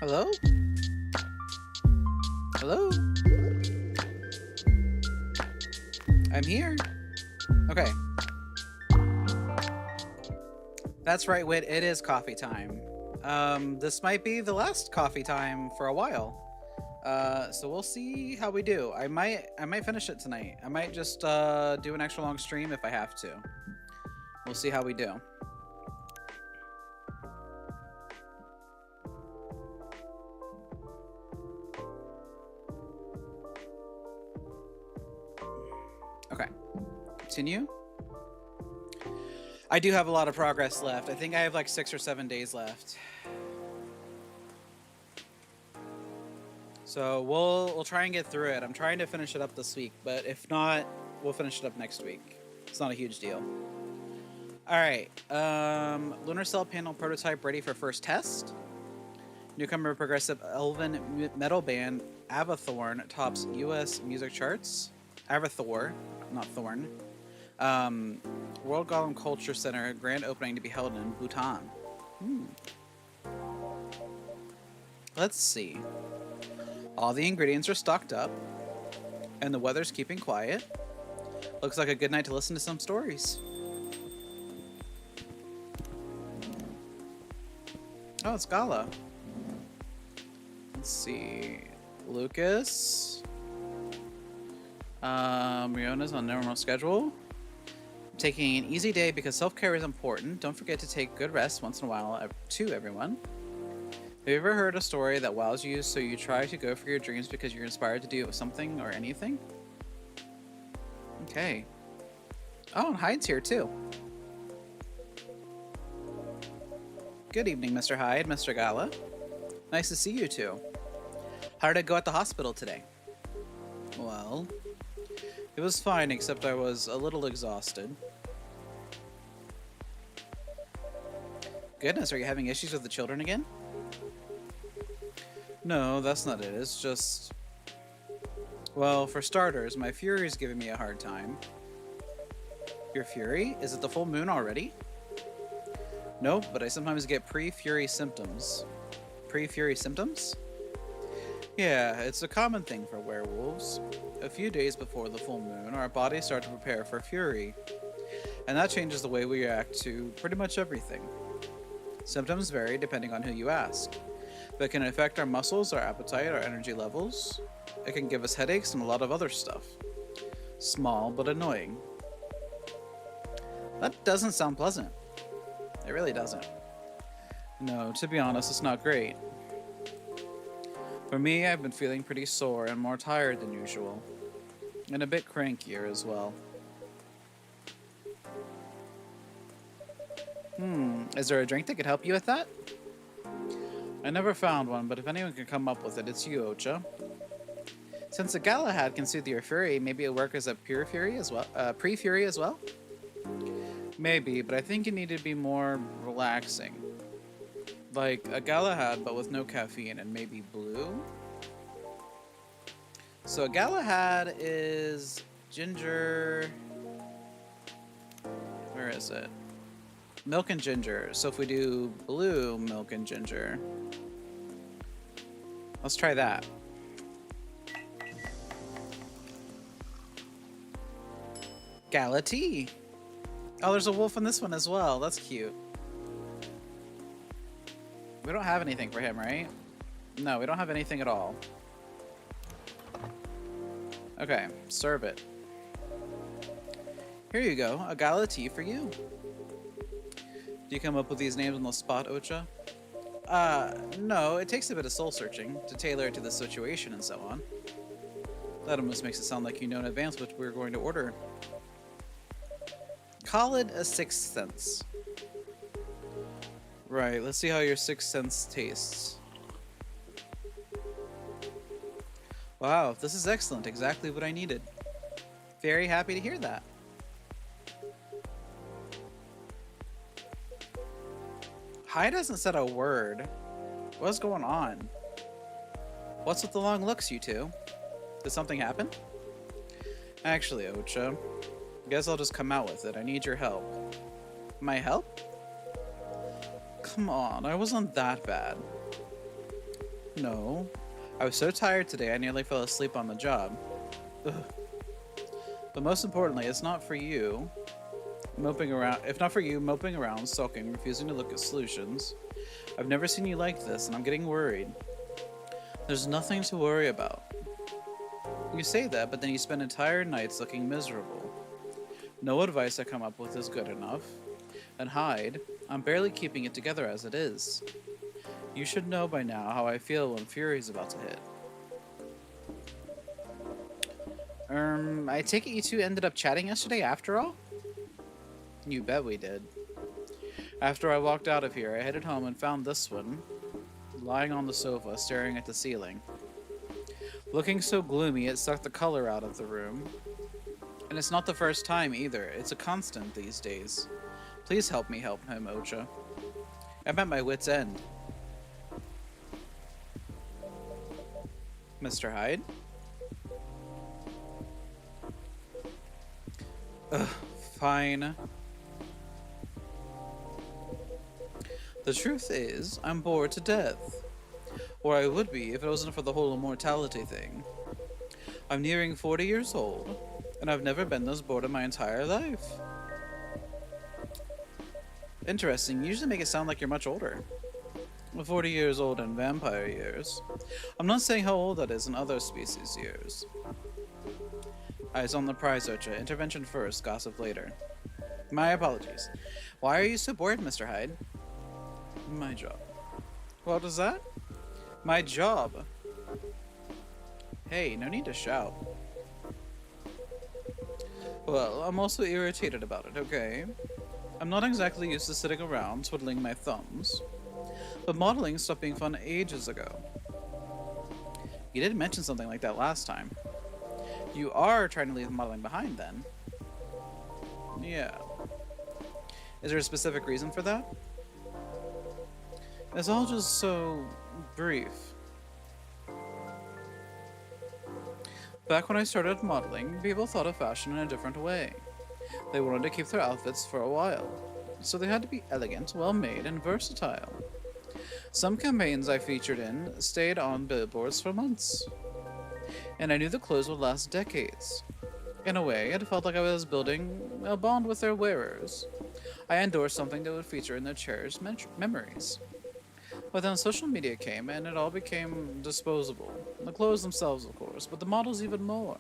Hello? Hello? I'm here. Okay. That's right, Wit. It is coffee time. This might be the last coffee time for a while. So we'll see how we do. I might finish it tonight. I might just do an extra long stream if I have to. We'll see how we do. Okay. Continue. I do have a lot of progress left. I think I have like 6 or 7 days left. So we'll try and get through it. I'm trying to finish it up this week, but if not, we'll finish it up next week. It's not a huge deal. All right. Lunar Cell panel prototype ready for first test. Newcomer progressive elven metal band Avathorn tops U.S. music charts. Avathor, not Thorn. World Golem Culture Center grand opening to be held in Bhutan. Let's see. All the ingredients are stocked up, and the weather's keeping quiet. Looks like a good night to listen to some stories. Oh, it's Gala. Let's see. Lucas. Riona's on normal schedule. Taking an easy day because self-care is important. Don't forget to take good rest once in a while too, everyone. Have you ever heard a story that wows you so you try to go for your dreams because you're inspired to do something or anything? Okay. Oh, and Hyde's here too. Good evening, Mr. Hyde, Mr. Gala. Nice to see you two. How did it go at the hospital today? Well, it was fine, except I was a little exhausted. Goodness, are you having issues with the children again? No, that's not it. It's just... Well, for starters, my Fury's giving me a hard time. Your Fury? Is it the full moon already? Nope, but I sometimes get pre-Fury symptoms. Pre-Fury symptoms? Yeah, it's a common thing for werewolves. A few days before the full moon, our bodies start to prepare for Fury. And that changes the way we react to pretty much everything. Symptoms vary depending on who you ask, but can affect our muscles, our appetite, our energy levels. It can give us headaches and a lot of other stuff. Small but annoying. That doesn't sound pleasant. It really doesn't. No, to be honest, it's not great. For me, I've been feeling pretty sore and more tired than usual. And a bit crankier as well. Is there a drink that could help you with that? I never found one, but if anyone can come up with it, it's you, Ocha. Since the Galahad can soothe your fury, maybe it'll work as a pure fury as well? Pre-fury as well? Maybe, but I think it needed to be more relaxing. Like a Galahad, but with no caffeine and maybe blue? So a Galahad is ginger... Where is it? Milk and ginger. So if we do blue milk and ginger... Let's try that. Gala tea. Oh, there's a wolf in this one as well. That's cute. We don't have anything for him, right? No, we don't have anything at all. Okay, serve it. Here you go, a Gala tea for you. Do you come up with these names on the spot, Ocha? No, it takes a bit of soul searching to tailor it to the situation and so on. That almost makes it sound like you know in advance what we're going to order. Call it a sixth sense. Right, let's see how your sixth sense tastes. Wow, this is excellent. Exactly what I needed. Very happy to hear that. Hyde hasn't said a word. What's going on? What's with the long looks, you two? Did something happen? Actually, Ocha, guess I'll just come out with it. I need your help. My help? Come on, I wasn't that bad. No. I was so tired today I nearly fell asleep on the job. Ugh. But most importantly, it's not for you moping around. If not for you moping around, sulking, refusing to look at solutions. I've never seen you like this, and I'm getting worried. There's nothing to worry about. You say that, but then you spend entire nights looking miserable. No advice I come up with is good enough. And Hyde, I'm barely keeping it together as it is. You should know by now how I feel when Fury's about to hit. I take it you two ended up chatting yesterday after all? You bet we did. After I walked out of here, I headed home and found this one lying on the sofa, staring at the ceiling. Looking so gloomy, it sucked the color out of the room. And it's not the first time either. It's a constant these days. Please help me help him, Ocha. I'm at my wit's end. Mr. Hyde? Ugh, fine. The truth is, I'm bored to death. Or I would be if it wasn't for the whole immortality thing. I'm nearing 40 years old, and I've never been this bored in my entire life. Interesting, you usually make it sound like you're much older. 40 years old in vampire years. I'm not saying how old that is in other species years. Eyes on the prize, Ocha. Intervention first, gossip later. My apologies. Why are you so bored, Mr. Hyde? My job. What is that? My job. Hey, no need to shout. Well, I'm also irritated about it, okay? I'm not exactly used to sitting around twiddling my thumbs. But modeling stopped being fun ages ago. You did mention something like that last time. You are trying to leave modeling behind then? Yeah. Is there a specific reason for that? It's all just so brief. Back when I started modeling, people thought of fashion in a different way. They wanted to keep their outfits for a while, so they had to be elegant, well-made, and versatile. Some campaigns I featured in stayed on billboards for months, and I knew the clothes would last decades. In a way, it felt like I was building a bond with their wearers. I endorsed something that would feature in their cherished memories. But then social media came, and it all became disposable. The clothes themselves, of course, but the models even more.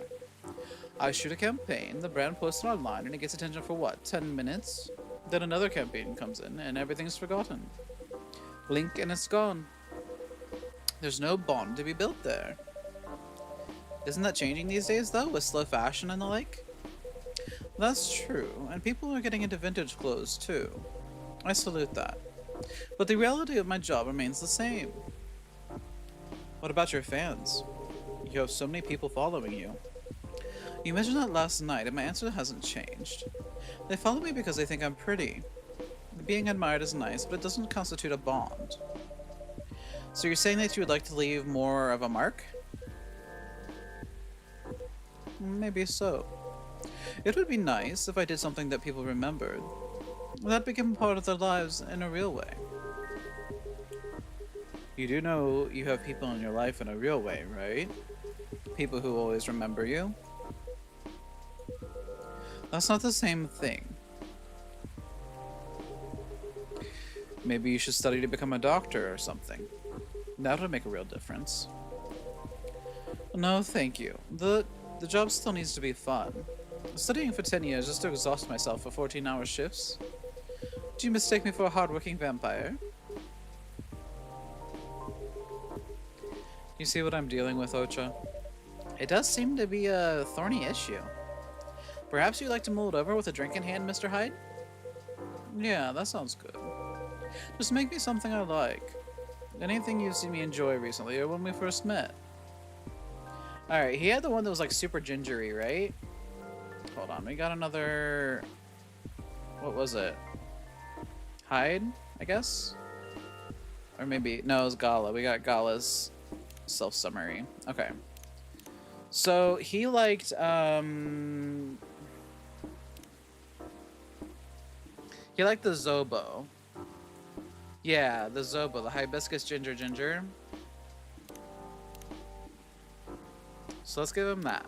I shoot a campaign, the brand posts it online, and it gets attention for what, 10 minutes? Then another campaign comes in, and everything's forgotten. Blink and it's gone. There's no bond to be built there. Isn't that changing these days, though, with slow fashion and the like? That's true, and people are getting into vintage clothes, too. I salute that. But the reality of my job remains the same. What about your fans? You have so many people following you. You mentioned that last night, and my answer hasn't changed. They follow me because they think I'm pretty. Being admired is nice, but it doesn't constitute a bond. So you're saying that you would like to leave more of a mark? Maybe so. It would be nice if I did something that people remembered. That became part of their lives in a real way. You do know you have people in your life in a real way, right? People who always remember you. That's not the same thing. Maybe you should study to become a doctor or something. That would make a real difference. No, thank you. The job still needs to be fun. Studying for 10 years just to exhaust myself for 14-hour shifts? Do you mistake me for a hard-working vampire? You see what I'm dealing with, Ocha? It does seem to be a thorny issue. Perhaps you'd like to mull it over with a drink in hand, Mr. Hyde? Yeah, that sounds good. Just make me something I like. Anything you've seen me enjoy recently or when we first met. Alright, he had the one that was like super gingery, right? Hold on, we got another... What was it? Hyde, I guess? Or maybe... No, it was Gala. We got Gala's self-summary. Okay. So, he liked, He liked the Zobo. Yeah, the Zobo, the hibiscus ginger ginger. So let's give him that.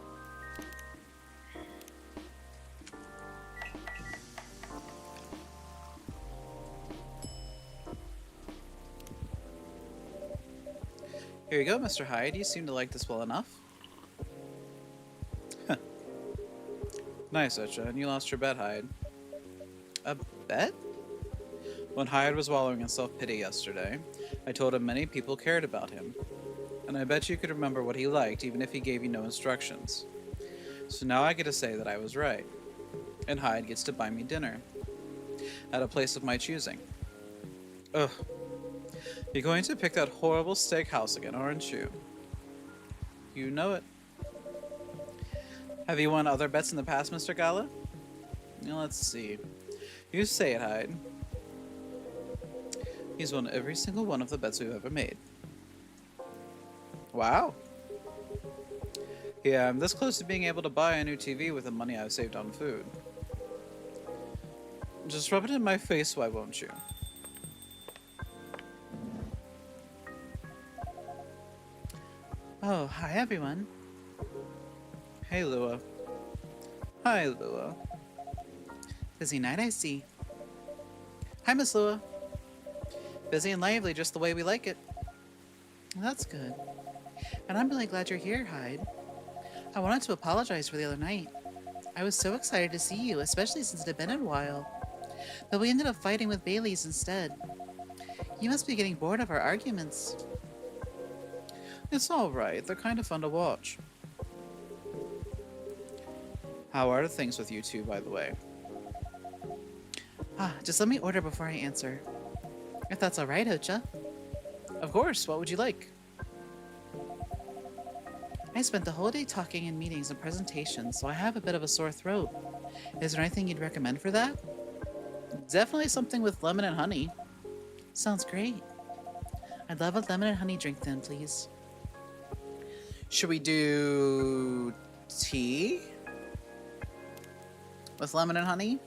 Here you go, Mr. Hyde. You seem to like this well enough. Nice, Ocha. And you lost your bet, Hyde. A bet? When Hyde was wallowing in self-pity yesterday, I told him many people cared about him. And I bet you could remember what he liked even if he gave you no instructions. So now I get to say that I was right. And Hyde gets to buy me dinner. At a place of my choosing. Ugh. You're going to pick that horrible steakhouse again, aren't you? You know it. Have you won other bets in the past, Mr. Gala? Let's see. You say it, Hyde. He's won every single one of the bets we've ever made. Wow. Yeah, I'm this close to being able to buy a new TV with the money I've saved on food. Just rub it in my face, why won't you? Oh, hi everyone. Hey, Lua. Hi, Lua. Busy night, I see. Hi, Miss Lua. Busy and lively, just the way we like it. That's good. And I'm really glad you're here, Hyde. I wanted to apologize for the other night. I was so excited to see you, especially since it had been a while. But we ended up fighting with Bailey's instead. You must be getting bored of our arguments. It's alright, they're kind of fun to watch. How are things with you two, by the way? Just let me order before I answer. If that's alright, Ocha. Of course, what would you like? I spent the whole day talking in meetings and presentations, so I have a bit of a sore throat. Is there anything you'd recommend for that? Definitely something with lemon and honey. Sounds great. I'd love a lemon and honey drink then, please. Should we do tea with lemon and honey?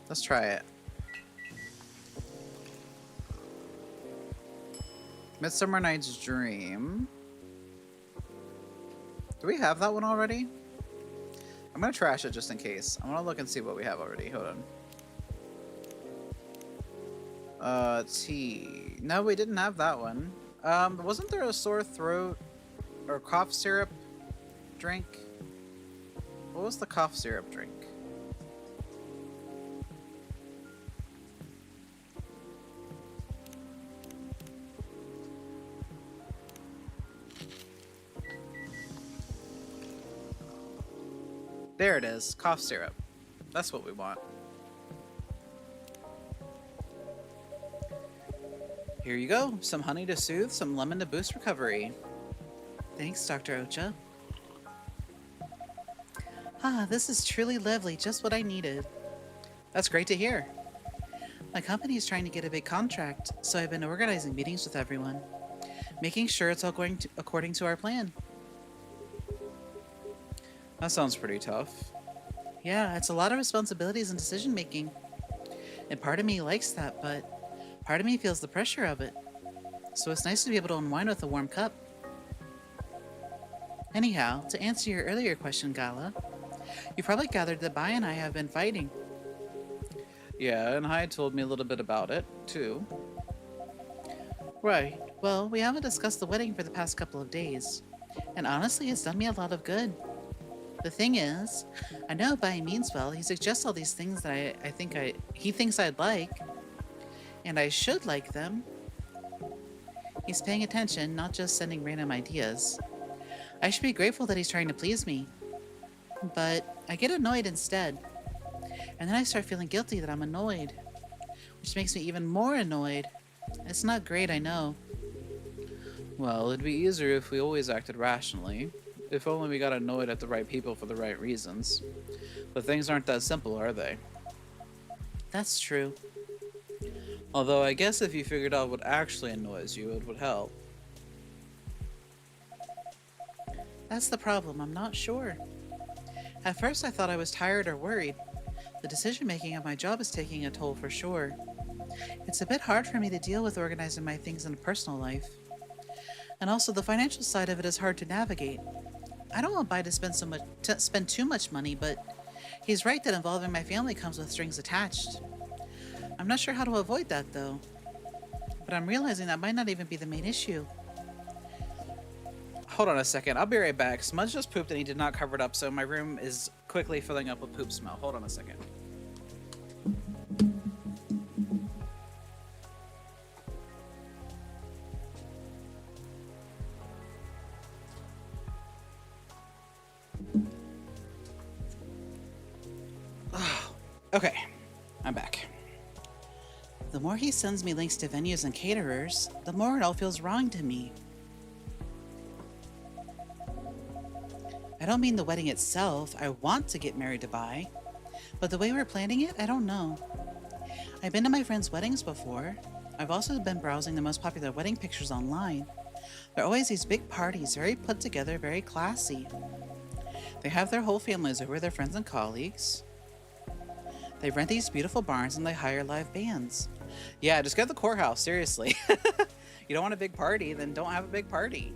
Let's try it. Midsummer Night's Dream. Do we have that one already? I'm gonna trash it just in case. I wanna look and see what we have already. Hold on. Tea. No, we didn't have that one. Wasn't there a sore throat or cough syrup drink? What was the cough syrup drink? There it is, cough syrup. That's what we want. Here you go, some honey to soothe, some lemon to boost recovery. Thanks, Dr. Ocha. This is truly lovely, just what I needed. That's great to hear. My company is trying to get a big contract, so I've been organizing meetings with everyone, making sure it's all going according to our plan. That sounds pretty tough. Yeah, it's a lot of responsibilities and decision making. And part of me likes that, but part of me feels the pressure of it. So it's nice to be able to unwind with a warm cup. Anyhow, to answer your earlier question, Gala, you probably gathered that Bai and I have been fighting. Yeah, and Hyde told me a little bit about it, too. Right. Well, we haven't discussed the wedding for the past couple of days. And honestly, it's done me a lot of good. The thing is, I know Bai means well. He suggests all these things that he thinks I'd like. And I should like them. He's paying attention, not just sending random ideas. I should be grateful that he's trying to please me. But I get annoyed instead. And then I start feeling guilty that I'm annoyed. Which makes me even more annoyed. It's not great, I know. Well, it'd be easier if we always acted rationally. If only we got annoyed at the right people for the right reasons. But things aren't that simple, are they? That's true. Although I guess if you figured out what actually annoys you, it would help. That's the problem, I'm not sure. At first, I thought I was tired or worried. The decision making of my job is taking a toll for sure. It's a bit hard for me to deal with organizing my things in personal life. And also, the financial side of it is hard to navigate. I don't want Bai to spend too much money, but he's right that involving my family comes with strings attached. I'm not sure how to avoid that though, but I'm realizing that might not even be the main issue. Hold on a second, I'll be right back. Smudge just pooped and he did not cover it up, so my room is quickly filling up with poop smell. Hold on a second. Okay, I'm back. The more he sends me links to venues and caterers, the more it all feels wrong to me. I don't mean the wedding itself. I want to get married to Bai. But the way we're planning it, I don't know. I've been to my friends' weddings before. I've also been browsing the most popular wedding pictures online. There are always these big parties, very put together, very classy. They have their whole families over, their friends and colleagues. They rent these beautiful barns and they hire live bands. Yeah, just go to the courthouse, seriously. You don't want a big party, then don't have a big party.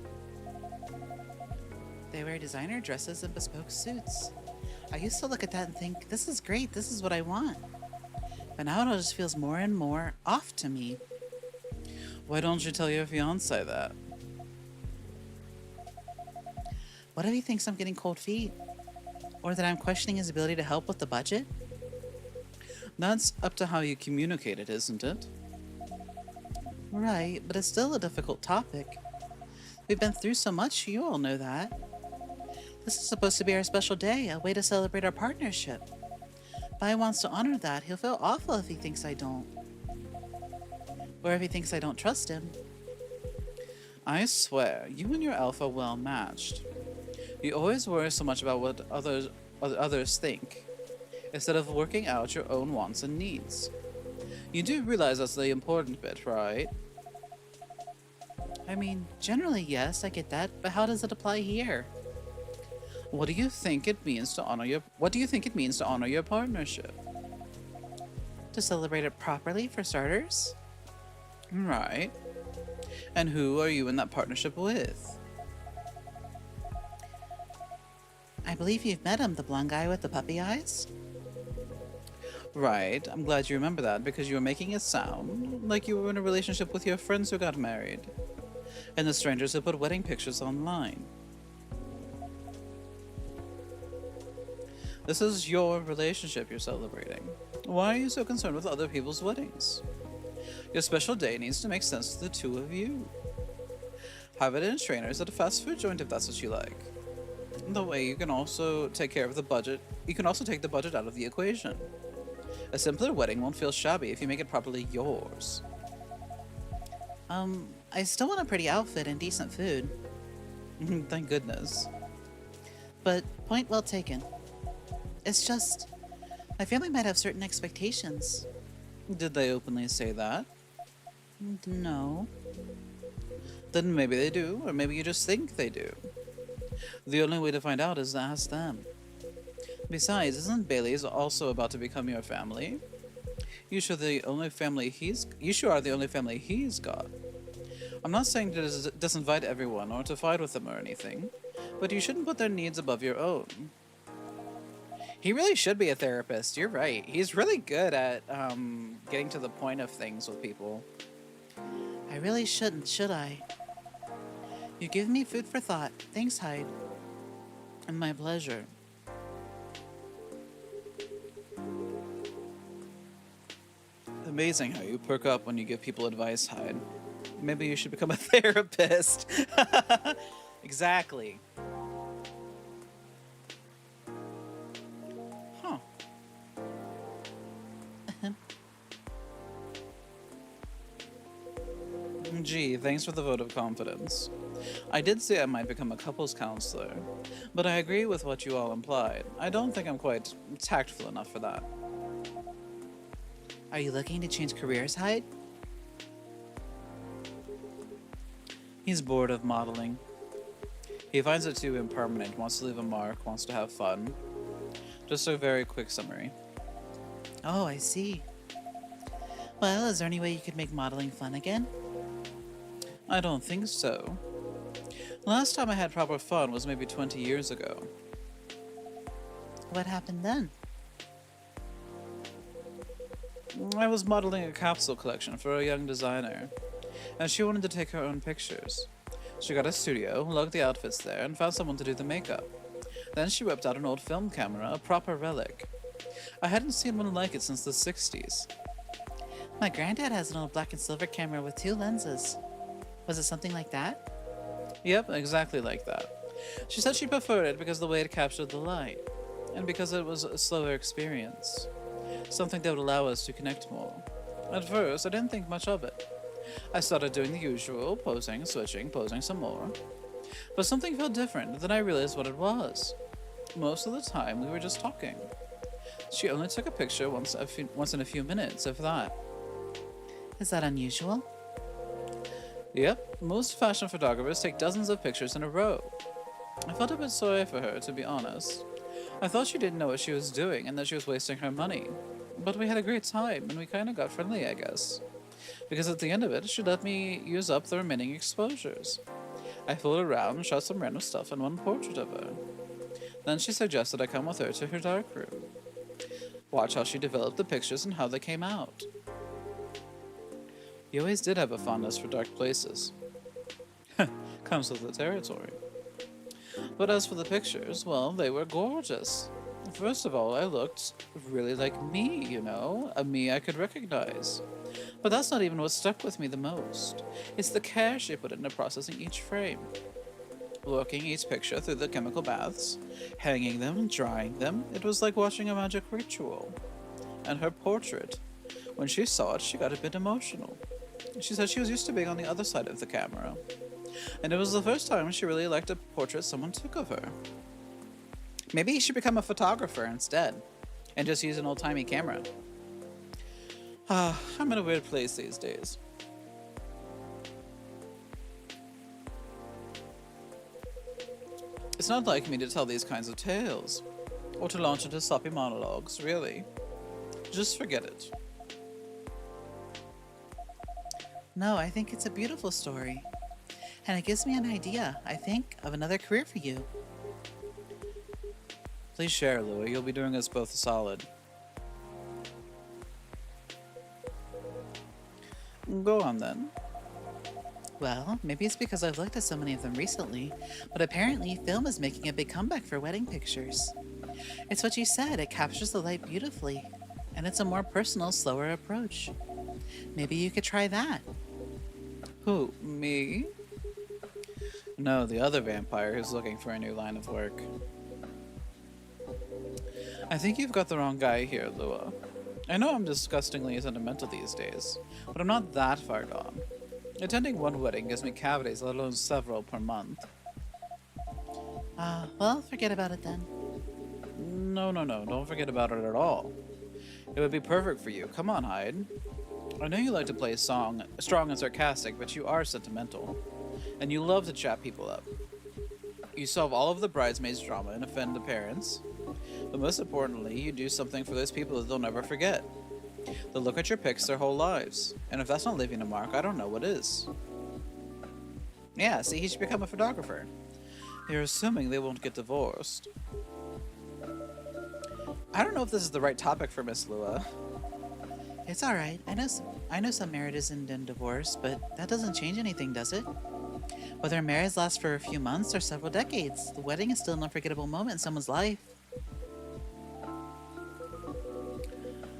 They wear designer dresses and bespoke suits. I used to look at that and think, this is great, this is what I want. But now it all just feels more and more off to me. Why don't you tell your fiancé that? What if he thinks I'm getting cold feet? Or that I'm questioning his ability to help with the budget? That's up to how you communicate it, isn't it? Right, but it's still a difficult topic. We've been through so much, you all know that. This is supposed to be our special day, a way to celebrate our partnership. Bai wants to honor that. He'll feel awful if he thinks I don't. Or if he thinks I don't trust him. I swear, you and your elf are well matched. You always worry so much about what others think, instead of working out your own wants and needs. You do realize that's the important bit, right? I mean, generally yes, I get that, but how does it apply here? What do you think it means to honor your partnership? To celebrate it properly, for starters? Right. And who are you in that partnership with? I believe you've met him, the blonde guy with the puppy eyes? Right, I'm glad you remember that because you were making it sound like you were in a relationship with your friends who got married, and the strangers who put wedding pictures online. This is your relationship you're celebrating. Why are you so concerned with other people's weddings? Your special day needs to make sense to the two of you. Have it in trainers at a fast food joint if that's what you like. The way you can also take care of the budget. You can also take the budget out of the equation. A simpler wedding won't feel shabby if you make it properly yours. I still want a pretty outfit and decent food. Thank goodness. But point well taken. It's just, my family might have certain expectations. Did they openly say that? No. Then maybe they do, or maybe you just think they do. The only way to find out is to ask them. Besides, isn't Bailey's also about to become your family? You sure are the only family he's got. I'm not saying to disinvite everyone or to fight with them or anything, but you shouldn't put their needs above your own. He really should be a therapist, you're right. He's really good at getting to the point of things with people. I really shouldn't, should I? You give me food for thought. Thanks, Hyde. And my pleasure. Amazing how you perk up when you give people advice, Hyde. Maybe you should become a therapist. Exactly. Huh. Gee, thanks for the vote of confidence. I did say I might become a couples counselor, but I agree with what you all implied. I don't think I'm quite tactful enough for that. Are you looking to change careers, Hyde? He's bored of modeling. He finds it too impermanent, wants to leave a mark, wants to have fun. Just a very quick summary. Oh, I see. Well, is there any way you could make modeling fun again? I don't think so. Last time I had proper fun was maybe 20 years ago. What happened then? I was modeling a capsule collection for a young designer, and she wanted to take her own pictures. She got a studio, lugged the outfits there, and found someone to do the makeup. Then she whipped out an old film camera, a proper relic. I hadn't seen one like it since the 60s. My granddad has an old black and silver camera with 2 lenses. Was it something like that? Yep, exactly like that. She said she preferred it because of the way it captured the light, and because it was a slower experience. Something that would allow us to connect more. At first, I didn't think much of it. I started doing the usual, posing, switching, posing some more. But something felt different, then I realized what it was. Most of the time, we were just talking. She only took a picture once in a few minutes, if that. Is that unusual? Yep, most fashion photographers take dozens of pictures in a row. I felt a bit sorry for her, to be honest. I thought she didn't know what she was doing and that she was wasting her money. But we had a great time, and we kinda got friendly, I guess. Because at the end of it, she let me use up the remaining exposures. I fooled around, shot some random stuff, and one portrait of her. Then she suggested I come with her to her darkroom. Watch how she developed the pictures and how they came out. You always did have a fondness for dark places. Comes with the territory. But as for the pictures, well, they were gorgeous. First of all, I looked really like me, you know, a me I could recognize. But that's not even what stuck with me the most. It's the care she put into processing each frame. Working each picture through the chemical baths, hanging them, drying them, it was like watching a magic ritual. And her portrait, when she saw it, she got a bit emotional. She said she was used to being on the other side of the camera, and it was the first time she really liked a portrait someone took of her. Maybe he should become a photographer instead, and just use an old-timey camera. I'm in a weird place these days. It's not like me to tell these kinds of tales, or to launch into sloppy monologues, really. Just forget it. No, I think it's a beautiful story. And it gives me an idea, I think, of another career for you. Please share, Louie. You'll be doing us both a solid. Go on, then. Well, maybe it's because I've looked at so many of them recently, but apparently film is making a big comeback for wedding pictures. It's what you said, it captures the light beautifully, and it's a more personal, slower approach. Maybe you could try that. Who, me? No, the other vampire who's looking for a new line of work. I think you've got the wrong guy here, Lua. I know I'm disgustingly sentimental these days, but I'm not that far gone. Attending one wedding gives me cavities, let alone several per month. Well, forget about it then. No, don't forget about it at all. It would be perfect for you. Come on, Hyde. I know you like to play strong and sarcastic, but you are sentimental. And you love to chat people up. You solve all of the bridesmaids' drama and offend the parents. But most importantly, you do something for those people that they'll never forget. They'll look at your pics their whole lives. And if that's not leaving a mark, I don't know what is. Yeah, see, he should become a photographer. You're assuming they won't get divorced. I don't know if this is the right topic for Miss Lua. It's alright. I know some marriages end in divorce, but that doesn't change anything, does it? Whether a marriage lasts for a few months or several decades, the wedding is still an unforgettable moment in someone's life.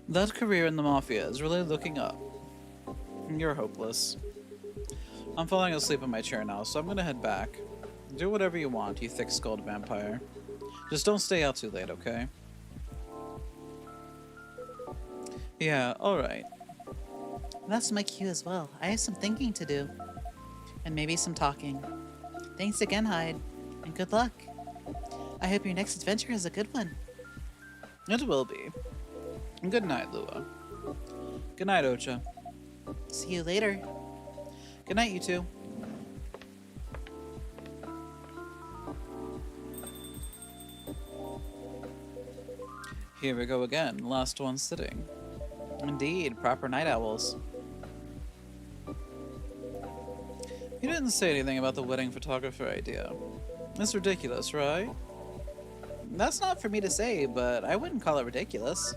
That career in the Mafia is really looking up. You're hopeless. I'm falling asleep in my chair now, so I'm gonna head back. Do whatever you want, you thick-skulled vampire. Just don't stay out too late, okay? Yeah, alright. That's my cue as well. I have some thinking to do. And maybe some talking. Thanks again, Hyde. And good luck. I hope your next adventure is a good one. It will be. Good night, Lua. Good night, Ocha. See you later. Good night, you two. Here we go again, last one sitting. Indeed, proper night owls. You didn't say anything about the wedding photographer idea. It's ridiculous, right? That's not for me to say, but I wouldn't call it ridiculous.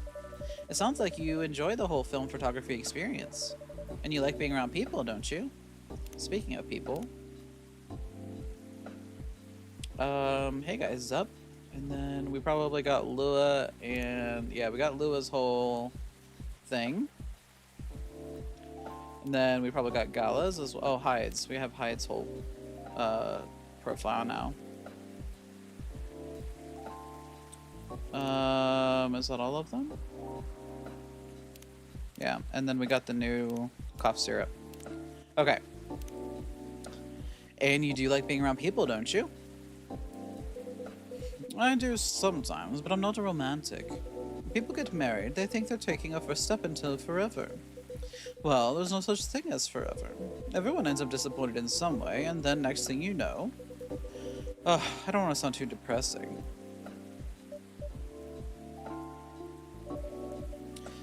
It sounds like you enjoy the whole film photography experience. And you like being around people, don't you? Speaking of people. Hey guys, Zup. And then we probably got Lua, and yeah, we got Lua's whole thing. And then we probably got Gala's as well. Oh, Hyde's. We have Hyde's whole profile now. Is that all of them? Yeah, and then we got the new cough syrup. Okay. And you do like being around people, don't you? I do sometimes, but I'm not a romantic. People get married, they think they're taking a first step into forever. Well, there's no such thing as forever. Everyone ends up disappointed in some way, and then next thing you know... Ugh, I don't want to sound too depressing.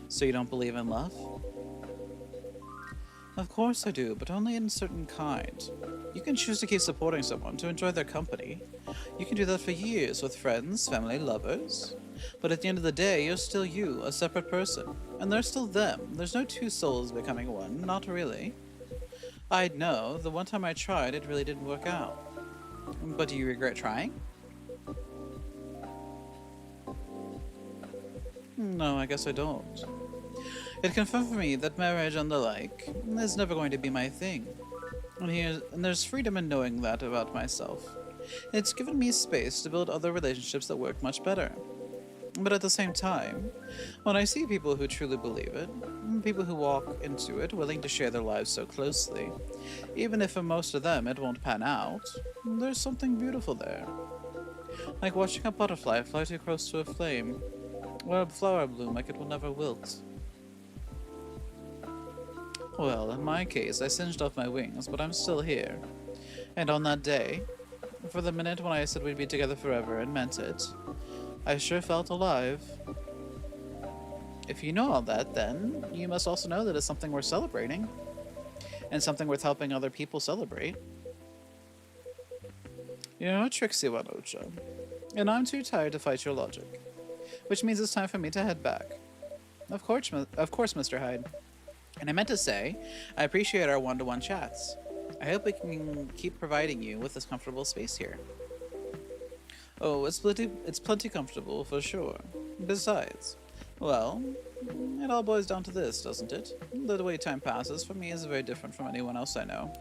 So you don't believe in love? Of course I do, but only in a certain kind. You can choose to keep supporting someone to enjoy their company. You can do that for years with friends, family, lovers. But at the end of the day, you're still you, a separate person. And they're still them. There's no two souls becoming one, not really. I'd know, the one time I tried, it really didn't work out. But do you regret trying? No, I guess I don't. It confirmed for me that marriage and the like is never going to be my thing. And there's freedom in knowing that about myself. It's given me space to build other relationships that work much better. But at the same time, when I see people who truly believe it, people who walk into it willing to share their lives so closely, even if for most of them it won't pan out, there's something beautiful there. Like watching a butterfly fly too close to a flame, or a flower bloom like it will never wilt. Well, in my case, I singed off my wings, but I'm still here. And on that day, for the minute when I said we'd be together forever and meant it, I sure felt alive. If you know all that, then you must also know that it's something worth celebrating. And something worth helping other people celebrate. You're a tricksy one, Ocha. And I'm too tired to fight your logic. Which means it's time for me to head back. Of course, Mr. Hyde. And I meant to say, I appreciate our one-to-one chats. I hope we can keep providing you with this comfortable space here. Oh, it's plenty comfortable, for sure. Besides, well, it all boils down to this, doesn't it? The way time passes for me is very different from anyone else I know.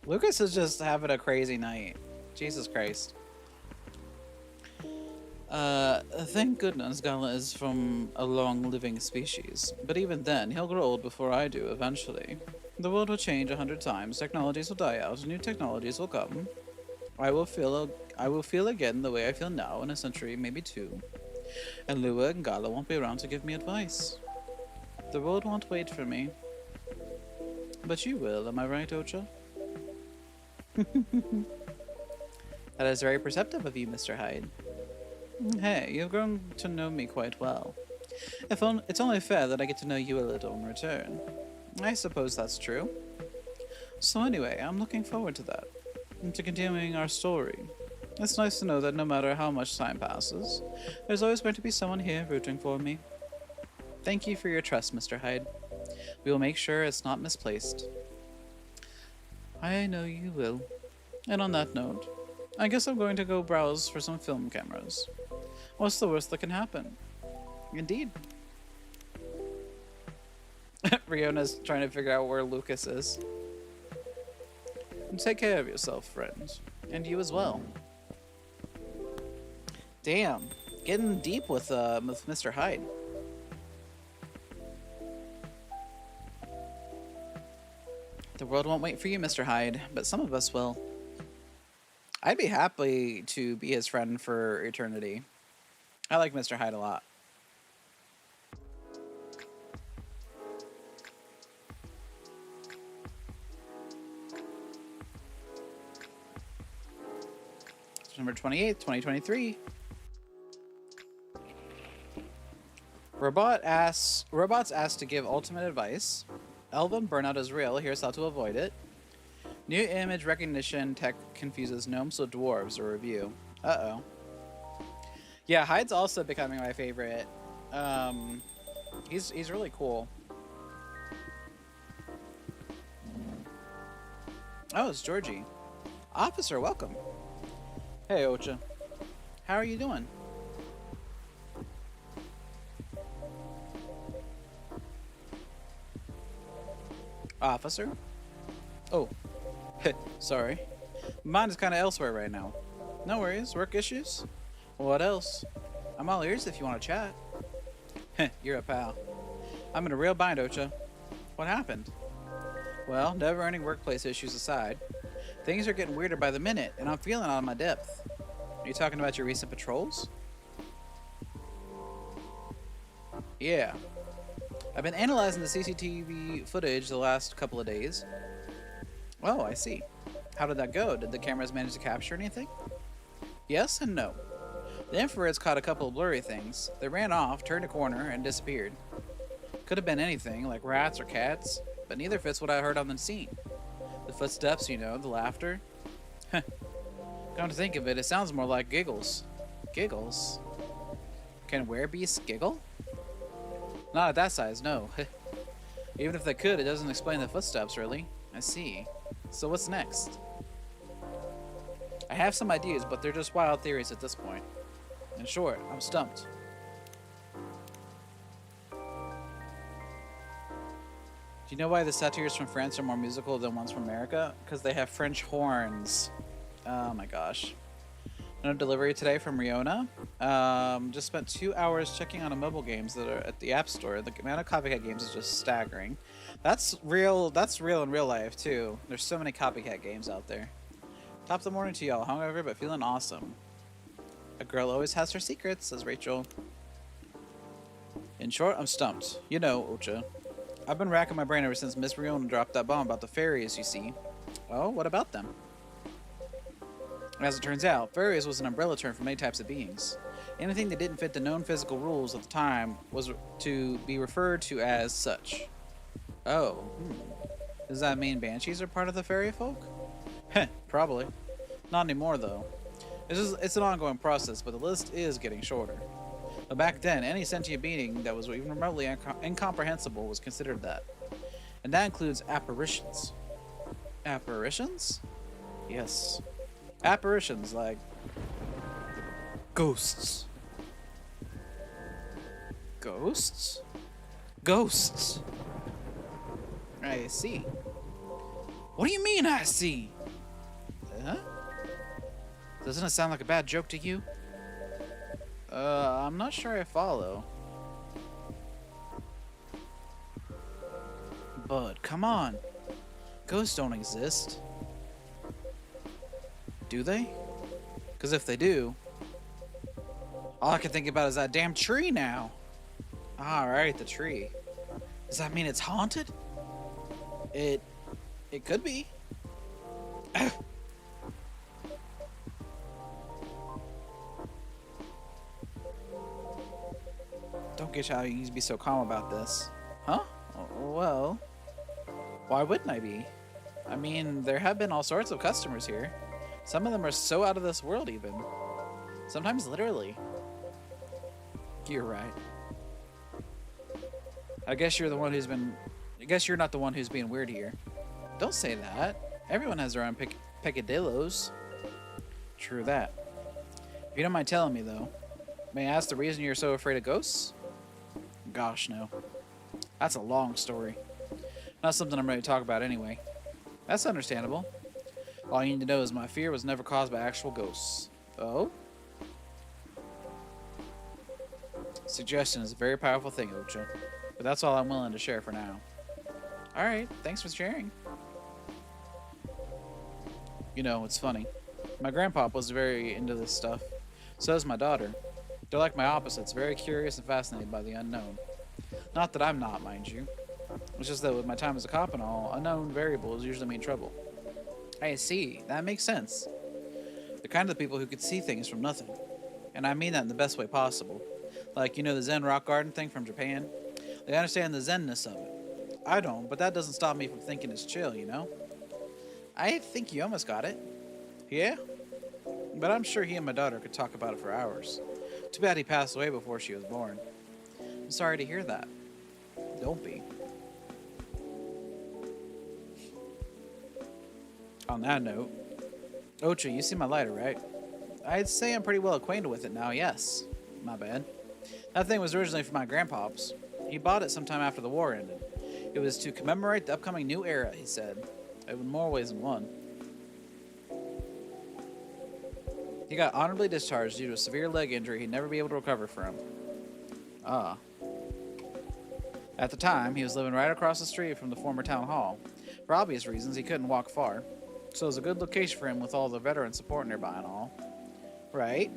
Lucas is just having a crazy night. Jesus Christ. Thank goodness Gala is from a long-living species. But even then, he'll grow old before I do, eventually. The world will change 100 times, technologies will die out, new technologies will come. I will feel again the way I feel now in a century, maybe two. And Lua and Gala won't be around to give me advice. The world won't wait for me. But you will, am I right, Ocha? That is very perceptive of you, Mr. Hyde. Hey, you've grown to know me quite well. It's only fair that I get to know you a little in return. I suppose that's true. So anyway, I'm looking forward to that. And to continuing our story. It's nice to know that no matter how much time passes, there's always going to be someone here rooting for me. Thank you for your trust, Mr. Hyde. We will make sure it's not misplaced. I know you will. And on that note, I guess I'm going to go browse for some film cameras. What's the worst that can happen? Indeed. Riona's trying to figure out where Lucas is. And take care of yourself, friend. And you as well. Damn. Getting deep with Mr. Hyde. The world won't wait for you, Mr. Hyde, but some of us will. I'd be happy to be his friend for eternity. I like Mr. Hyde a lot. September 28th, 2023. Robots asked to give ultimate advice. Elven burnout is real. Here's how to avoid it. New image recognition tech confuses gnomes with dwarves. A review. Uh-oh. Yeah, Hyde's also becoming my favorite. He's really cool. Oh, it's Georgie. Officer, welcome. Hey, Ocha. How are you doing? Officer? Oh. Sorry. Mine is kind of elsewhere right now. No worries. Work issues? What else? I'm all ears if you want to chat. You're a pal. I'm in a real bind, Ocha. What happened? Well, never-ending workplace issues aside, things are getting weirder by the minute, and I'm feeling out of my depth. Are you talking about your recent patrols? Yeah. I've been analyzing the CCTV footage the last couple of days. Oh, I see. How did that go? Did the cameras manage to capture anything? Yes and no. The infrareds caught a couple of blurry things. They ran off, turned a corner, and disappeared. Could have been anything, like rats or cats, but neither fits what I heard on the scene. The footsteps, you know, the laughter. Come to think of it, it sounds more like giggles. Giggles? Can werebeasts giggle? Not at that size, no. Even if they could, it doesn't explain the footsteps, really. I see. So what's next? I have some ideas, but they're just wild theories at this point. In short, I'm stumped. Do you know why the satyrs from France are more musical than ones from America? Because they have French horns. Oh my gosh. No delivery today from Riona. Just spent 2 hours checking on mobile games that are at the App Store. The amount of copycat games is just staggering. That's real in real life too. There's so many copycat games out there. Top of the morning to y'all. Hungover but feeling awesome. A girl always has her secrets, says Rachel. In short, I'm stumped. You know, Ocha. I've been racking my brain ever since Miss Riona dropped that bomb about the fairies, you see. Well, what about them? As it turns out, fairies was an umbrella term for many types of beings. Anything that didn't fit the known physical rules at the time was to be referred to as such. Oh, Does that mean banshees are part of the fairy folk? Heh, probably. Not anymore, though. It's an ongoing process, but the list is getting shorter. But back then, any sentient being that was even remotely incomprehensible was considered that. And that includes apparitions. Apparitions? Yes. Apparitions like ghosts. Ghosts? Ghosts. I see. What do you mean I see? Huh? Doesn't it sound like a bad joke to you? I'm not sure I follow. Bud, come on. Ghosts don't exist. Do they? Because if they do, all I can think about is that damn tree now. Alright, the tree. Does that mean it's haunted? It could be. Don't get how you need to be so calm about this. Huh? Well, why wouldn't I be? I mean, there have been all sorts of customers here. Some of them are so out of this world even. Sometimes literally. You're right. I guess you're not the one who's being weird here. Don't say that. Everyone has their own peccadillos. True that. If you don't mind telling me though, may I ask the reason you're so afraid of ghosts? Gosh, no. That's a long story. Not something I'm ready to talk about anyway. That's understandable. All you need to know is my fear was never caused by actual ghosts. Oh? Suggestion is a very powerful thing, Ocha. But that's all I'm willing to share for now. Alright, thanks for sharing. You know, it's funny. My grandpa was very into this stuff. So is my daughter. They're like my opposites, very curious and fascinated by the unknown. Not that I'm not, mind you. It's just that with my time as a cop and all, unknown variables usually mean trouble. I see. That makes sense. They're kind of the people who could see things from nothing. And I mean that in the best way possible. Like, you know the Zen rock garden thing from Japan? They understand the zenness of it. I don't, but that doesn't stop me from thinking it's chill, you know? I think you almost got it. Yeah? But I'm sure he and my daughter could talk about it for hours. Too bad he passed away before she was born. I'm sorry to hear that. Don't be. On that note, Ocha, you see my lighter, right? I'd say I'm pretty well acquainted with it now, yes. My bad. That thing was originally from my grandpa's. He bought it sometime after the war ended. It was to commemorate the upcoming new era, he said. In more ways than one. He got honorably discharged due to a severe leg injury he'd never be able to recover from. Ah. At the time, he was living right across the street from the former town hall. For obvious reasons, he couldn't walk far. So it was a good location for him with all the veteran support nearby and all. Right?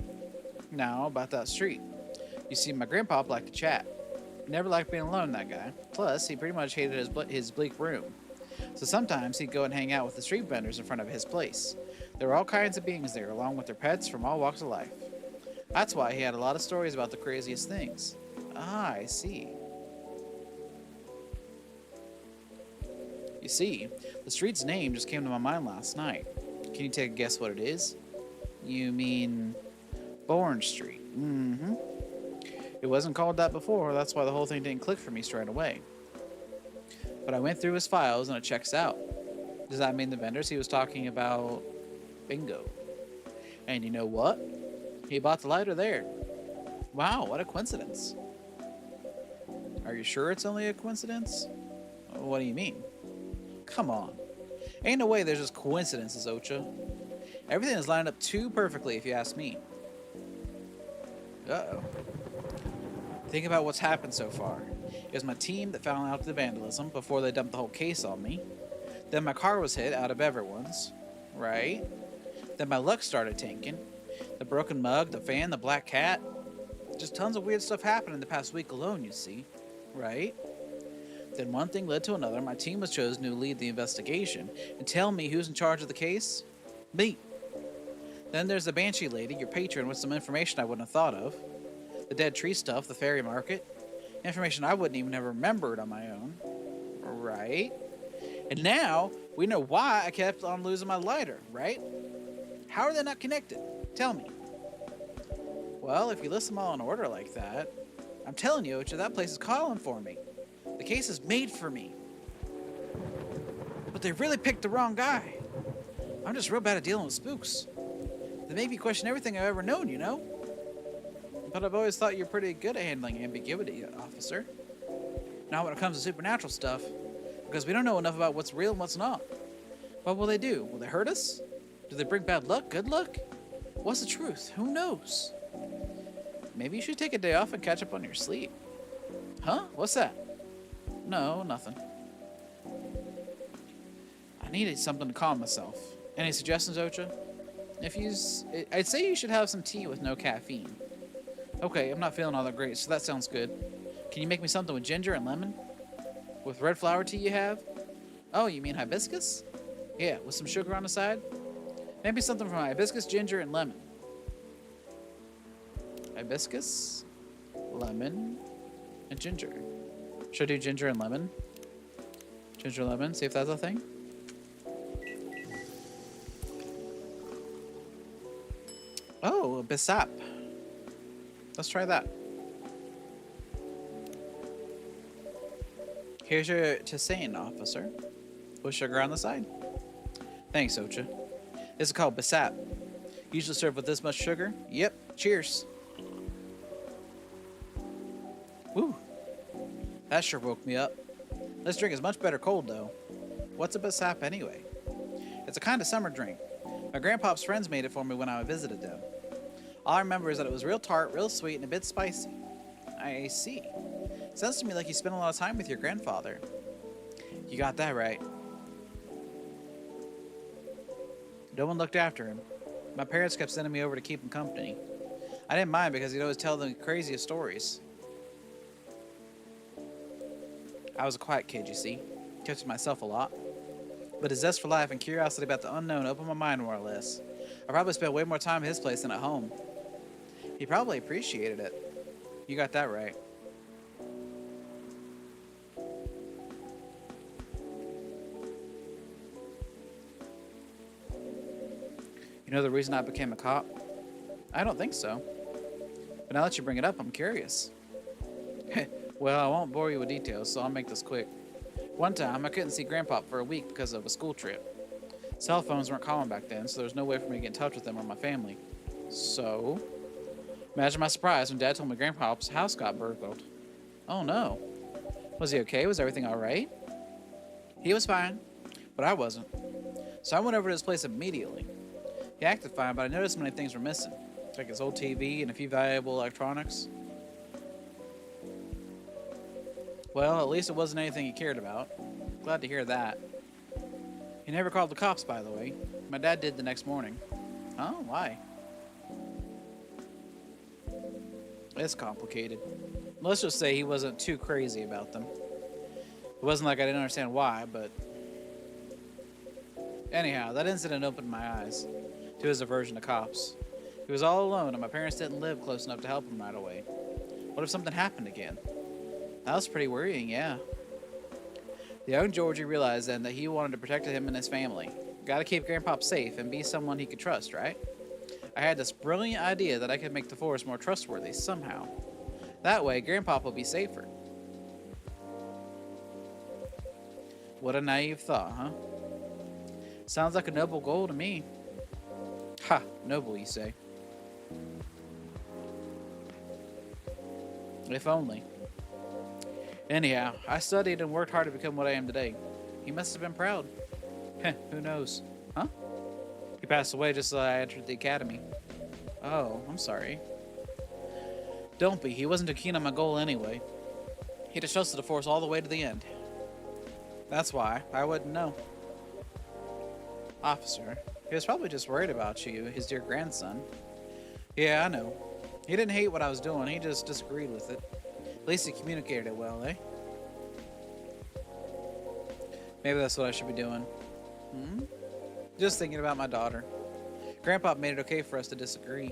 Now, about that street. You see, my grandpa liked to chat. He never liked being alone, that guy. Plus, he pretty much hated his bleak room. So sometimes he'd go and hang out with the street vendors in front of his place. There were all kinds of beings there, along with their pets from all walks of life. That's why he had a lot of stories about the craziest things. Ah, I see. You see, the street's name just came to my mind last night. Can you take a guess what it is? You mean Bourne Street? Mm-hmm. It wasn't called that before, that's why the whole thing didn't click for me straight away. But I went through his files and it checks out. Does that mean the vendors he was talking about? Bingo. And you know what? He bought the lighter there. Wow, what a coincidence. Are you sure it's only a coincidence? What do you mean? Come on. Ain't no way there's just coincidences, Ocha. Everything is lined up too perfectly if you ask me. Uh-oh. Think about what's happened so far. It was my team that found out the vandalism before they dumped the whole case on me. Then my car was hit out of everyone's. Right? Then my luck started tanking. The broken mug, the fan, the black cat. Just tons of weird stuff happened in the past week alone, you see. Right? Then one thing led to another. My team was chosen to lead the investigation. And tell me who's in charge of the case? Me. Then there's the Banshee lady, your patron, with some information I wouldn't have thought of. The dead tree stuff, the fairy market. Information I wouldn't even have remembered on my own. Right? And now, we know why I kept on losing my lighter, right? How are they not connected? Tell me. Well, if you list them all in order like that, I'm telling you, Ocha, that place is calling for me. The case is made for me. But they really picked the wrong guy. I'm just real bad at dealing with spooks. They make me question everything I've ever known, you know? But I've always thought you're pretty good at handling ambiguity, officer. Not when it comes to supernatural stuff, because we don't know enough about what's real and what's not. What will they do? Will they hurt us? Do they bring bad luck, good luck? What's the truth? Who knows? Maybe you should take a day off and catch up on your sleep. Huh? What's that? No, nothing. I needed something to calm myself. Any suggestions, Ocha? I'd say you should have some tea with no caffeine. Okay, I'm not feeling all that great, so that sounds good. Can you make me something with ginger and lemon? With red flower tea you have? Oh, you mean hibiscus? Yeah, with some sugar on the side? Maybe something from hibiscus, ginger, and lemon. Hibiscus, lemon, and ginger. Should I do ginger and lemon? Ginger, lemon, see if that's a thing. Oh, a bisap. Let's try that. Here's your tisane, officer. With sugar on the side. Thanks, Ocha. This is called bisap. Usually served with this much sugar. Yep, cheers. Woo. That sure woke me up. This drink is much better cold, though. What's a bisap anyway? It's a kind of summer drink. My grandpa's friends made it for me when I visited them. All I remember is that it was real tart, real sweet, and a bit spicy. I see. Sounds to me like you spent a lot of time with your grandfather. You got that right. No one looked after him. My parents kept sending me over to keep him company. I didn't mind because he'd always tell the craziest stories. I was a quiet kid, you see. Kept to myself a lot. But his zest for life and curiosity about the unknown opened my mind more or less. I probably spent way more time at his place than at home. He probably appreciated it. You got that right. You know the reason I became a cop? I don't think so. But now that you bring it up, I'm curious. Well, I won't bore you with details, so I'll make this quick. One time, I couldn't see Grandpa for a week because of a school trip. Cell phones weren't common back then, so there was no way for me to get in touch with him or my family. So, imagine my surprise when Dad told me Grandpa's house got burgled. Oh no. Was he okay? Was everything alright? He was fine, but I wasn't. So I went over to his place immediately. He acted fine, but I noticed many things were missing, like his old TV and a few valuable electronics. Well, at least it wasn't anything he cared about. Glad to hear that. He never called the cops, by the way. My dad did the next morning. Oh, why? It's complicated. Let's just say he wasn't too crazy about them. It wasn't like I didn't understand why, but... Anyhow, that incident opened my eyes to his aversion to cops. He was all alone, and my parents didn't live close enough to help him right away. What if something happened again? That was pretty worrying, yeah. The young Georgie realized then that he wanted to protect him and his family. Gotta keep Grandpop safe and be someone he could trust, right? I had this brilliant idea that I could make the force more trustworthy somehow. That way, Grandpop will be safer. What a naive thought, huh? Sounds like a noble goal to me. Ha, noble, you say? If only. Anyhow, I studied and worked hard to become what I am today. He must have been proud. Heh, who knows? Huh? He passed away just as I entered the academy. Oh, I'm sorry. Don't be. He wasn't too keen on my goal anyway. He just trusted the force all the way to the end. That's why. I wouldn't know. Officer, he was probably just worried about you, his dear grandson. Yeah, I know. He didn't hate what I was doing, he just disagreed with it. At least he communicated it well, eh? Maybe that's what I should be doing. Hmm? Just thinking about my daughter. Grandpa made it okay for us to disagree.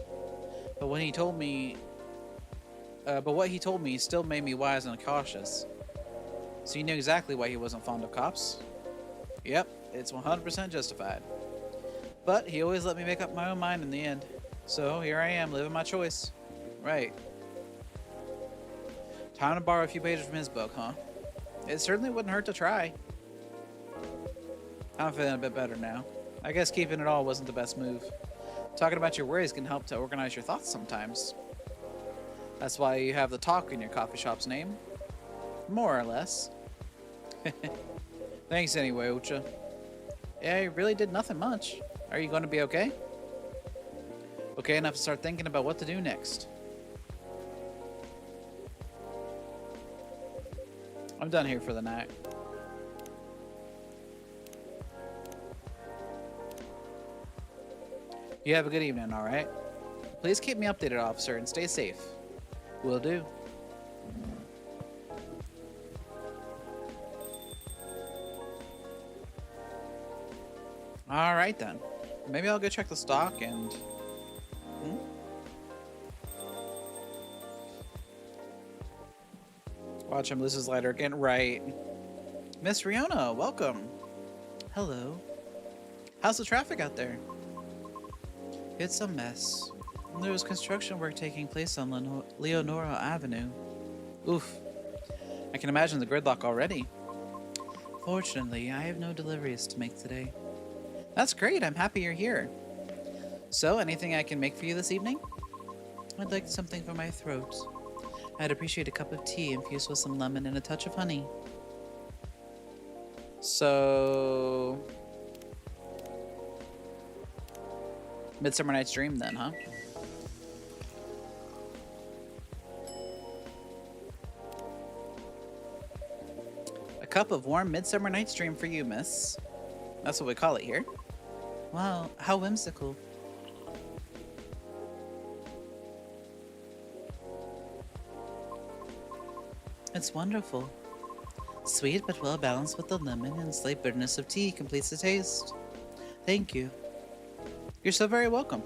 But when he told me... but what he told me still made me wise and cautious. So you knew exactly why he wasn't fond of cops? Yep, it's 100% justified. But he always let me make up my own mind in the end. So here I am, living my choice. Right. Time to borrow a few pages from his book, huh? It certainly wouldn't hurt to try. I'm feeling a bit better now. I guess keeping it all wasn't the best move. Talking about your worries can help to organize your thoughts sometimes. That's why you have the talk in your coffee shop's name. More or less. Thanks anyway, Ucha. Yeah, you really did nothing much. Are you going to be okay? Okay enough to start thinking about what to do next. I'm done here for the night. You have a good evening, alright? Please keep me updated, officer, and stay safe. Will do. Alright then. Maybe I'll go check the stock and... Watch him lose his lighter again. Right. Miss Riona, welcome. Hello. How's the traffic out there? It's a mess. There was construction work taking place on Leonora Avenue. Oof. I can imagine the gridlock already. Fortunately, I have no deliveries to make today. That's great. I'm happy you're here. So, anything I can make for you this evening? I'd like something for my throat. I'd appreciate a cup of tea infused with some lemon and a touch of honey. So... Midsummer Night's Dream then, huh? A cup of warm Midsummer Night's Dream for you, miss. That's what we call it here. Wow, how whimsical. It's wonderful. Sweet but well balanced with the lemon and slight bitterness of tea completes the taste. Thank you. You're so very welcome.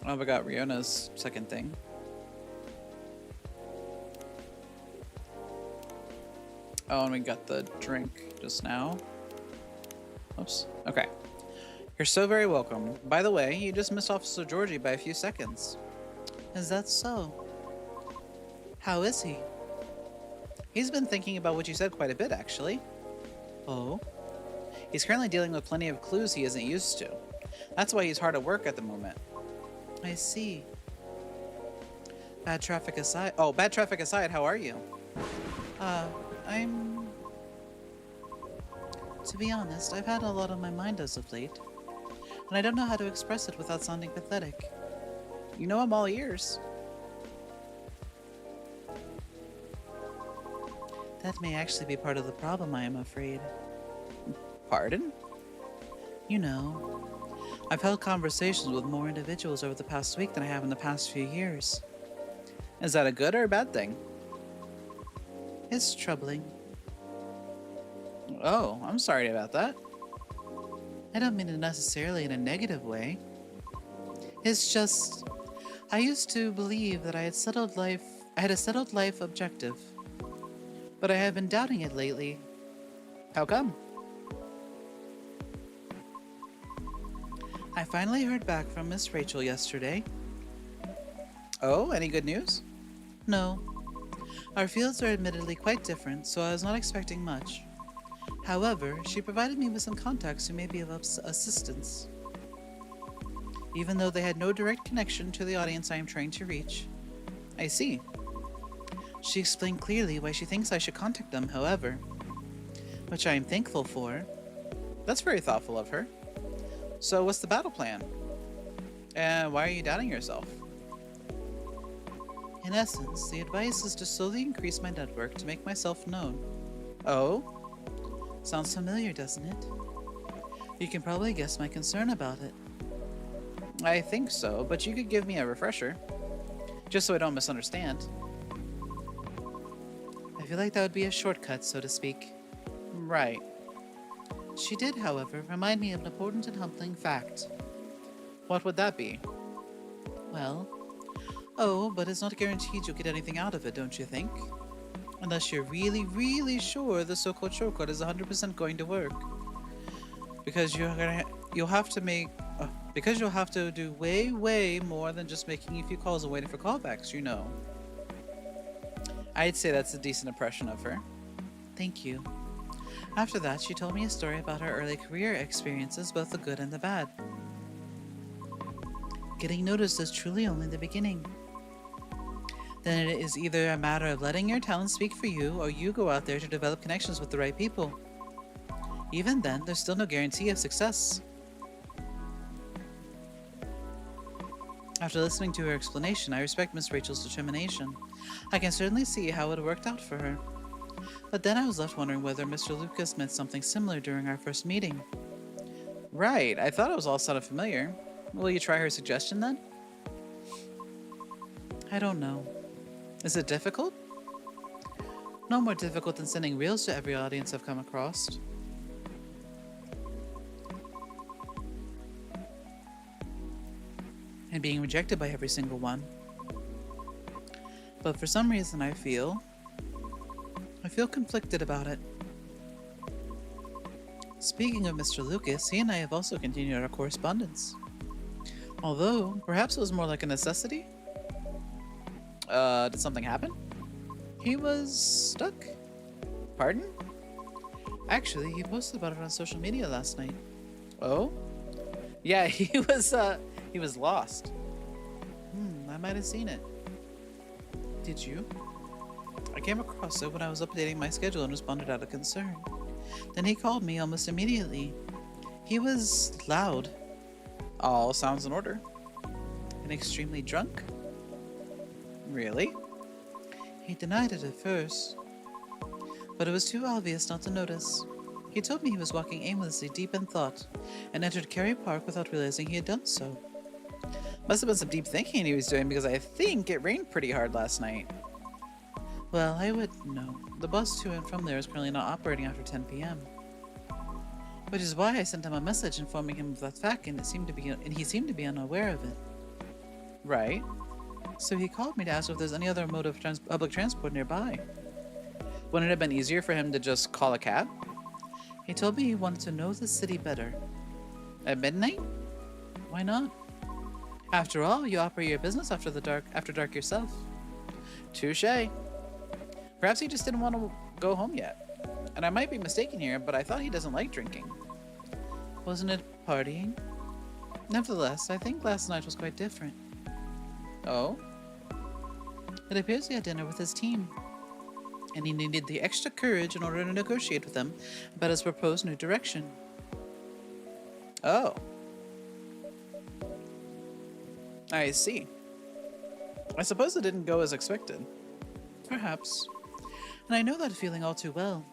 Oh, we got Riona's second thing. Oh, and we got the drink just now. Oops. Okay. You're so very welcome. By the way, you just missed Officer Georgie by a few seconds. Is that so? How is he? He's been thinking about what you said quite a bit, actually. Oh? He's currently dealing with plenty of clues he isn't used to. That's why he's hard at work at the moment. I see. Bad traffic aside. Oh, bad traffic aside, how are you? I'm... To be honest, I've had a lot on my mind as of late. And I don't know how to express it without sounding pathetic. You know I'm all ears. That may actually be part of the problem, I am afraid. Pardon? You know, I've held conversations with more individuals over the past week than I have in the past few years. Is that a good or a bad thing? It's troubling. Oh, I'm sorry about that. I don't mean it necessarily in a negative way. It's just, I used to believe that I had a settled life objective. But I have been doubting it lately. How come? I finally heard back from Miss Rachel yesterday. Oh, any good news? No. Our fields are admittedly quite different, so I was not expecting much. However, she provided me with some contacts who may be of assistance. Even though they had no direct connection to the audience I am trying to reach. I see. She explained clearly why she thinks I should contact them, however. Which I am thankful for. That's very thoughtful of her. So what's the battle plan? And why are you doubting yourself? In essence, the advice is to slowly increase my network to make myself known. Oh? Sounds familiar, doesn't it? You can probably guess my concern about it. I think so, but you could give me a refresher. Just so I don't misunderstand. I feel like that would be a shortcut, so to speak. Right. She did, however, remind me of an important and humbling fact. What would that be? Well, but it's not guaranteed you'll get anything out of it, don't you think? Unless you're really, really sure the so-called shortcut is 100% going to work. Because you'll have to do way, way more than just making a few calls and waiting for callbacks, you know. I'd say that's a decent impression of her. Thank you. After that, she told me a story about her early career experiences, both the good and the bad. Getting noticed is truly only the beginning. Then it is either a matter of letting your talent speak for you, or you go out there to develop connections with the right people. Even then, there's still no guarantee of success. After listening to her explanation, I respect Miss Rachel's determination. I can certainly see how it worked out for her. But then I was left wondering whether Mr. Lucas meant something similar during our first meeting. Right, I thought it was all sounded familiar. Will you try her suggestion then? I don't know. Is it difficult? No more difficult than sending reels to every audience I've come across. And being rejected by every single one. But for some reason I feel conflicted about it. Speaking of Mr. Lucas, he and I have also continued our correspondence. Although, perhaps it was more like a necessity? Did something happen? He was stuck. Pardon? Actually, he posted about it on social media last night. Oh? Yeah, he was lost. I might have seen it. Did you? I came across it when I was updating my schedule and responded out of concern. Then he called me almost immediately. He was loud. All sounds in order. And extremely drunk. Really? He denied it at first, but it was too obvious not to notice. He told me he was walking aimlessly deep in thought and entered Kerry Park without realizing he had done so. Must have been some deep thinking he was doing because I think it rained pretty hard last night. Well, I wouldn't know. The bus to and from there is currently not operating after 10 p.m. Which is why I sent him a message informing him of that fact, and he seemed to be unaware of it. Right. So he called me to ask if there's any other mode of public transport nearby. Wouldn't it have been easier for him to just call a cab? He told me he wanted to know the city better. At midnight? Why not? After all, you operate your business after dark yourself. Touche. Perhaps he just didn't want to go home yet. And I might be mistaken here, but I thought he doesn't like drinking. Wasn't it partying? Nevertheless, I think last night was quite different. Oh? It appears he had dinner with his team, and he needed the extra courage in order to negotiate with them about his proposed new direction. Oh. I see. I suppose it didn't go as expected. Perhaps. And I know that feeling all too well,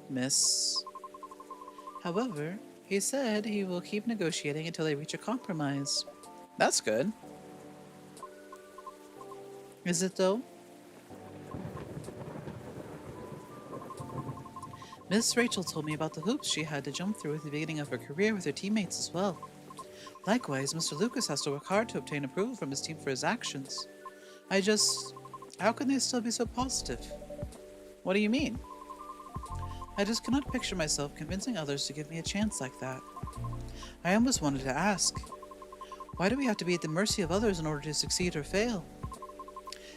miss. However, he said he will keep negotiating until they reach a compromise. That's good. Is it though? Miss Rachel told me about the hoops she had to jump through at the beginning of her career with her teammates as well. Likewise, Mr. Lucas has to work hard to obtain approval from his team for his actions. How can they still be so positive? What do you mean? I just cannot picture myself convincing others to give me a chance like that. I almost wanted to ask, why do we have to be at the mercy of others in order to succeed or fail?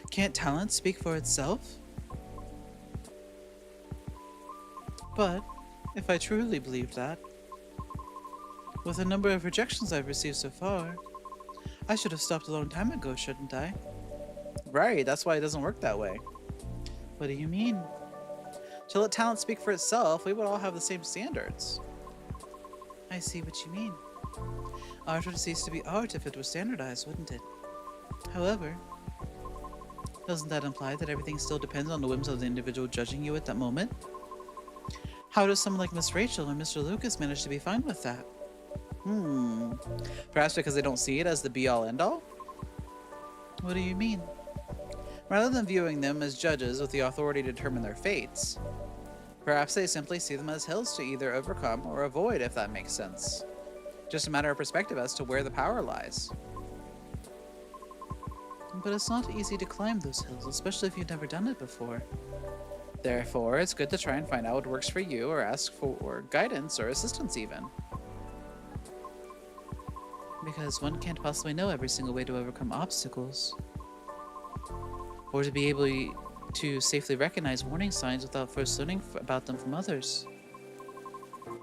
Can't talent speak for itself? But, if I truly believed that, with the number of rejections I've received so far, I should have stopped a long time ago, shouldn't I? Right, that's why it doesn't work that way. What do you mean? To let talent speak for itself, we would all have the same standards. I see what you mean. Art would cease to be art if it was standardized, wouldn't it? However, doesn't that imply that everything still depends on the whims of the individual judging you at that moment? How does someone like Miss Rachel or Mr. Lucas manage to be fine with that? Perhaps because they don't see it as the be-all end-all? What do you mean? Rather than viewing them as judges with the authority to determine their fates, perhaps they simply see them as hills to either overcome or avoid, if that makes sense. Just a matter of perspective as to where the power lies. But it's not easy to climb those hills, especially if you've never done it before. Therefore, it's good to try and find out what works for you or ask for guidance or assistance even. Because one can't possibly know every single way to overcome obstacles. Or to be able to safely recognize warning signs without first learning about them from others.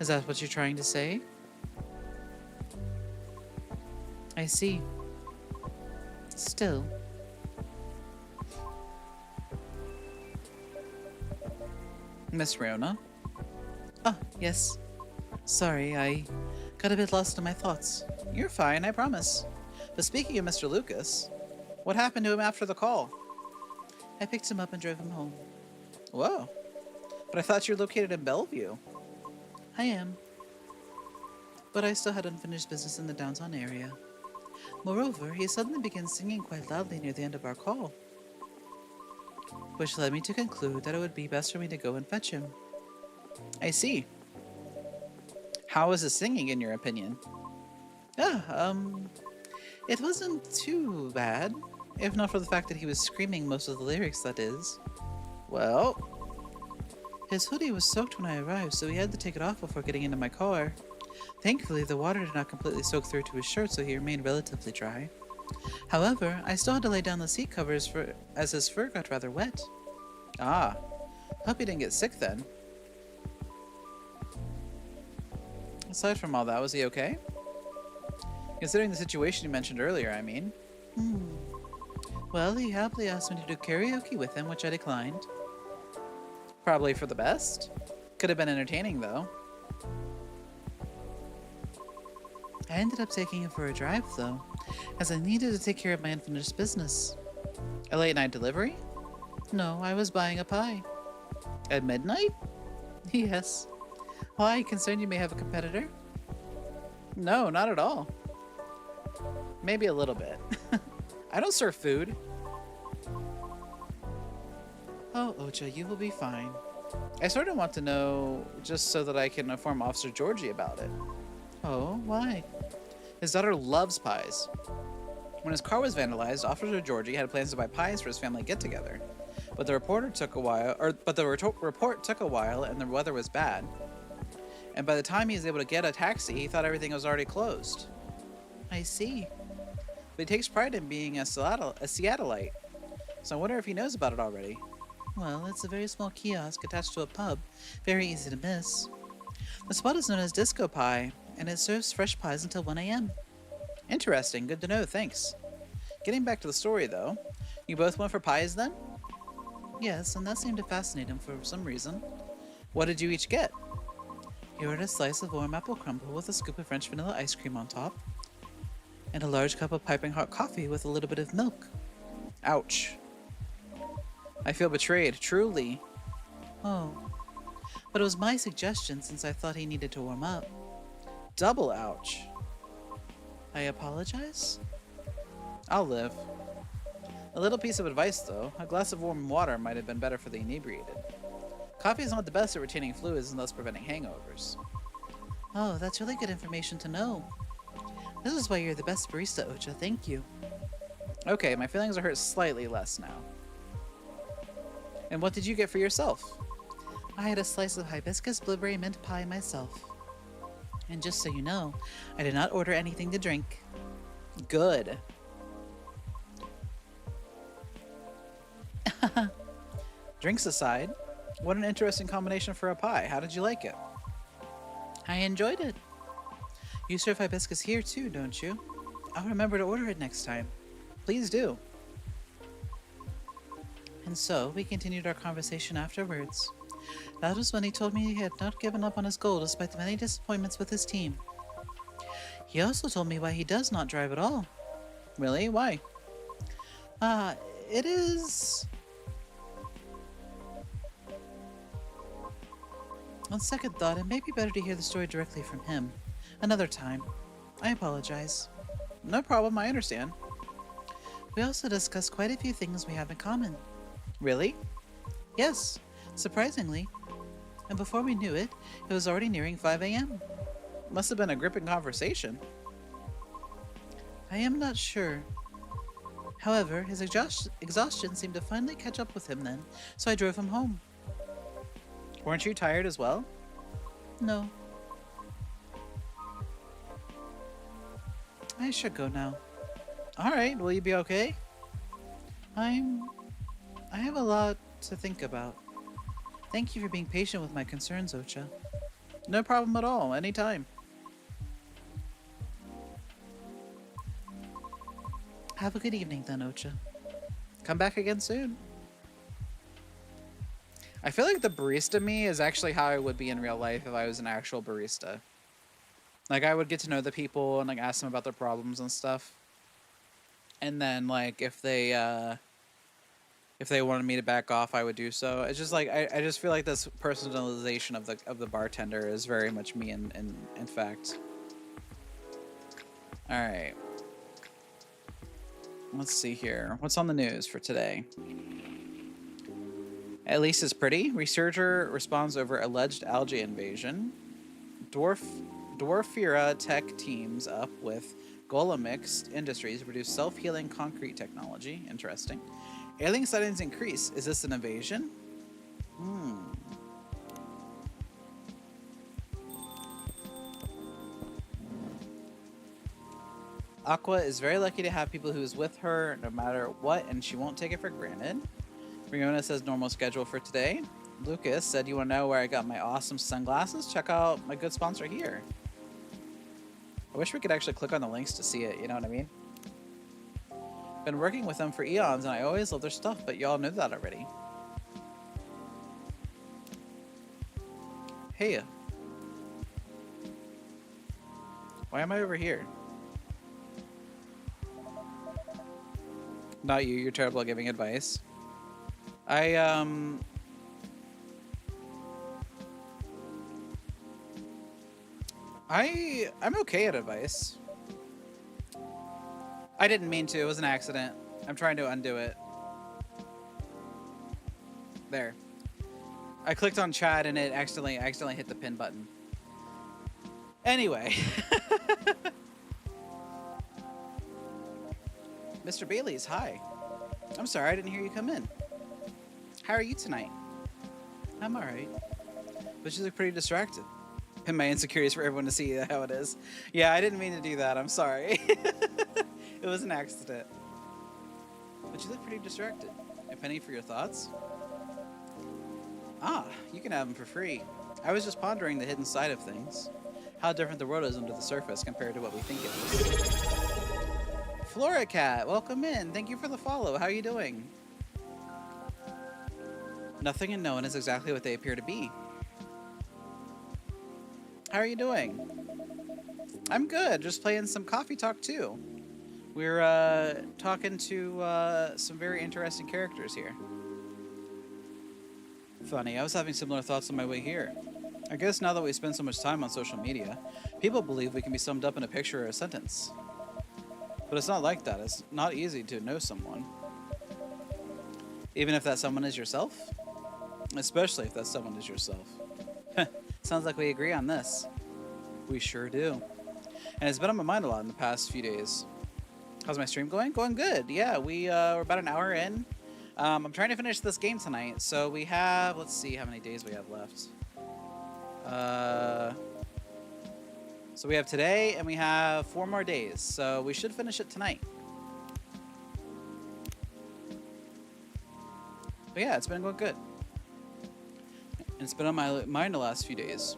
Is that what you're trying to say? I see. Still. Miss Riona? Ah, yes. Sorry, I got a bit lost in my thoughts. You're fine, I promise. But speaking of Mr. Lucas, what happened to him after the call? I picked him up and drove him home. Whoa. But I thought you were located in Bellevue. I am. But I still had unfinished business in the downtown area. Moreover, he suddenly began singing quite loudly near the end of our call, which led me to conclude that it would be best for me to go and fetch him. I see. How was his singing, in your opinion? It wasn't too bad, if not for the fact that he was screaming most of the lyrics, that is. Well, his hoodie was soaked when I arrived, so he had to take it off before getting into my car. Thankfully, the water did not completely soak through to his shirt, so he remained relatively dry. However, I still had to lay down the seat covers as his fur got rather wet. Ah, hope you didn't get sick then. Aside from all that, was he okay? Considering the situation you mentioned earlier, I mean. Well, he happily asked me to do karaoke with him, which I declined. Probably for the best. Could have been entertaining, though. I ended up taking him for a drive, though, as I needed to take care of my unfinished business. A late night delivery? No, I was buying a pie. At midnight? Yes. Why, concerned you may have a competitor? No, not at all. Maybe a little bit. I don't serve food. Oh, Ocha, you will be fine. I sort of want to know just so that I can inform Officer Georgie about it. Oh, why? His daughter loves pies. When his car was vandalized, Officer Georgie had plans to buy pies for his family get-together. But the report took a while, and the weather was bad. And by the time he was able to get a taxi, he thought everything was already closed. I see. But he takes pride in being a Seattleite. So I wonder if he knows about it already. Well, it's a very small kiosk attached to a pub. Very easy to miss. The spot is known as Disco Pie, and it serves fresh pies until 1 a.m. Interesting. Good to know. Thanks. Getting back to the story, though. You both went for pies then? Yes, and that seemed to fascinate him for some reason. What did you each get? He ordered a slice of warm apple crumble with a scoop of French vanilla ice cream on top, and a large cup of piping hot coffee with a little bit of milk. Ouch. I feel betrayed, truly. Oh. But it was my suggestion since I thought he needed to warm up. Double ouch. I apologize? I'll live. A little piece of advice, though. A glass of warm water might have been better for the inebriated. Coffee is not the best at retaining fluids and thus preventing hangovers. Oh, that's really good information to know. This is why you're the best barista, Ocha. Thank you. Okay, my feelings are hurt slightly less now. And what did you get for yourself? I had a slice of hibiscus blueberry mint pie myself. And just so you know, I did not order anything to drink. Good. Drinks aside, what an interesting combination for a pie. How did you like it? I enjoyed it. You serve hibiscus here too, don't you? I'll remember to order it next time. Please do. And so we continued our conversation afterwards. That was when he told me he had not given up on his goal despite the many disappointments with his team. He also told me why he does not drive at all. Really? Why? It is... On second thought, it may be better to hear the story directly from him. Another time. I apologize. No problem, I understand. We also discussed quite a few things we have in common. Really? Yes, surprisingly. And before we knew it, it was already nearing 5 a.m. Must have been a gripping conversation. I am not sure. However, his exhaustion seemed to finally catch up with him then, so I drove him home. Weren't you tired as well? No. I should go now. Alright, will you be okay? I have a lot to think about. Thank you for being patient with my concerns, Ocha. No problem at all, anytime. Have a good evening then, Ocha. Come back again soon. I feel like the barista me is actually how I would be in real life if I was an actual barista. Like, I would get to know the people and, like, ask them about their problems and stuff. And then, like, if they wanted me to back off, I would do so. It's just, like, I just feel like this personalization of the bartender is very much me in fact. Alright. Let's see here. What's on the news for today? At least it's pretty. Researcher responds over alleged algae invasion. Dwarfira Tech teams up with Golemix Industries to produce self-healing concrete technology. Interesting. Alien sightings increase. Is this an invasion? Aqua is very lucky to have people who's with her no matter what, and she won't take it for granted. Riona says normal schedule for today. Lucas said, you want to know where I got my awesome sunglasses? Check out my good sponsor here. I wish we could actually click on the links to see it, you know what I mean? Been working with them for eons, and I always love their stuff, but y'all know that already. Hey. Why am I over here? Not you, you're terrible at giving advice. I'm okay at advice. I didn't mean to, it was an accident. I'm trying to undo it. There. I clicked on chat and it accidentally hit the pin button. Anyway. Mr. Bailey's, hi. I'm sorry, I didn't hear you come in. How are you tonight? I'm alright. But you look pretty distracted. And my insecurities for everyone to see how it is. Yeah, I didn't mean to do that. I'm sorry. It was an accident. But you look pretty distracted. A penny for your thoughts? Ah, you can have them for free. I was just pondering the hidden side of things. How different the world is under the surface compared to what we think it is. Flora Cat, welcome in. Thank you for the follow. How are you doing? Nothing and no one is exactly what they appear to be. How are you doing? I'm good. Just playing some Coffee Talk 2. We're talking to some very interesting characters here. Funny, I was having similar thoughts on my way here. I guess now that we spend so much time on social media, people believe we can be summed up in a picture or a sentence. But it's not like that. It's not easy to know someone. Even if that someone is yourself. Especially if that someone is yourself. Sounds like we agree on this. We sure do. And it's been on my mind a lot in the past few days. How's my stream going? Going good. Yeah, we're about an hour in. I'm trying to finish this game tonight. So we have, let's see how many days we have left. So we have today and we have 4 more days. So we should finish it tonight. But yeah, it's been going good. And it's been on my mind the last few days.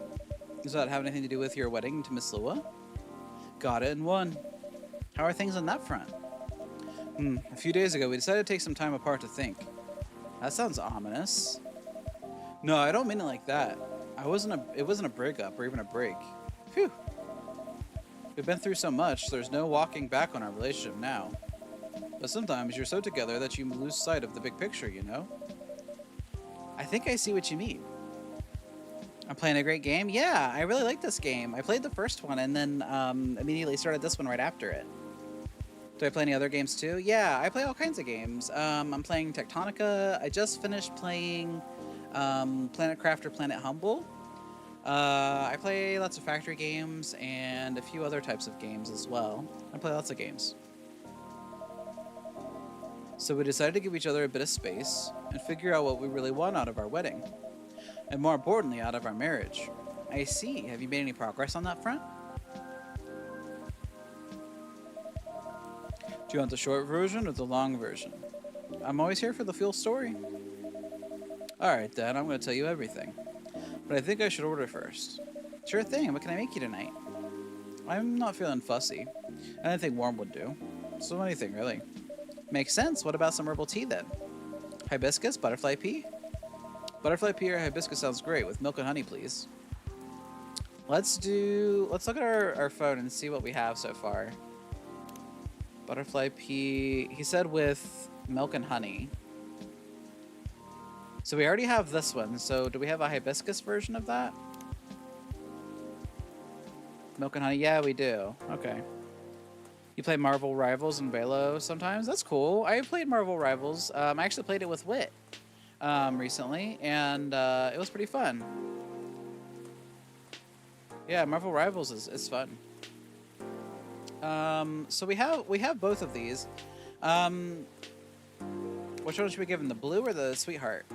Does that have anything to do with your wedding to Miss Lua? Got it in one. How are things on that front? A few days ago, we decided to take some time apart to think. That sounds ominous. No, I don't mean it like that. It wasn't a breakup or even a break. Phew. We've been through so much, there's no walking back on our relationship now. But sometimes you're so together that you lose sight of the big picture, you know? I think I see what you mean. I'm playing a great game? Yeah, I really like this game. I played the first one and then immediately started this one right after it. Do I play any other games too? Yeah, I play all kinds of games. I'm playing Tectonica. I just finished playing Planet Crafter, Planet Humble. I play lots of factory games and a few other types of games as well. I play lots of games. So we decided to give each other a bit of space and figure out what we really want out of our wedding. And more importantly, out of our marriage. I see. Have you made any progress on that front? Do you want the short version or the long version? I'm always here for the full story. Alright then, I'm going to tell you everything. But I think I should order first. Sure thing, what can I make you tonight? I'm not feeling fussy. Anything warm would do. So anything, really. Makes sense. What about some herbal tea then? Hibiscus, butterfly pea? Butterfly pea or hibiscus sounds great. With milk and honey, please. Let's look at our phone and see what we have so far. Butterfly pea. He said with milk and honey. So we already have this one. So do we have a hibiscus version of that? Milk and honey? Yeah, we do. Okay. You play Marvel Rivals and Velo sometimes? That's cool. I played Marvel Rivals. I actually played it with Wit recently, and it was pretty fun. Yeah, Marvel Rivals is fun. So we have both of these. Which one should we give him? The blue or the sweetheart?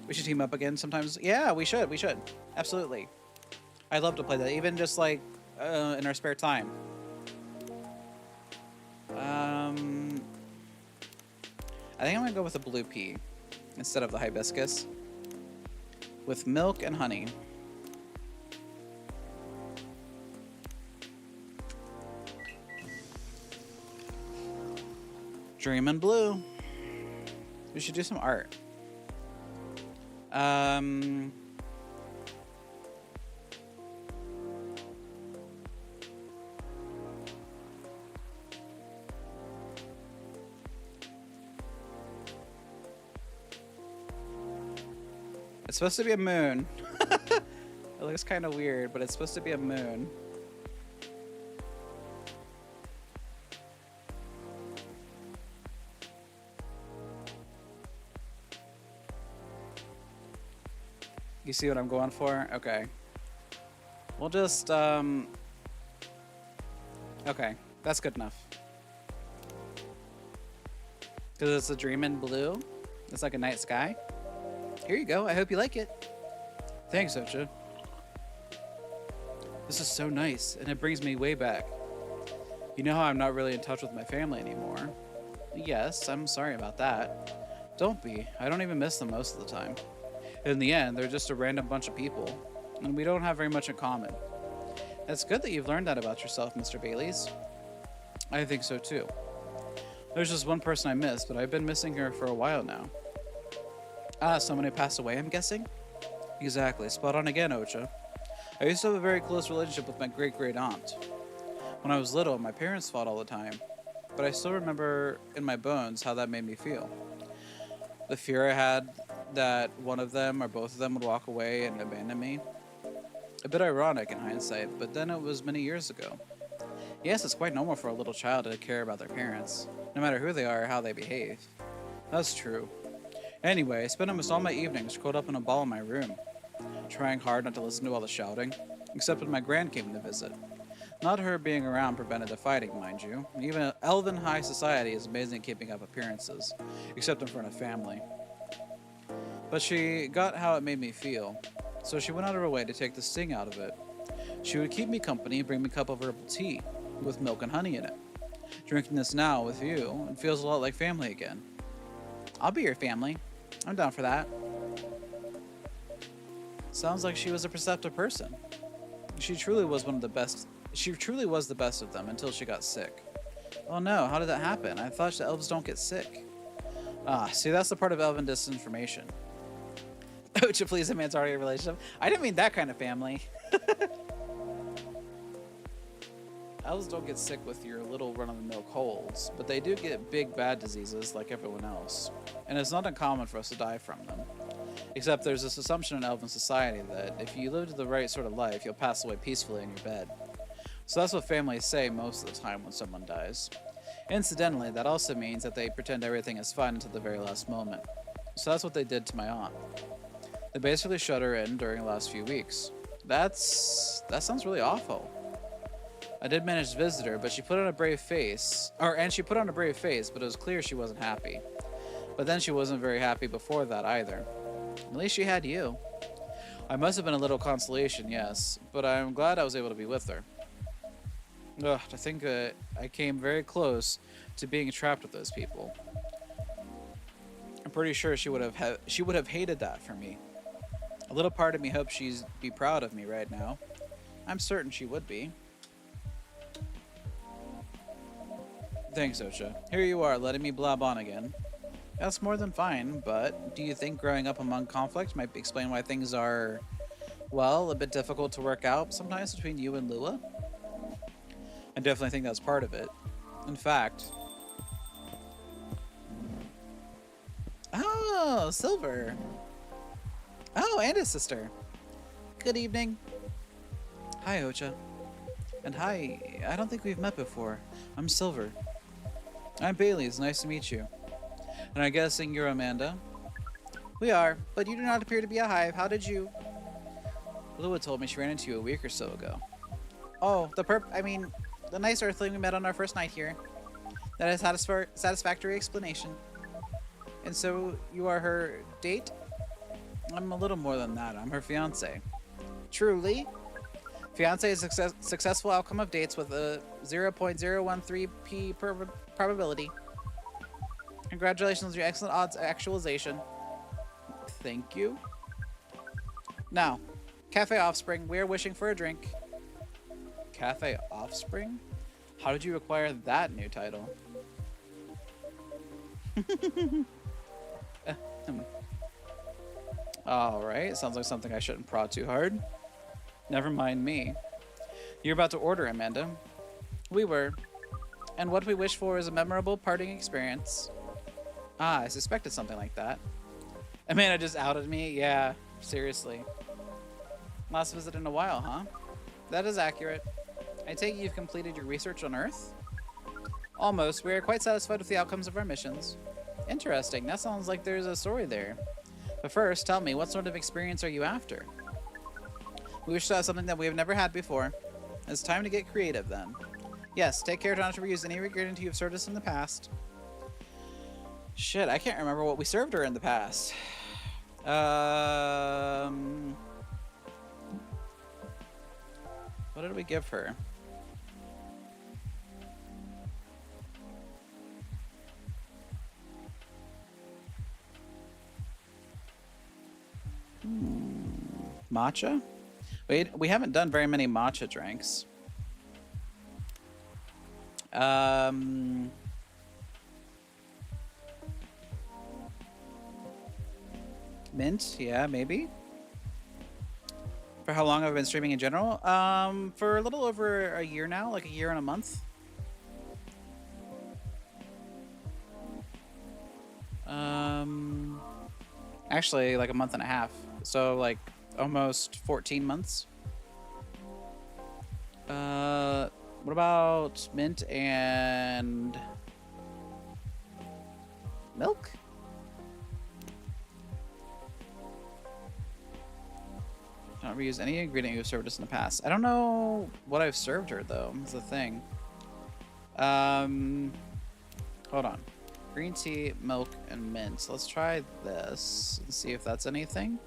We should team up again sometimes. Yeah, we should. We should. Absolutely. I'd love to play that, even just like in our spare time. I think I'm gonna go with the blue pea instead of the hibiscus. With milk and honey. Dreamin' blue. We should do some art. It's supposed to be a moon. It looks kind of weird, but it's supposed to be a moon. You see what I'm going for? Okay. We'll just, okay. That's good enough. Because it's a dream in blue. It's like a night sky. Here you go. I hope you like it. Thanks, Ocha. This is so nice, and it brings me way back. You know how I'm not really in touch with my family anymore? Yes, I'm sorry about that. Don't be. I don't even miss them most of the time. In the end, they're just a random bunch of people, and we don't have very much in common. It's good that you've learned that about yourself, Mr. Baileys. I think so too. There's just one person I miss, but I've been missing her for a while now. Ah, someone who passed away, I'm guessing? Exactly. Spot on again, Ocha. I used to have a very close relationship with my great-great-aunt. When I was little, my parents fought all the time, but I still remember in my bones how that made me feel. The fear I had that one of them or both of them would walk away and abandon me. A bit ironic in hindsight, but then it was many years ago. Yes, it's quite normal for a little child to care about their parents, no matter who they are or how they behave. That's true. Anyway, I spent almost all my evenings curled up in a ball in my room, trying hard not to listen to all the shouting, except when my gran came to visit. Not her being around prevented the fighting, mind you. Even elven high society is amazing at keeping up appearances, except in front of family. But she got how it made me feel, so she went out of her way to take the sting out of it. She would keep me company and bring me a cup of herbal tea, with milk and honey in it. Drinking this now with you, it feels a lot like family again. I'll be your family. I'm down for that. Sounds like she was a perceptive person. She truly was the best of them until she got sick. Oh no, how did that happen? I thought the elves don't get sick. Ah, see, that's the part of elven disinformation. Ocha, please, a man's already a relationship. I didn't mean that kind of family. Elves don't get sick with your little run-of-the-mill colds, but they do get big bad diseases like everyone else, and it's not uncommon for us to die from them. Except there's this assumption in elven society that if you live the right sort of life, you'll pass away peacefully in your bed. So that's what families say most of the time when someone dies. Incidentally, that also means that they pretend everything is fine until the very last moment. So that's what they did to my aunt. They basically shut her in during the last few weeks. That sounds really awful. I did manage to visit her, but she put on a brave face, but it was clear she wasn't happy. But then she wasn't very happy before that either. At least she had you. I must have been a little consolation, yes, but I'm glad I was able to be with her. Ugh, I think I came very close to being trapped with those people. I'm pretty sure she would have hated that for me. A little part of me hopes she'd be proud of me right now. I'm certain she would be. Thanks, Ocha. Here you are, letting me blab on again. That's more than fine, but do you think growing up among conflict might explain why things are, well, a bit difficult to work out sometimes between you and Lua? I definitely think that's part of it. In fact... Oh, Silver! Oh, and his sister. Good evening. Hi, Ocha. And hi, I don't think we've met before. I'm Silver. I'm Bailey, it's nice to meet you. And I'm guessing you're Amanda? We are, but you do not appear to be a hive. How did you... Lua told me she ran into you a week or so ago. Oh, the nice earthling we met on our first night here. That is a satisfactory explanation. And so, you are her date? I'm a little more than that. I'm her fiancé. Truly? Fiancé is a successful outcome of dates with a 0.013p probability. Congratulations on your excellent odds actualization. Thank you. Now, Cafe Offspring, we are wishing for a drink. Cafe Offspring? How did you acquire that new title? Alright, sounds like something I shouldn't prod too hard. Never mind me. You're about to order, Amanda. We were. And what we wish for is a memorable parting experience. Ah, I suspected something like that. Amanda just outed me? Yeah, seriously. Last visit in a while, huh? That is accurate. I take it you've completed your research on Earth? Almost. We are quite satisfied with the outcomes of our missions. Interesting. That sounds like there's a story there. But first, tell me, what sort of experience are you after? We wish to have something that we have never had before. It's time to get creative then. Yes, take care not to reuse any ingredient you have served us in the past. Shit, I can't remember what we served her in the past. What did we give her? Matcha? We haven't done very many matcha drinks. Mint, yeah, maybe. For how long have I been streaming in general? For a little over a year now, like a year and a month. Actually, like a month and a half. So, like, almost 14 months. What about mint and milk? Not reuse any ingredient you've served us in the past. I don't know what I've served her though. Is the thing. Hold on. Green tea, milk, and mint. So let's try this and see if that's anything.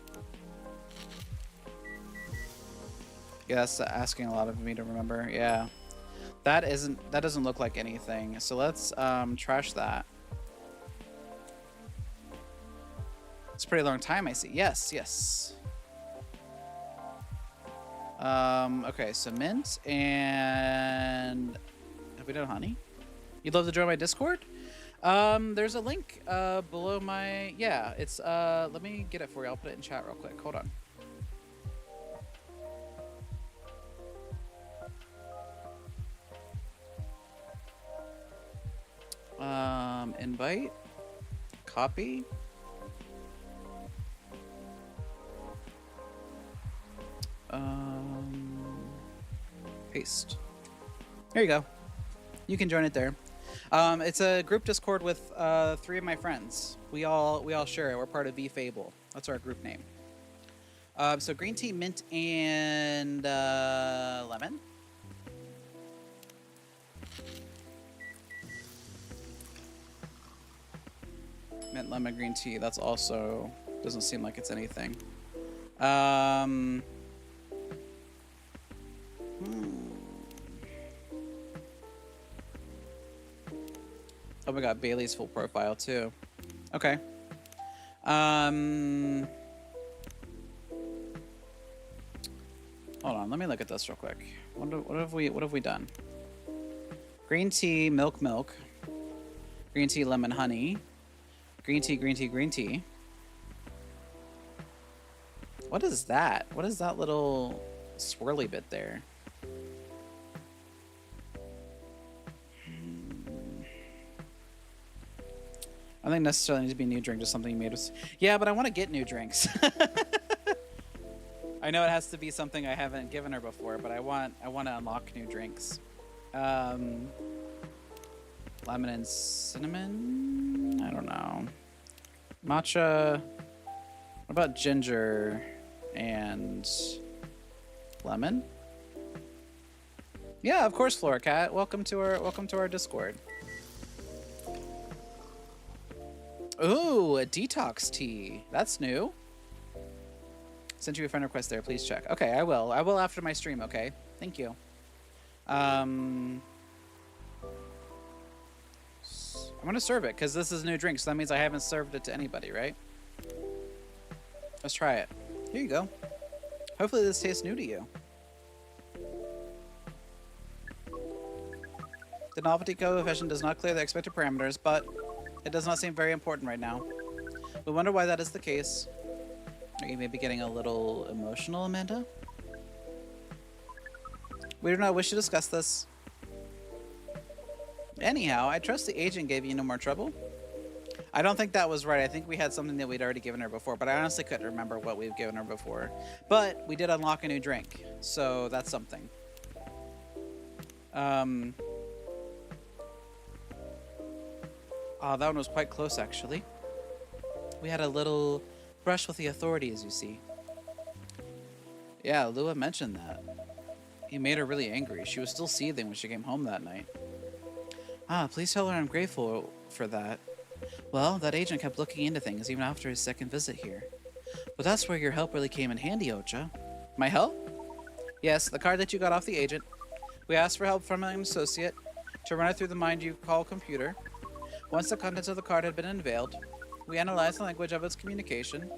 Yeah, that's asking a lot of me to remember. Yeah. That doesn't look like anything. So let's trash that. It's a pretty long time, I see. Yes, yes. Okay, so mint and have we done honey? You'd love to join my Discord? There's a link below my it's let me get it for you. I'll put it in chat real quick. Hold on. Invite, copy. Paste. There you go. You can join it there. It's a group Discord with 3 of my friends. We all share it. We're part of VFable. That's our group name. So green tea, mint, and lemon. Mint, lemon, green tea. That's also doesn't seem like it's anything. Oh my god, Bailey's full profile too. Okay. Hold on, let me look at this real quick. What have we done? Green tea, milk, milk. Green tea, lemon, honey. Green tea, green tea, green tea. What is that? What is that little swirly bit there? I don't think necessarily need to be a new drink, just something you made us. Yeah, but I want to get new drinks. I know it has to be something I haven't given her before, but I want to unlock new drinks. Lemon and cinnamon? I don't know. Matcha. What about ginger and lemon? Yeah, of course, Flora Cat. Welcome to our Discord. Ooh, a detox tea. That's new. Sent you a friend request there. Please check. Okay, I will. I will after my stream, okay? Thank you. I'm going to serve it because this is a new drink, so that means I haven't served it to anybody, right? Let's try it. Here you go. Hopefully this tastes new to you. The novelty coefficient does not clear the expected parameters, but it does not seem very important right now. We wonder why that is the case. Are you maybe getting a little emotional, Amanda? We do not wish to discuss this. Anyhow, I trust the agent gave you no more trouble. I don't think that was right. I think we had something that we'd already given her before, but I honestly couldn't remember what we've given her before. But we did unlock a new drink, so that's something. Oh, that one was quite close, actually. We had a little brush with the authorities, you see. Yeah, Lua mentioned that. He made her really angry. She was still seething when she came home that night. Ah, please tell her I'm grateful for that. Well, that agent kept looking into things even after his second visit here. But that's where your help really came in handy, Ocha. My help? Yes, the card that you got off the agent. We asked for help from an associate to run it through the mind you call computer. Once the contents of the card had been unveiled, we analyzed the language of its communication,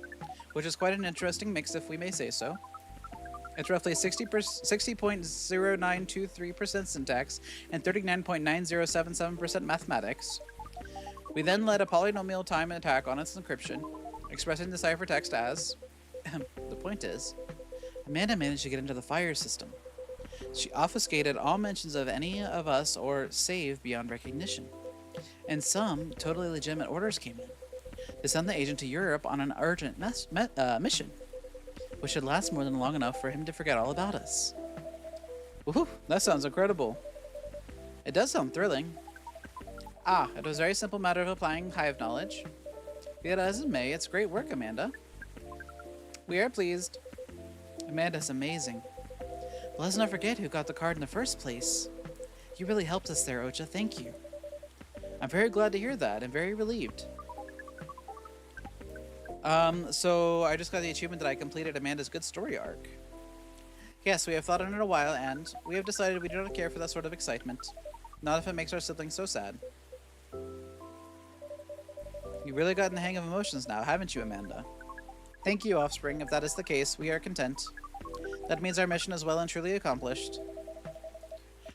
which is quite an interesting mix if we may say so. It's roughly 60.0923% syntax and 39.9077% mathematics. We then led a polynomial time attack on its encryption, expressing the ciphertext as... the point is, Amanda managed to get into the fire system. She obfuscated all mentions of any of us or save beyond recognition. And some totally legitimate orders came in. To send the agent to Europe on an urgent mission, which should last more than long enough for him to forget all about us. Woohoo, that sounds incredible. It does sound thrilling. Ah, it was a very simple matter of applying Hive knowledge. Be it as it may, it's great work, Amanda. We are pleased. Amanda's amazing. But let's not forget who got the card in the first place. You really helped us there, Ocha. Thank you. I'm very glad to hear that and very relieved. So I just got the achievement that I completed Amanda's good story arc. Yes, we have thought on it a while, and we have decided we do not care for that sort of excitement. Not if it makes our siblings so sad. You've really gotten the hang of emotions now, haven't you, Amanda? Thank you, Offspring. If that is the case, we are content. That means our mission is well and truly accomplished.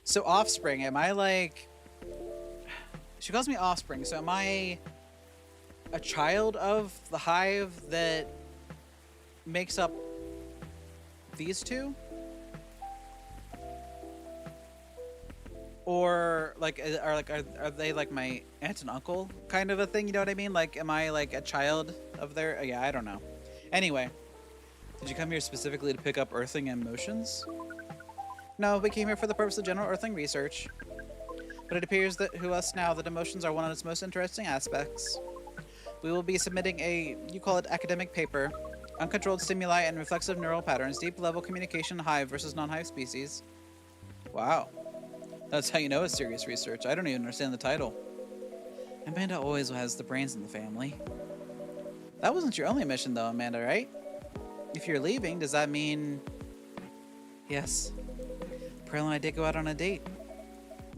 So, Offspring, am I like... She calls me Offspring, so am I a child of the Hive that makes up these two? Or like are they like my aunt and uncle kind of a thing, you know what I mean? Like, am I like a child of their... Yeah, I don't know. Anyway, did you come here specifically to pick up earthing and motions? No, we came here for the purpose of general earthing research. But it appears that to us now that emotions are one of its most interesting aspects. We will be submitting a, you call it academic paper, uncontrolled stimuli and reflexive neural patterns, deep level communication Hive versus non-Hive species. Wow. That's how you know it's serious research. I don't even understand the title. Amanda always has the brains in the family. That wasn't your only mission though, Amanda, right? If you're leaving, does that mean... Yes. Pearl and I did go out on a date.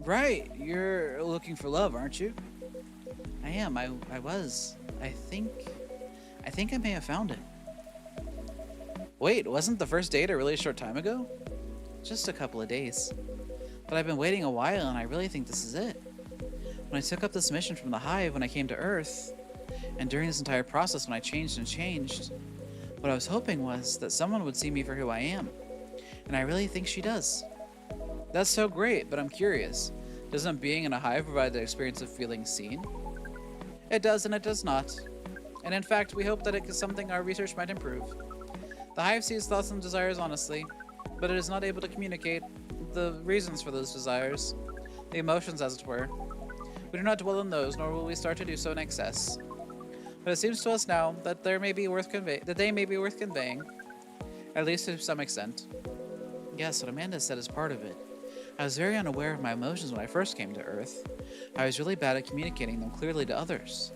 Right, you're looking for love, aren't you? I am, I was. I think I may have found it. Wait, wasn't the first date a really short time ago? Just a couple of days. But I've been waiting a while and I really think this is it. When I took up this mission from the Hive when I came to Earth, and during this entire process when I changed and changed, what I was hoping was that someone would see me for who I am. And I really think she does. That's so great, but I'm curious. Doesn't being in a Hive provide the experience of feeling seen? It does and it does not. And in fact, we hope that it is something our research might improve. The Hive sees thoughts and desires honestly, but it is not able to communicate the reasons for those desires, the emotions as it were. We do not dwell on those, nor will we start to do so in excess. But it seems to us now that they may be worth conveying, at least to some extent. Yes, what Amanda said is part of it. I was very unaware of my emotions when I first came to Earth. I was really bad at communicating them clearly to others.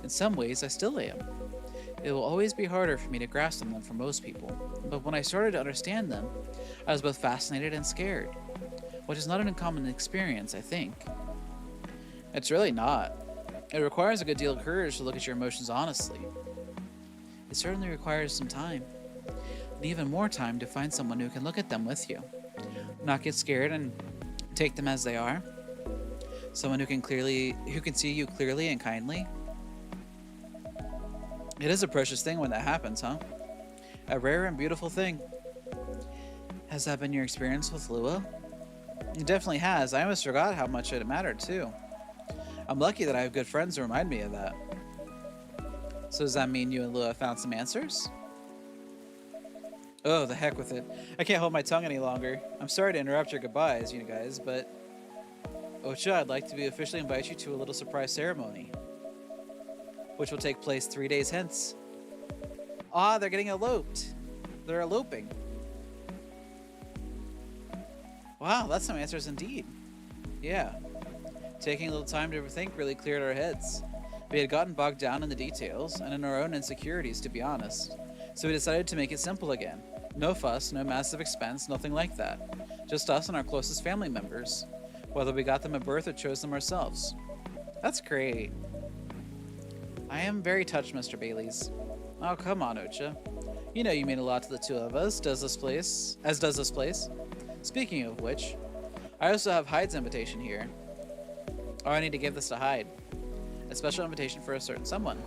In some ways, I still am. It will always be harder for me to grasp them than for most people, but when I started to understand them, I was both fascinated and scared, which is not an uncommon experience, I think. It's really not. It requires a good deal of courage to look at your emotions honestly. It certainly requires some time, and even more time to find someone who can look at them with you, not get scared and take them as they are. Someone who can see you clearly and kindly. It is a precious thing when that happens, huh? A rare and beautiful thing. Has that been your experience with Lua? It definitely has. I almost forgot how much it mattered, too. I'm lucky that I have good friends who remind me of that. So does that mean you and Lua found some answers? Oh, the heck with it. I can't hold my tongue any longer. I'm sorry to interrupt your goodbyes, you guys, but... Ocha, I'd like to officially invite you to a little surprise ceremony, which will take place 3 days hence. Ah, they're getting eloped. They're eloping. Wow, that's some answers indeed. Yeah. Taking a little time to think really cleared our heads. We had gotten bogged down in the details and in our own insecurities, to be honest. So we decided to make it simple again. No fuss, no massive expense, nothing like that. Just us and our closest family members. Whether we got them at birth or chose them ourselves. That's great. I am very touched, Mr. Baileys. Oh, come on, Ocha. You know you mean a lot to the two of us, does this place. Speaking of which, I also have Hyde's invitation here. Oh, I need to give this to Hyde. A special invitation for a certain someone.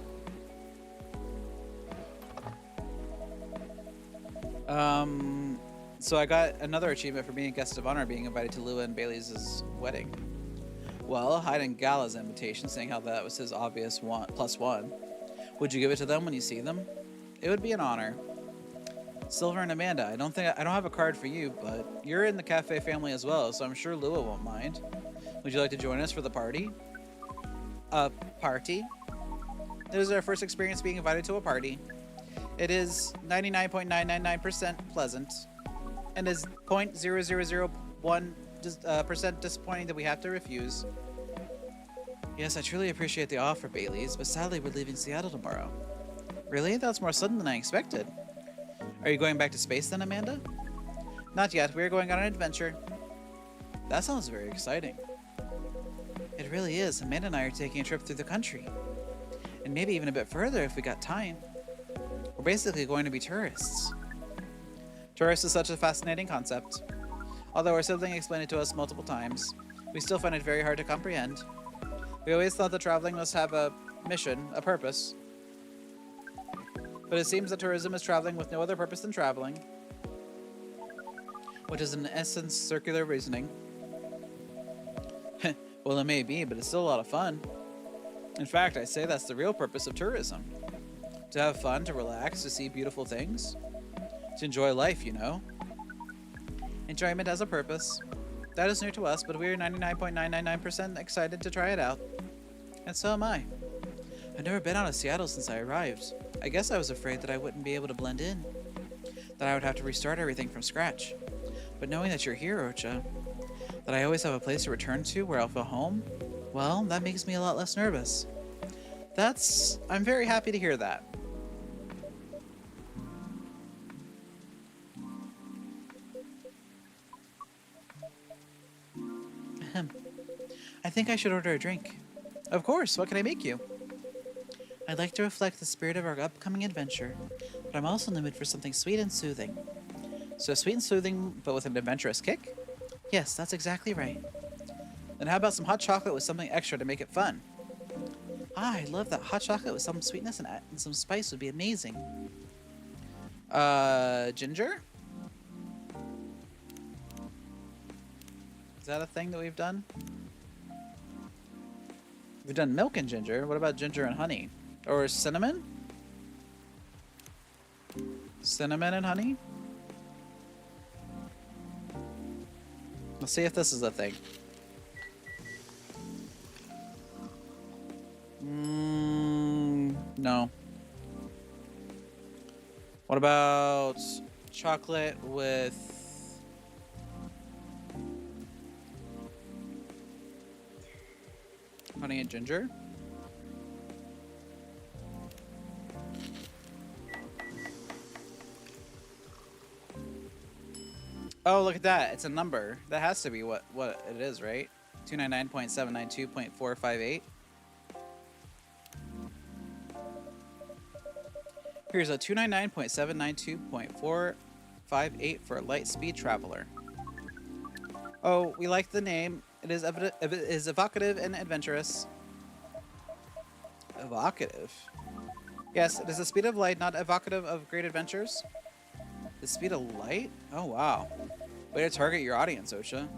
So I got another achievement for being a guest of honor, being invited to Lua and Bailey's wedding. Well, Hyde and Gala's invitation, saying how that was his obvious +1. Would you give it to them when you see them? It would be an honor. Silver and Amanda, I don't have a card for you, but you're in the cafe family as well, so I'm sure Lua won't mind. Would you like to join us for the party? A party? It is our first experience being invited to a party. It is 99.999% pleasant, and is 0.0001% disappointing that we have to refuse. Yes, I truly appreciate the offer, Baileys, but sadly we're leaving Seattle tomorrow. Really? That's more sudden than I expected. Are you going back to space then, Amanda? Not yet. We are going on an adventure. That sounds very exciting. It really is. Amanda and I are taking a trip through the country. And maybe even a bit further if we got time. We're basically going to be tourists. Tourist is such a fascinating concept. Although our sibling explained it to us multiple times, we still find it very hard to comprehend. We always thought that traveling must have a mission, a purpose. But it seems that tourism is traveling with no other purpose than traveling. Which is in essence circular reasoning. Well, it may be, but it's still a lot of fun. In fact, I say that's the real purpose of tourism. To have fun, to relax, to see beautiful things. To enjoy life, you know. Enjoyment has a purpose. That is new to us, but we are 99.999% excited to try it out. And so am I. I've never been out of Seattle since I arrived. I guess I was afraid that I wouldn't be able to blend in. That I would have to restart everything from scratch. But knowing that you're here, Ocha, that I always have a place to return to where I'll feel home, well, that makes me a lot less nervous. I'm very happy to hear that. I think I should order a drink. Of course, what can I make you? I'd like to reflect the spirit of our upcoming adventure, but I'm also in the mood for something sweet and soothing. So sweet and soothing, but with an adventurous kick? Yes, that's exactly right. Then how about some hot chocolate with something extra to make it fun? Ah, I love that. Hot chocolate with some sweetness and some spice would be amazing. Ginger? Is that a thing that we've done? We've done milk and ginger. What about ginger and honey? Or cinnamon? Cinnamon and honey? Let's see if this is a thing. No. What about chocolate with honey and ginger? Oh, look at that. It's a number. That has to be what it is, right? 299.792.458. Here's a 299.792.458 for a light speed traveler. Oh, we like the name. It is evocative and adventurous. Evocative? Yes, it is the speed of light, not evocative of great adventures. The speed of light? Oh, wow. Way to target your audience, Ocha.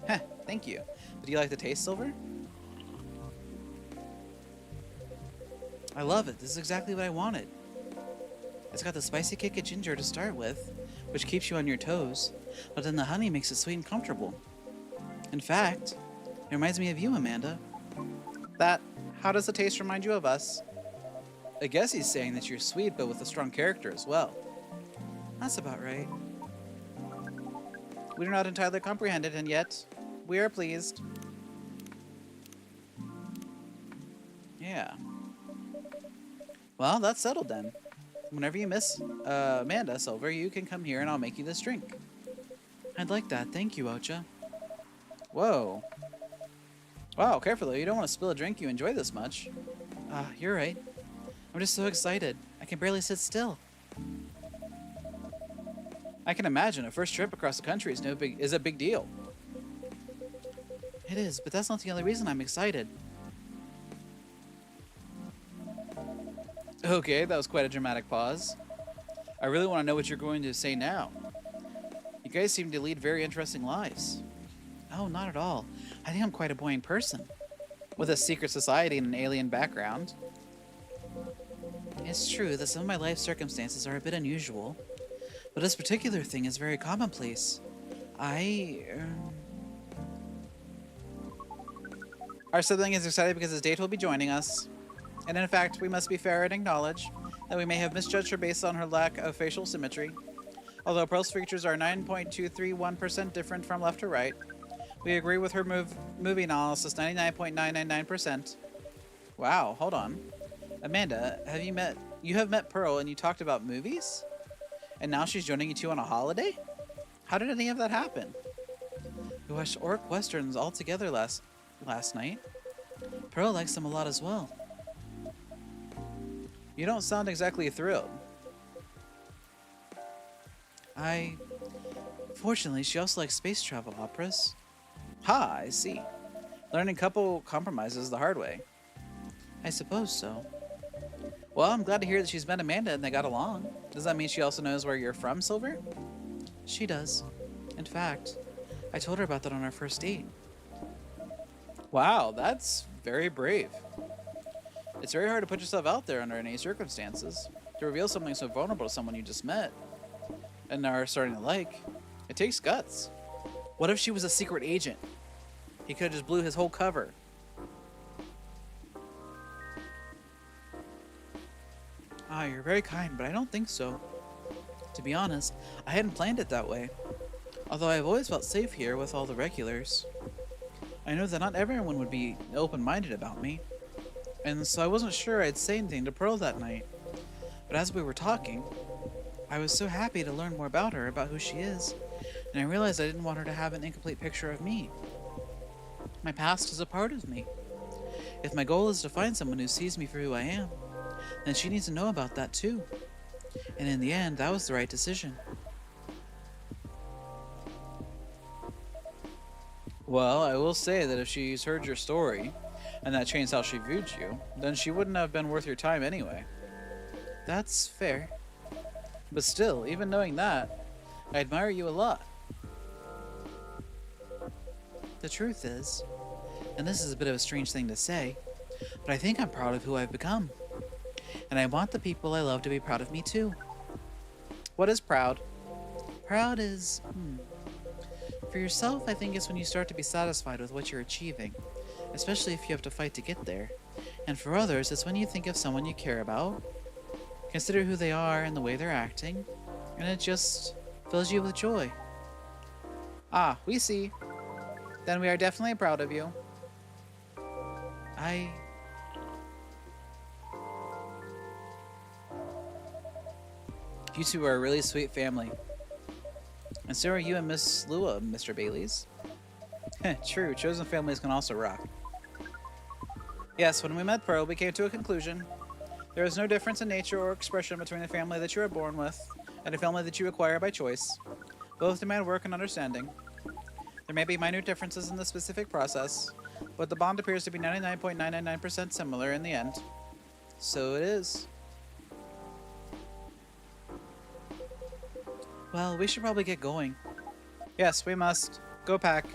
Heh, thank you. But do you like the taste, Silver? I love it. This is exactly what I wanted. It's got the spicy kick of ginger to start with, which keeps you on your toes, but then the honey makes it sweet and comfortable. In fact, it reminds me of you, Amanda. How does the taste remind you of us? I guess he's saying that you're sweet, but with a strong character as well. That's about right. We do not entirely comprehend it, and yet we are pleased. Yeah. Well, that's settled then. Whenever you miss Amanda, Silver, you can come here and I'll make you this drink. I'd like that. Thank you, Ocha. Whoa. Wow, careful though. You don't want to spill a drink you enjoy this much. You're right. I'm just so excited. I can barely sit still. I can imagine a first trip across the country is a big deal. It is, but that's not the only reason I'm excited. Okay, that was quite a dramatic pause. I really want to know what you're going to say now. You guys seem to lead very interesting lives. Oh, not at all. I think I'm quite a boring person. With a secret society and an alien background. It's true that some of my life circumstances are a bit unusual, but this particular thing is very commonplace. Our sibling is excited because his date will be joining us. And in fact, we must be fair and acknowledge that we may have misjudged her based on her lack of facial symmetry. Although Pearl's features are 9.231% different from left to right, we agree with her movie analysis 99.999%. Wow, hold on. Amanda, you have met Pearl and you talked about movies? And now she's joining you two on a holiday? How did any of that happen? We watched Orc Westerns all together last night. Pearl likes them a lot as well. You don't sound exactly thrilled. Fortunately, she also likes space travel operas. Ha, I see. Learning couple compromises the hard way. I suppose so. Well, I'm glad to hear that she's met Amanda and they got along. Does that mean she also knows where you're from, Silver? She does. In fact, I told her about that on our first date. Wow, that's very brave. It's very hard to put yourself out there under any circumstances. To reveal something so vulnerable to someone you just met and are starting to like. It takes guts. What if she was a secret agent? He could have just blew his whole cover. You're very kind, but I don't think so. To be honest, I hadn't planned it that way. Although I've always felt safe here with all the regulars. I know that not everyone would be open-minded about me, and so I wasn't sure I'd say anything to Pearl that night. But as we were talking, I was so happy to learn more about her, about who she is, and I realized I didn't want her to have an incomplete picture of me. My past is a part of me. If my goal is to find someone who sees me for who I am, then she needs to know about that too. And in the end, that was the right decision. Well, I will say that if she's heard your story, and that changed how she viewed you, then she wouldn't have been worth your time anyway. That's fair. But still, even knowing that, I admire you a lot. The truth is, and this is a bit of a strange thing to say, but I think I'm proud of who I've become. And I want the people I love to be proud of me too. What is proud? Proud is, For yourself, I think it's when you start to be satisfied with what you're achieving, especially if you have to fight to get there. And for others, it's when you think of someone you care about, consider who they are and the way they're acting, and it just fills you with joy. Ah, we see. Then we are definitely proud of you. You two are a really sweet family. And so are you and Miss Lua, Mr. Baileys. True, chosen families can also rock. Yes, when we met Pearl, we came to a conclusion. There is no difference in nature or expression between the family that you are born with and a family that you acquire by choice. Both demand work and understanding. There may be minute differences in the specific process, but the bond appears to be 99.999% similar in the end. So it is. Well, we should probably get going. Yes, we must. Go pack.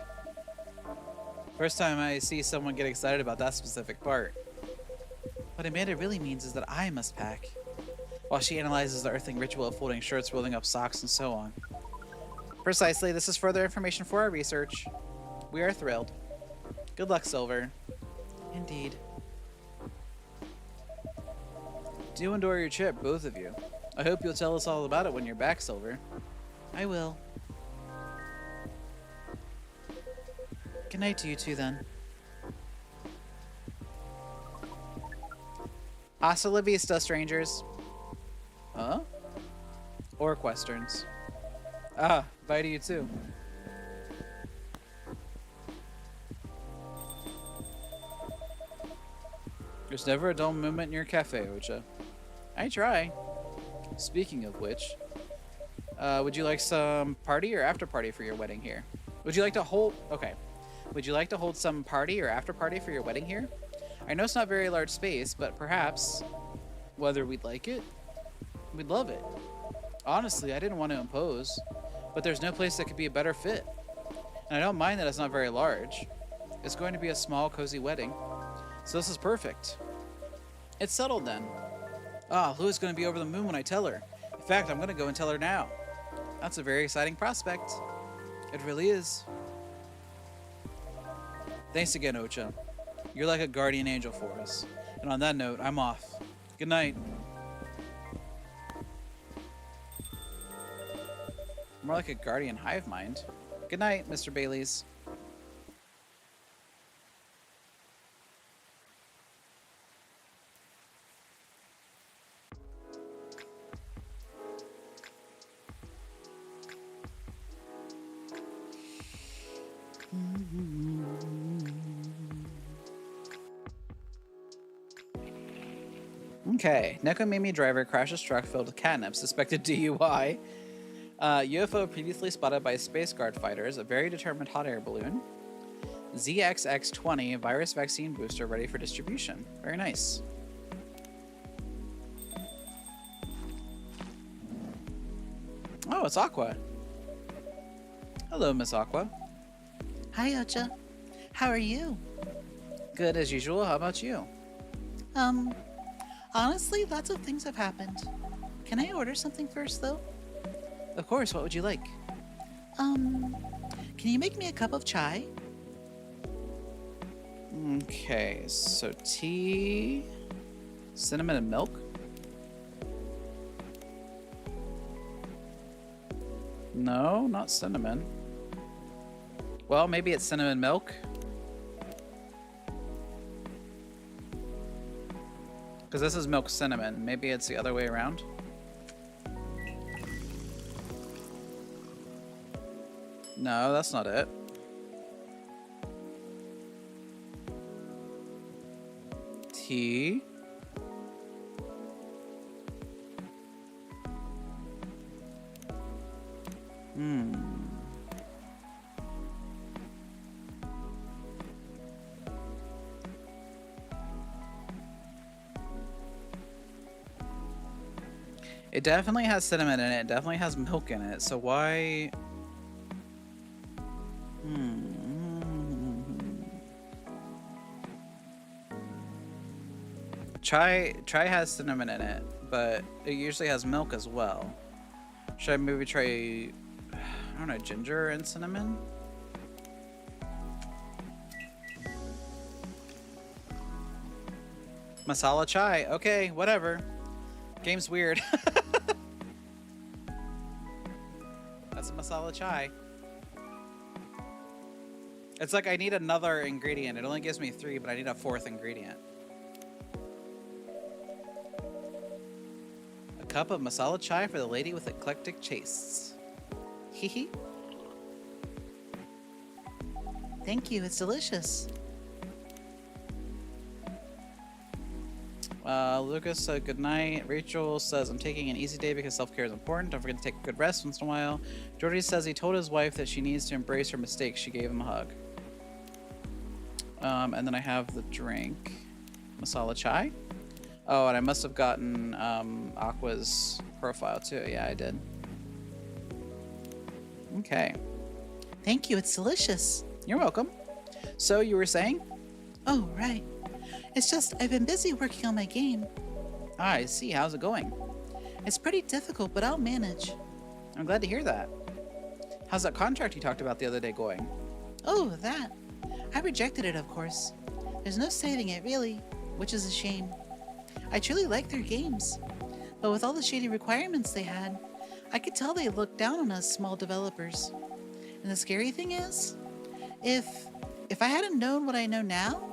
First time I see someone get excited about that specific part. What Amanda really means is that I must pack. While she analyzes the earthing ritual of folding shirts, rolling up socks, and so on. Precisely, this is further information for our research. We are thrilled. Good luck, Silver. Indeed. Do enjoy your trip, both of you. I hope you'll tell us all about it when you're back, Silver. I will. Good night to you two, then. Hasta la vista, strangers. Huh? Orc westerns. Ah, bye to you too. There's never a dull moment in your cafe, Ocha. I try. Speaking of which, would you like some party or after party for your wedding here? Would you like to hold... Okay. Would you like to hold some party or after party for your wedding here? I know it's not very large space, but perhaps, whether we'd like it, we'd love it. Honestly, I didn't want to impose, but there's no place that could be a better fit. And I don't mind that it's not very large. It's going to be a small, cozy wedding, so this is perfect. It's settled then. Ah, Lou's going to be over the moon when I tell her. In fact, I'm going to go and tell her now. That's a very exciting prospect. It really is. Thanks again, Ocha. You're like a guardian angel for us. And on that note, I'm off. Good night. More like a guardian hive mind. Good night, Mr. Bailey's. Okay, Nekomimi driver crashes truck filled with catnip, suspected DUI. UFO previously spotted by Space Guard fighters, a very determined hot air balloon. ZXX20 virus vaccine booster ready for distribution. Very nice. Oh, it's Aqua. Hello, Miss Aqua. Hi, Ocha. How are you? Good as usual. How about you? Honestly, lots of things have happened. Can I order something first, though? Of course. What would you like? Can you make me a cup of chai? Okay, so tea, cinnamon and milk. No, not cinnamon. Well, maybe it's cinnamon milk. Because this is milk cinnamon. Maybe it's the other way around. No, that's not it. Tea. It definitely has cinnamon in it. It definitely has milk in it. So why... Chai has cinnamon in it, but it usually has milk as well. Should I maybe try, I don't know, ginger and cinnamon? Masala chai. Okay, whatever. Game's weird. That's a masala chai. It's like I need another ingredient. It only gives me 3, but I need a 4th ingredient. A cup of masala chai for the lady with eclectic tastes. Hee. Thank you, it's delicious. Lucas said good night. Rachel says, I'm taking an easy day because self-care is important. Don't forget to take a good rest once in a while. Jordy says he told his wife that she needs to embrace her mistakes. She gave him a hug. And then I have the drink. Masala chai. Oh, and I must have gotten Aqua's profile too. Yeah, I did. Okay. Thank you, it's delicious. You're welcome. So you were saying? Oh, right. It's just I've been busy working on my game. Ah, I see. How's it going? It's pretty difficult, but I'll manage. I'm glad to hear that. How's that contract you talked about the other day going? Oh, that. I rejected it, of course. There's no saving it, really, which is a shame. I truly liked their games. But with all the shady requirements they had, I could tell they looked down on us small developers. And the scary thing is, if I hadn't known what I know now,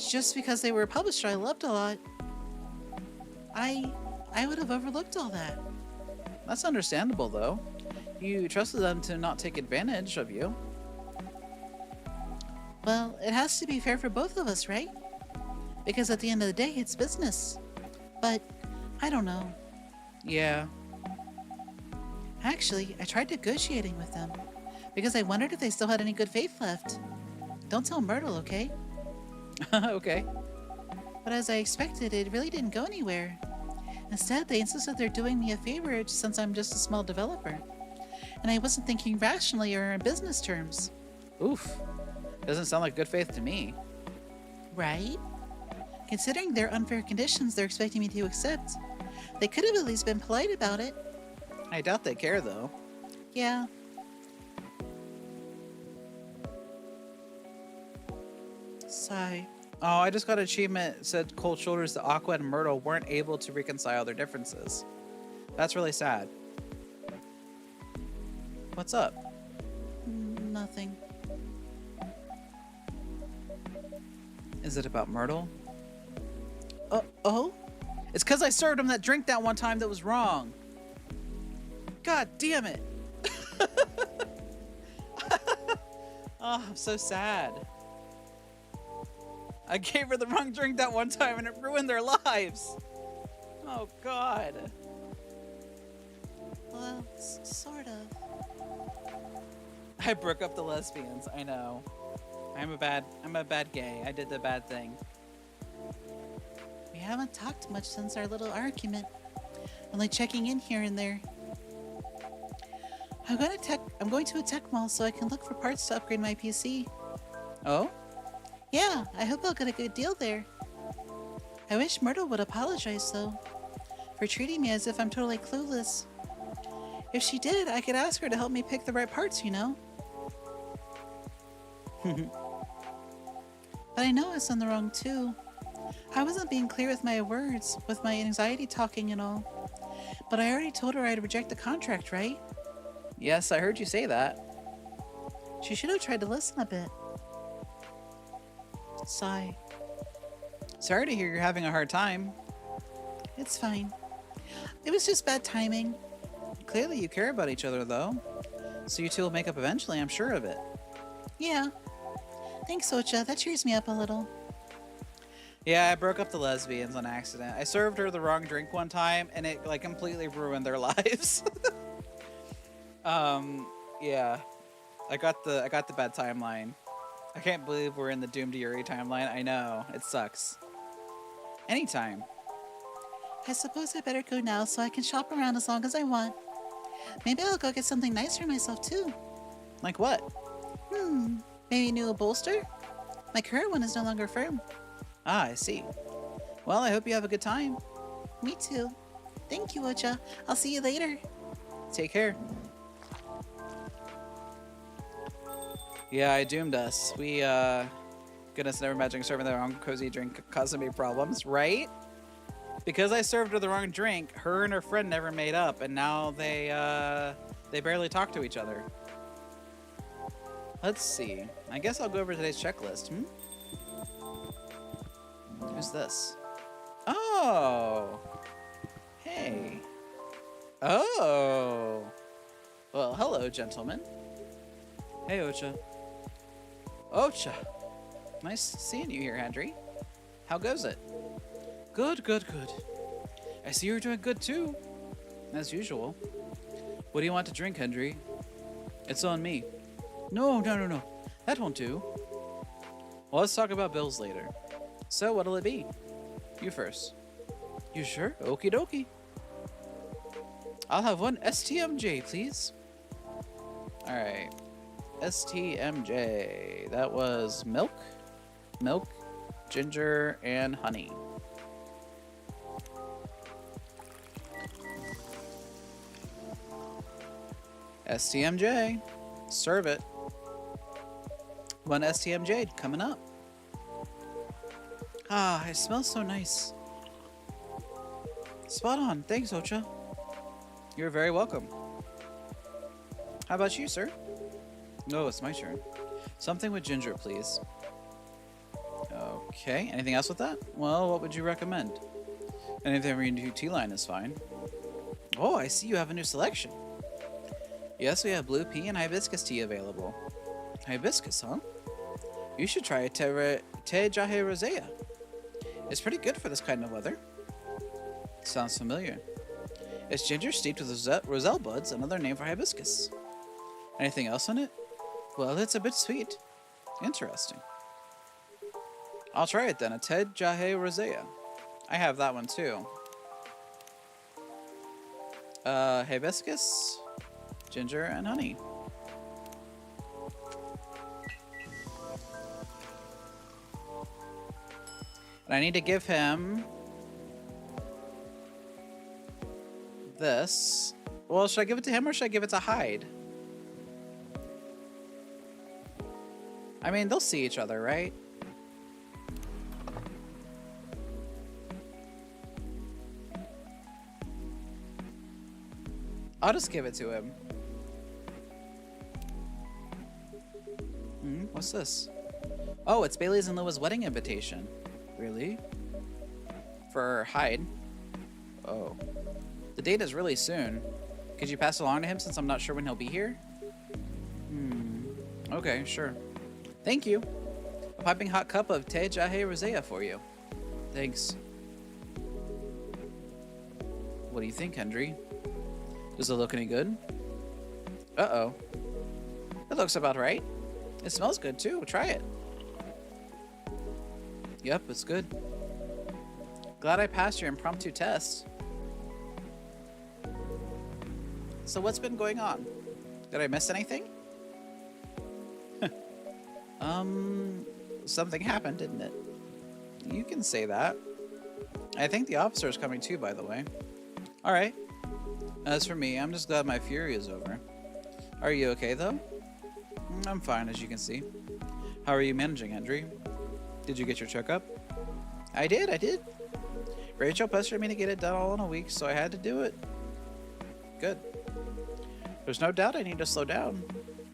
just because they were a publisher I loved a lot, I would have overlooked all that. That's understandable, though. You trusted them to not take advantage of you. Well, it has to be fair for both of us, right? Because at the end of the day, it's business. But I don't know. Yeah. Actually, I tried negotiating with them because I wondered if they still had any good faith left. Don't tell Myrtle, okay? Okay. But as I expected, it really didn't go anywhere. Instead, they insisted they're doing me a favor since I'm just a small developer. And I wasn't thinking rationally or in business terms. Oof. Doesn't sound like good faith to me. Right? Considering their unfair conditions they're expecting me to accept, they could have at least been polite about it. I doubt they care, though. Yeah. Sigh. Oh, I just got an achievement. It said Cold Shoulders, the Aqua, and Myrtle weren't able to reconcile their differences. That's really sad. What's up? Nothing. Is it about Myrtle? Oh? It's because I served him that drink that one time that was wrong. God damn it. Oh, I'm so sad. I gave her the wrong drink that one time and it ruined their lives. Oh, God. Well, sort of. I broke up the lesbians. I know. I'm a bad gay. I did the bad thing. We haven't talked much since our little argument. Only checking in here and there. I'm going to a tech mall so I can look for parts to upgrade my PC. Oh? Yeah, I hope I'll get a good deal there. I wish Myrtle would apologize, though, for treating me as if I'm totally clueless. If she did, I could ask her to help me pick the right parts, you know? But I know I was on the wrong, too. I wasn't being clear with my words, with my anxiety talking and all. But I already told her I'd reject the contract, right? Yes, I heard you say that. She should have tried to listen a bit. Sigh. Sorry to hear you're having a hard time. It's fine. It was just bad timing. Clearly you care about each other, though. So you two will make up eventually, I'm sure of it. Yeah. Thanks, Ocha. That cheers me up a little. Yeah, I broke up the lesbians on accident. I served her the wrong drink one time, and it like completely ruined their lives. Yeah. I got the bad timeline. I can't believe we're in the Doom to Yuri timeline. I know. It sucks. Anytime. I suppose I better go now so I can shop around as long as I want. Maybe I'll go get something nice for myself, too. Like what? Maybe a new bolster? My current one is no longer firm. Ah, I see. Well, I hope you have a good time. Me too. Thank you, Ocha. I'll see you later. Take care. Yeah, I doomed us. We, goodness, never imagining serving the wrong cozy drink causing me problems, right? Because I served her the wrong drink, her and her friend never made up, and now they barely talk to each other. Let's see. I guess I'll go over today's checklist, Who's this? Oh! Hey. Oh! Well, hello, gentlemen. Hey, Ocha. Ocha! Nice seeing you here, Hendry. How goes it? Good, good, good. I see you're doing good, too. As usual. What do you want to drink, Hendry? It's on me. No. That won't do. Well, let's talk about bills later. So, what'll it be? You first. You sure? Okie dokie. I'll have one STMJ, please. Alright. STMJ. That was milk, ginger, and honey. STMJ. Serve it. One STMJ coming up. Ah, it smells so nice. Spot on. Thanks, Ocha. You're very welcome. How about you, sir? No, it's my turn. Something with ginger, please. Okay, anything else with that? Well, what would you recommend? Anything from your tea line is fine. Oh, I see you have a new selection. Yes, we have blue pea and hibiscus tea available. Hibiscus, huh? You should try te jahe rosea. It's pretty good for this kind of weather. Sounds familiar. It's ginger steeped with roselle buds, another name for hibiscus. Anything else in it? Well, it's a bit sweet. Interesting. I'll try it then, a te jahe rosea. I have that one too. Hibiscus, ginger, and honey. And I need to give him this. Well, should I give it to him or should I give it to Hyde? I mean, they'll see each other, right? I'll just give it to him. What's this? Oh, it's Bailey's and Lua's wedding invitation. Really? For Hyde? Oh. The date is really soon. Could you pass it along to him since I'm not sure when he'll be here? Okay, sure. Thank you. A piping hot cup of te jahe rosea for you. Thanks. What do you think, Hendry? Does it look any good? Uh-oh. It looks about right. It smells good too. Try it. Yep, it's good. Glad I passed your impromptu test. So what's been going on? Did I miss anything? Something happened, didn't it? You can say that. I think the officer's coming too, by the way. Alright. As for me, I'm just glad my fury is over. Are you okay, though? I'm fine, as you can see. How are you managing, Hendry? Did you get your checkup? I did. Rachel pestered me to get it done all in a week, so I had to do it. Good. There's no doubt I need to slow down.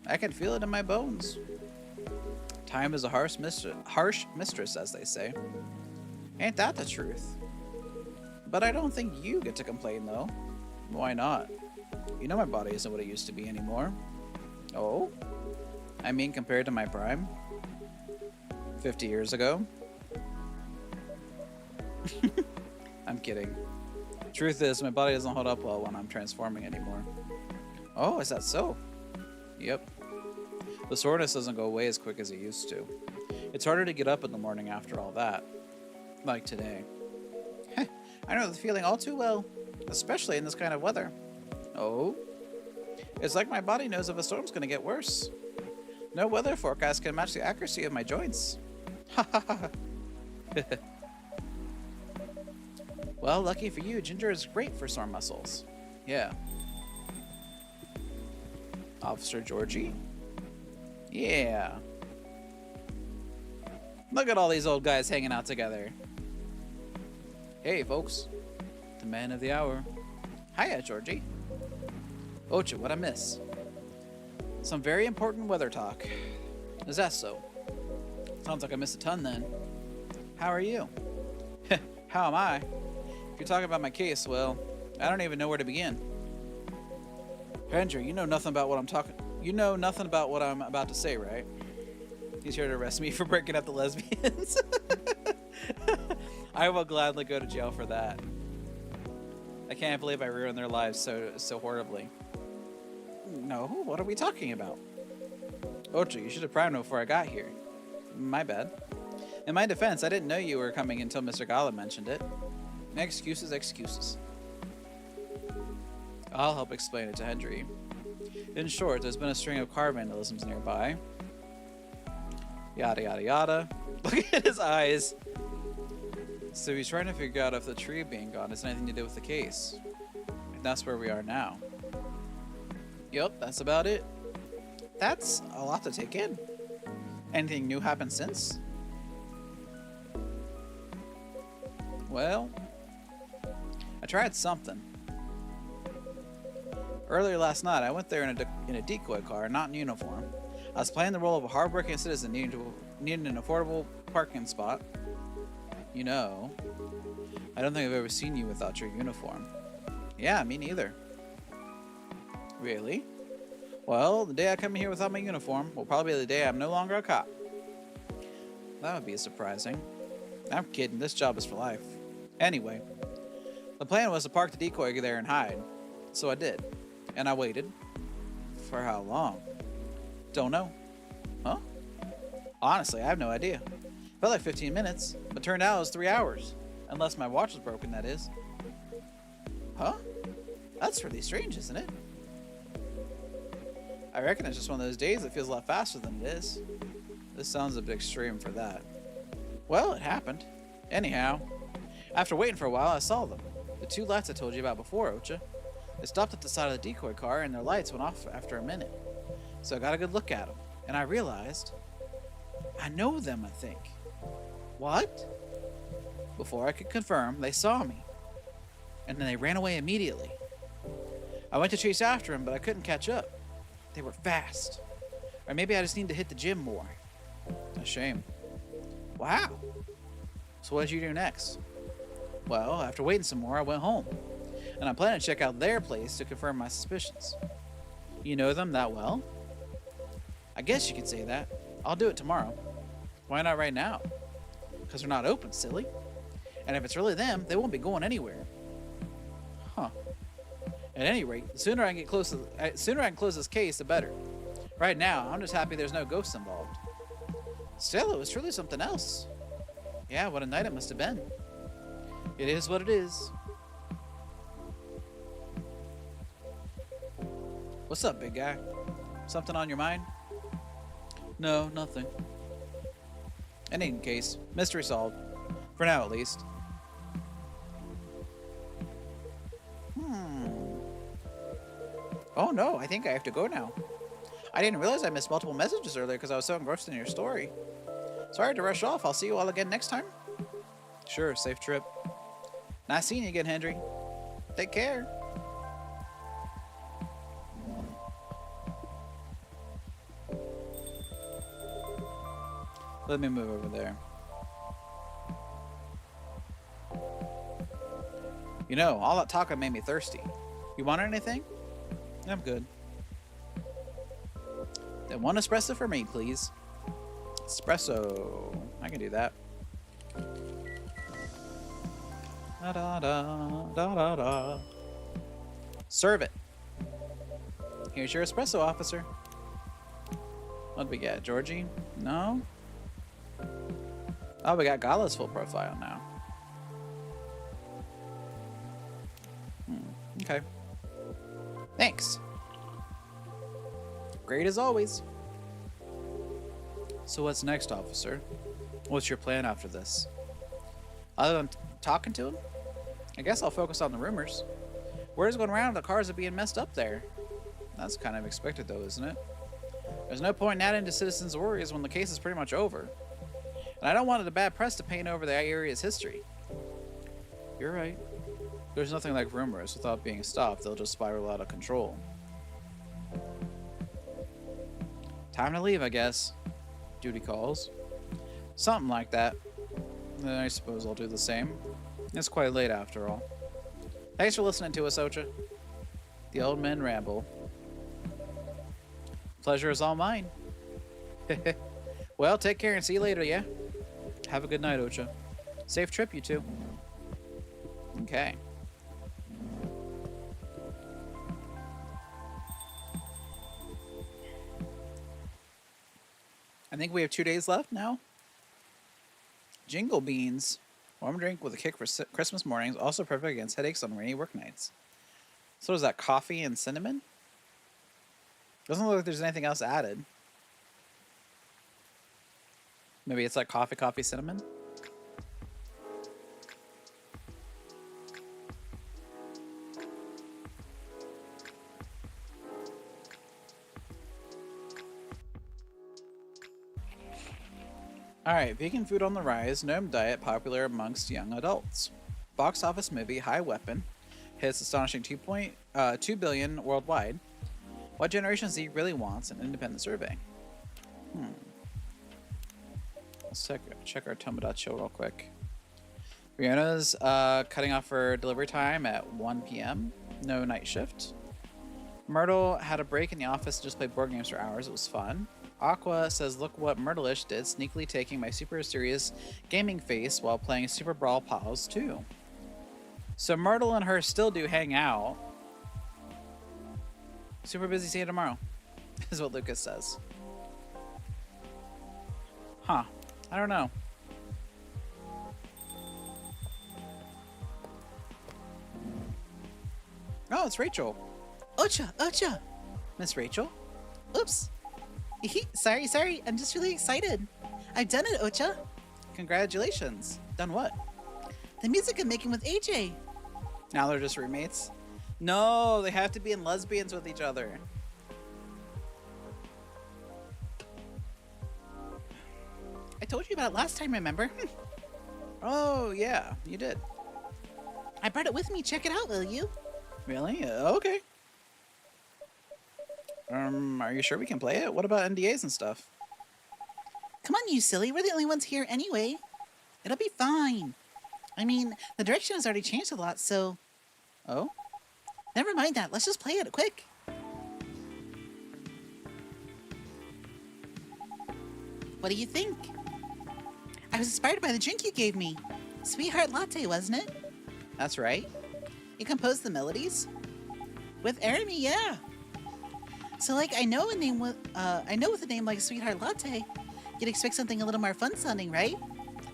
I can feel it in my bones. Time is a harsh mistress, as they say. Ain't that the truth? But I don't think you get to complain, though. Why not? You know my body isn't what it used to be anymore. Oh? I mean, compared to my prime? 50 years ago? I'm kidding. Truth is, my body doesn't hold up well when I'm transforming anymore. Oh, is that so? Yep. The soreness doesn't go away as quick as it used to. It's harder to get up in the morning after all that. Like today. I know the feeling all too well, especially in this kind of weather. Oh? It's like my body knows if a storm's gonna get worse. No weather forecast can match the accuracy of my joints. Ha ha ha. Well, lucky for you, ginger is great for sore muscles. Yeah. Officer Georgie? Yeah. Look at all these old guys hanging out together. Hey, folks. The man of the hour. Hiya, Georgie. Ocha, what'd I miss? Some very important weather talk. Is that so? Sounds like I missed a ton then. How are you? How am I? If you're talking about my case, well, I don't even know where to begin. Hendry, you know nothing about what I'm about to say, right? He's here to arrest me for breaking up the lesbians. I will gladly go to jail for that. I can't believe I ruined their lives so horribly. No, what are we talking about? Ocha, you should have primed me before I got here. My bad. In my defense, I didn't know you were coming until Mr. Gala mentioned it. Excuses. I'll help explain it to Hendry. In short, there's been a string of car vandalisms nearby. Yada yada yada. Look at his eyes. So he's trying to figure out if the tree being gone has anything to do with the case. And that's where we are now. Yup, that's about it. That's a lot to take in. Anything new happened since? Well, I tried something. Earlier last night, I went there in a decoy car, not in uniform. I was playing the role of a hardworking citizen needing an affordable parking spot. You know, I don't think I've ever seen you without your uniform. Yeah, me neither. Really? Well, the day I come here without my uniform will probably be the day I'm no longer a cop. That would be surprising. I'm kidding, this job is for life. Anyway, the plan was to park the decoy there and hide. So I did. And I waited. For how long? Don't know. Huh? Honestly, I have no idea. Felt like 15 minutes, but turned out it was 3 hours. Unless my watch was broken, that is. Huh? That's really strange, isn't it? I reckon it's just one of those days that feels a lot faster than it is. This sounds a bit extreme for that. Well, it happened. Anyhow, after waiting for a while, I saw them. The two lights I told you about before, Ocha. They stopped at the side of the decoy car and their lights went off after a minute. So I got a good look at them, and I realized I know them, I think. What? Before I could confirm, they saw me, and then they ran away immediately. I went to chase after them, but I couldn't catch up. They were fast. Or maybe I just need to hit the gym more. A shame. Wow. So what did you do next? Well, after waiting some more, I went home. And I plan to check out their place to confirm my suspicions. You know them that well? I guess you could say that. I'll do it tomorrow. Why not right now? Because they're not open, silly. And if it's really them, they won't be going anywhere. Huh. At any rate, the sooner I can close this case, the better. Right now, I'm just happy there's no ghosts involved. Still, it was truly something else. Yeah, what a night it must have been. It is what it is. What's up, big guy? Something on your mind? No, nothing. In any case, mystery solved. For now, at least. Oh no, I think I have to go now. I didn't realize I missed multiple messages earlier because I was so engrossed in your story. Sorry to rush off. I'll see you all again next time. Sure, safe trip. Nice seeing you again, Hendry. Take care. Let me move over there. You know, all that talking made me thirsty. You want anything? I'm good. Then one espresso for me, please. Espresso. I can do that. Da da da da da da. Serve it. Here's your espresso, officer. What do we get? Georgie? No? Oh, we got Gala's full profile now. Okay. Thanks. Great as always. So what's next, officer? What's your plan after this? Other than talking to him? I guess I'll focus on the rumors. Word's going around the cars are being messed up there. That's kind of expected though, isn't it? There's no point in adding to citizens' worries when the case is pretty much over. And I don't want the bad press to paint over the area's history. You're right. There's nothing like rumors. Without being stopped, they'll just spiral out of control. Time to leave, I guess. Duty calls. Something like that. Then I suppose I'll do the same. It's quite late after all. Thanks for listening to us, Ocha. The old men ramble. Pleasure is all mine. Well, take care and see you later, yeah? Have a good night, Ocha. Safe trip, you two. Okay. I think we have 2 days left now. Jingle beans. Warm drink with a kick for Christmas mornings. Also perfect against headaches on rainy work nights. So is that coffee and cinnamon? Doesn't look like there's anything else added. Maybe it's like coffee, cinnamon? Alright, vegan food on the rise, gnome diet popular amongst young adults. Box office movie High Weapon, hits astonishing 2 billion worldwide. What Generation Z really wants an independent survey? Let's check our Tomodachi real quick. Riona's cutting off her delivery time at 1 p.m. No night shift. Myrtle had a break in the office and just played board games for hours. It was fun. Aqua says, look what Myrtleish did, sneakily taking my super serious gaming face while playing Super Brawl Pals 2. So Myrtle and her still do hang out. Super busy, see you tomorrow, is what Lucas says. Huh. I don't know. Oh, it's Rachel. Ocha, Ocha. Miss Rachel? Oops. Sorry. I'm just really excited. I've done it, Ocha. Congratulations. Done what? The music I'm making with AJ. Now they're just roommates? No, they have to be in lesbians with each other. I told you about it last time, remember? Oh, yeah, you did. I brought it with me. Check it out, will you? Really? Okay. Are you sure we can play it? What about NDAs and stuff? Come on, you silly. We're the only ones here anyway. It'll be fine. I mean, the direction has already changed a lot, so... Oh? Never mind that. Let's just play it quick. What do you think? I was inspired by the drink you gave me. Sweetheart Latte, wasn't it? That's right. You composed the melodies? With Arami, yeah. So, like, I know with a name like Sweetheart Latte, you'd expect something a little more fun sounding, right?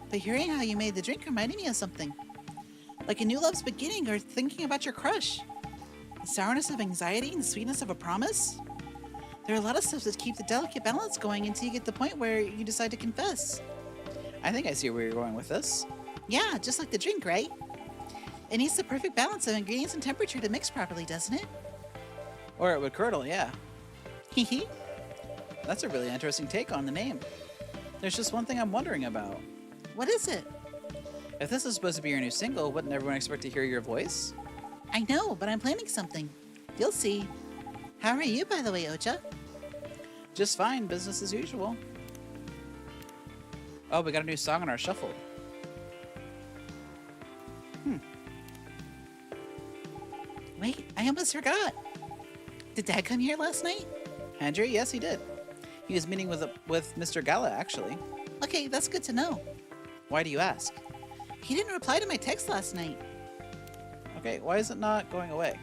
But hearing how you made the drink reminded me of something. Like a new love's beginning or thinking about your crush. The sourness of anxiety and the sweetness of a promise. There are a lot of steps that keep the delicate balance going until you get to the point where you decide to confess. I think I see where you're going with this. Yeah, just like the drink, right? It needs the perfect balance of ingredients and temperature to mix properly, doesn't it? Or it would curdle, yeah. Hee. That's a really interesting take on the name. There's just one thing I'm wondering about. What is it? If this is supposed to be your new single, wouldn't everyone expect to hear your voice? I know, but I'm planning something. You'll see. How are you, by the way, Ocha? Just fine, business as usual. Oh, we got a new song on our shuffle. Wait, I almost forgot. Did Dad come here last night? Andrew, yes, he did. He was meeting with Mr. Gala, actually. Okay, that's good to know. Why do you ask? He didn't reply to my text last night. Okay, why is it not going away?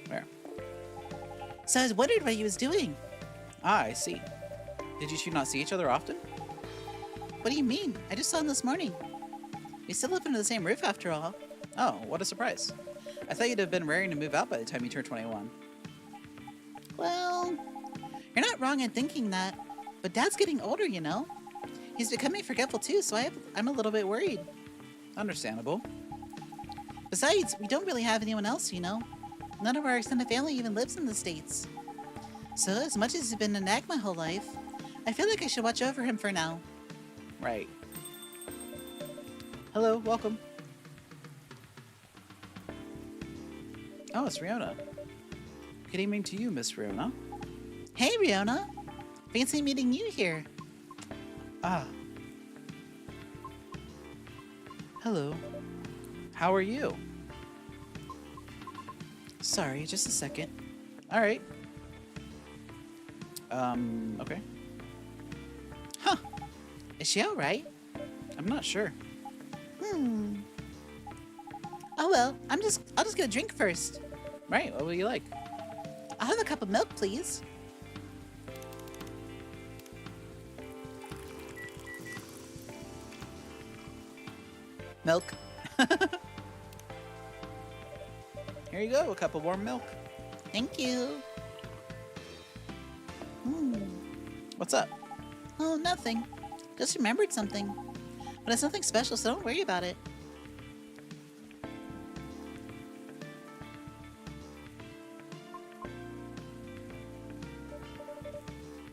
Where? So I was wondering what he was doing. Ah, I see. Did you two not see each other often? What do you mean? I just saw him this morning. We still live under the same roof after all. Oh, what a surprise. I thought you'd have been raring to move out by the time you turned 21. Well, you're not wrong in thinking that, but Dad's getting older, you know. He's becoming forgetful too, so I'm a little bit worried. Understandable. Besides, we don't really have anyone else, you know. None of our extended family even lives in the States. So as much as he's been a nag my whole life, I feel like I should watch over him for now. Right. Hello, welcome. Oh, it's Riona. Good evening to you, Miss Riona. Hey, Riona. Fancy meeting you here. Ah. Hello. How are you? Sorry, just a second. All right. Okay. Huh. Is she all right? I'm not sure. Oh well, I'll just get a drink first. Right, what would you like? I'll have a cup of milk, please. Milk. Here you go, a cup of warm milk. Thank you. What's up? Oh, nothing. Just remembered something. But it's nothing special, so don't worry about it.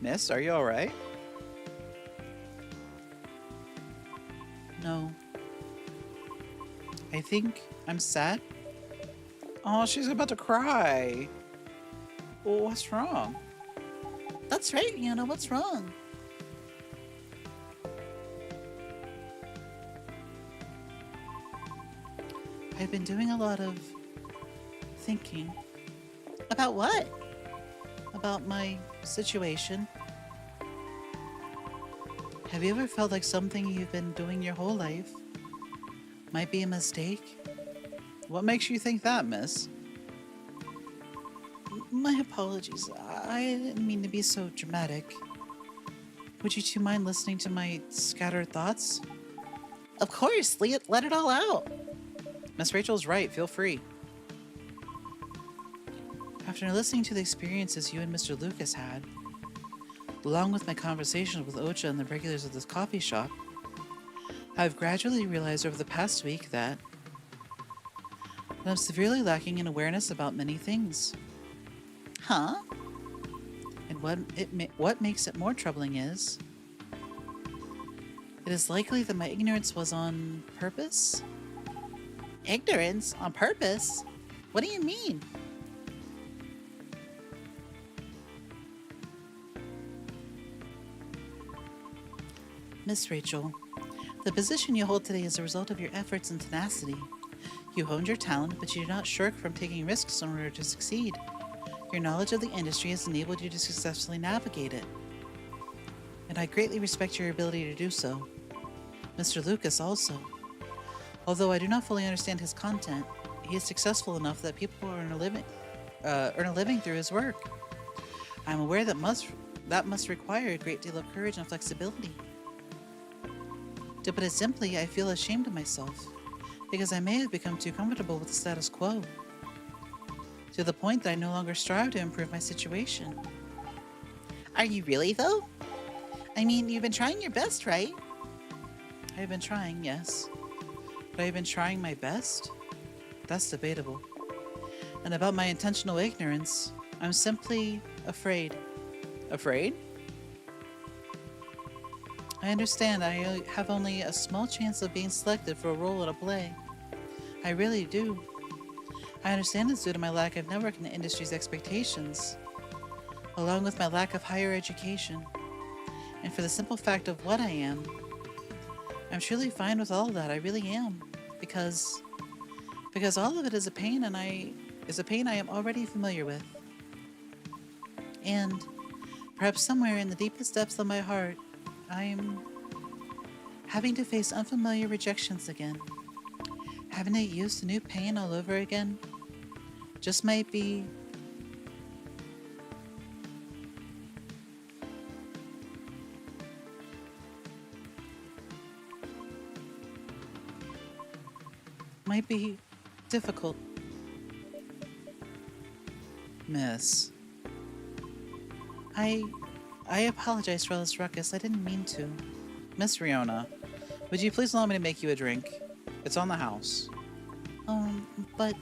Miss, are you alright? No. think I'm sad? Oh, she's about to cry. Well, what's wrong? That's right, Riona. What's wrong? I've been doing a lot of thinking. About what? About my situation. Have you ever felt like something you've been doing your whole life might be a mistake? What makes you think that, miss? My apologies. I didn't mean to be so dramatic. Would you two mind listening to my scattered thoughts? Of course, let it all out. Miss Rachel's right. Feel free. After listening to the experiences you and Mr. Lucas had, along with my conversations with Ocha and the regulars of this coffee shop, I've gradually realized over the past week that I'm severely lacking in awareness about many things. Huh? And what makes it more troubling is, it is likely that my ignorance was on purpose? Ignorance? On purpose? What do you mean? Miss Rachel, the position you hold today is a result of your efforts and tenacity. You honed your talent, but you do not shirk from taking risks in order to succeed. Your knowledge of the industry has enabled you to successfully navigate it, and I greatly respect your ability to do so. Mr. Lucas also. Although I do not fully understand his content, he is successful enough that people earn a living through his work. I am aware that must require a great deal of courage and flexibility. To put it simply, I feel ashamed of myself, because I may have become too comfortable with the status quo, to the point that I no longer strive to improve my situation. Are you really, though? I mean, you've been trying your best, right? I've been trying, yes. But I've been trying my best? That's debatable. And about my intentional ignorance, I'm simply afraid. Afraid? I understand I have only a small chance of being selected for a role in a play. I really do. I understand it's due to my lack of network in the industry's expectations, along with my lack of higher education. And for the simple fact of what I am, I'm truly fine with all of that. I really am. Because all of it is a pain I am already familiar with. And perhaps somewhere in the deepest depths of my heart, I'm having to face unfamiliar rejections again. Having to use the new pain all over again just might be difficult. Miss. I apologize for all this ruckus. I didn't mean to. Miss Riona, would you please allow me to make you a drink? It's on the house. But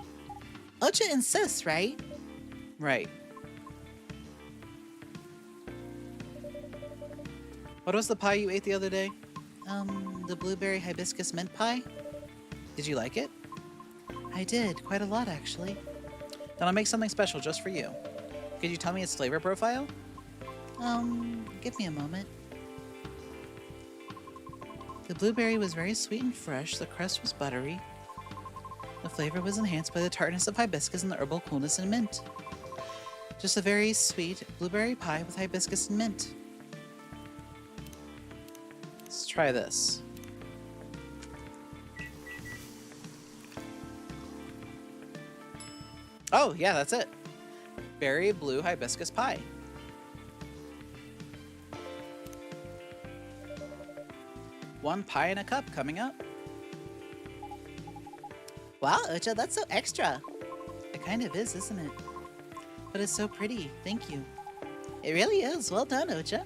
Ocha insists, right? Right. What was the pie you ate the other day? The blueberry hibiscus mint pie? Did you like it? I did, quite a lot actually. Then I'll make something special just for you. Could you tell me its flavor profile? Give me a moment. The blueberry was very sweet and fresh, the crust was buttery. The flavor was enhanced by the tartness of hibiscus and the herbal coolness and mint. Just a very sweet blueberry pie with hibiscus and mint. Let's try this. Oh, yeah, that's it. Berry blue hibiscus pie. One pie in a cup coming up. Wow, Ocha, that's so extra. It kind of is, isn't it? But it's so pretty. Thank you. It really is. Well done, Ocha.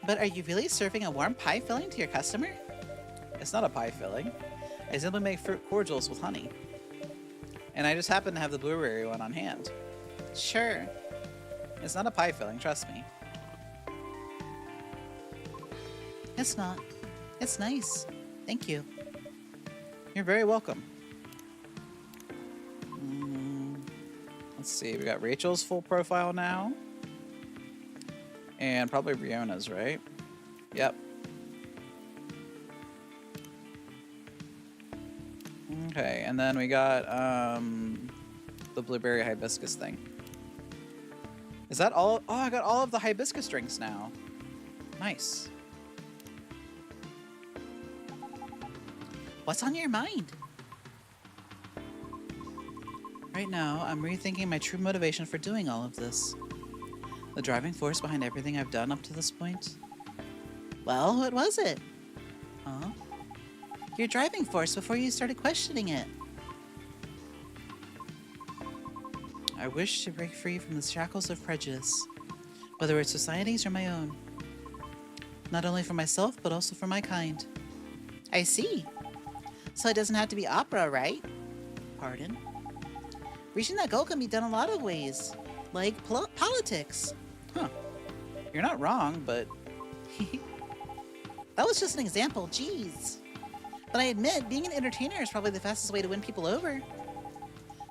But are you really serving a warm pie filling to your customer? It's not a pie filling. I simply make fruit cordials with honey. And I just happen to have the blueberry one on hand. Sure. It's not a pie filling, trust me. It's not. It's nice. Thank you. You're very welcome. Let's see. We got Rachel's full profile now. And probably Riona's, right? Yep. Okay, and then we got the blueberry hibiscus thing. Is that all? Oh, I got all of the hibiscus drinks now. Nice. What's on your mind? Right now, I'm rethinking my true motivation for doing all of this. The driving force behind everything I've done up to this point. Well, what was it? Huh? Your driving force before you started questioning it. I wish to break free from the shackles of prejudice, whether it's society's or my own. Not only for myself, but also for my kind. I see. So it doesn't have to be opera, right? Pardon? Reaching that goal can be done a lot of ways, like politics. Huh. You're not wrong, but... That was just an example, jeez. But I admit, being an entertainer is probably the fastest way to win people over.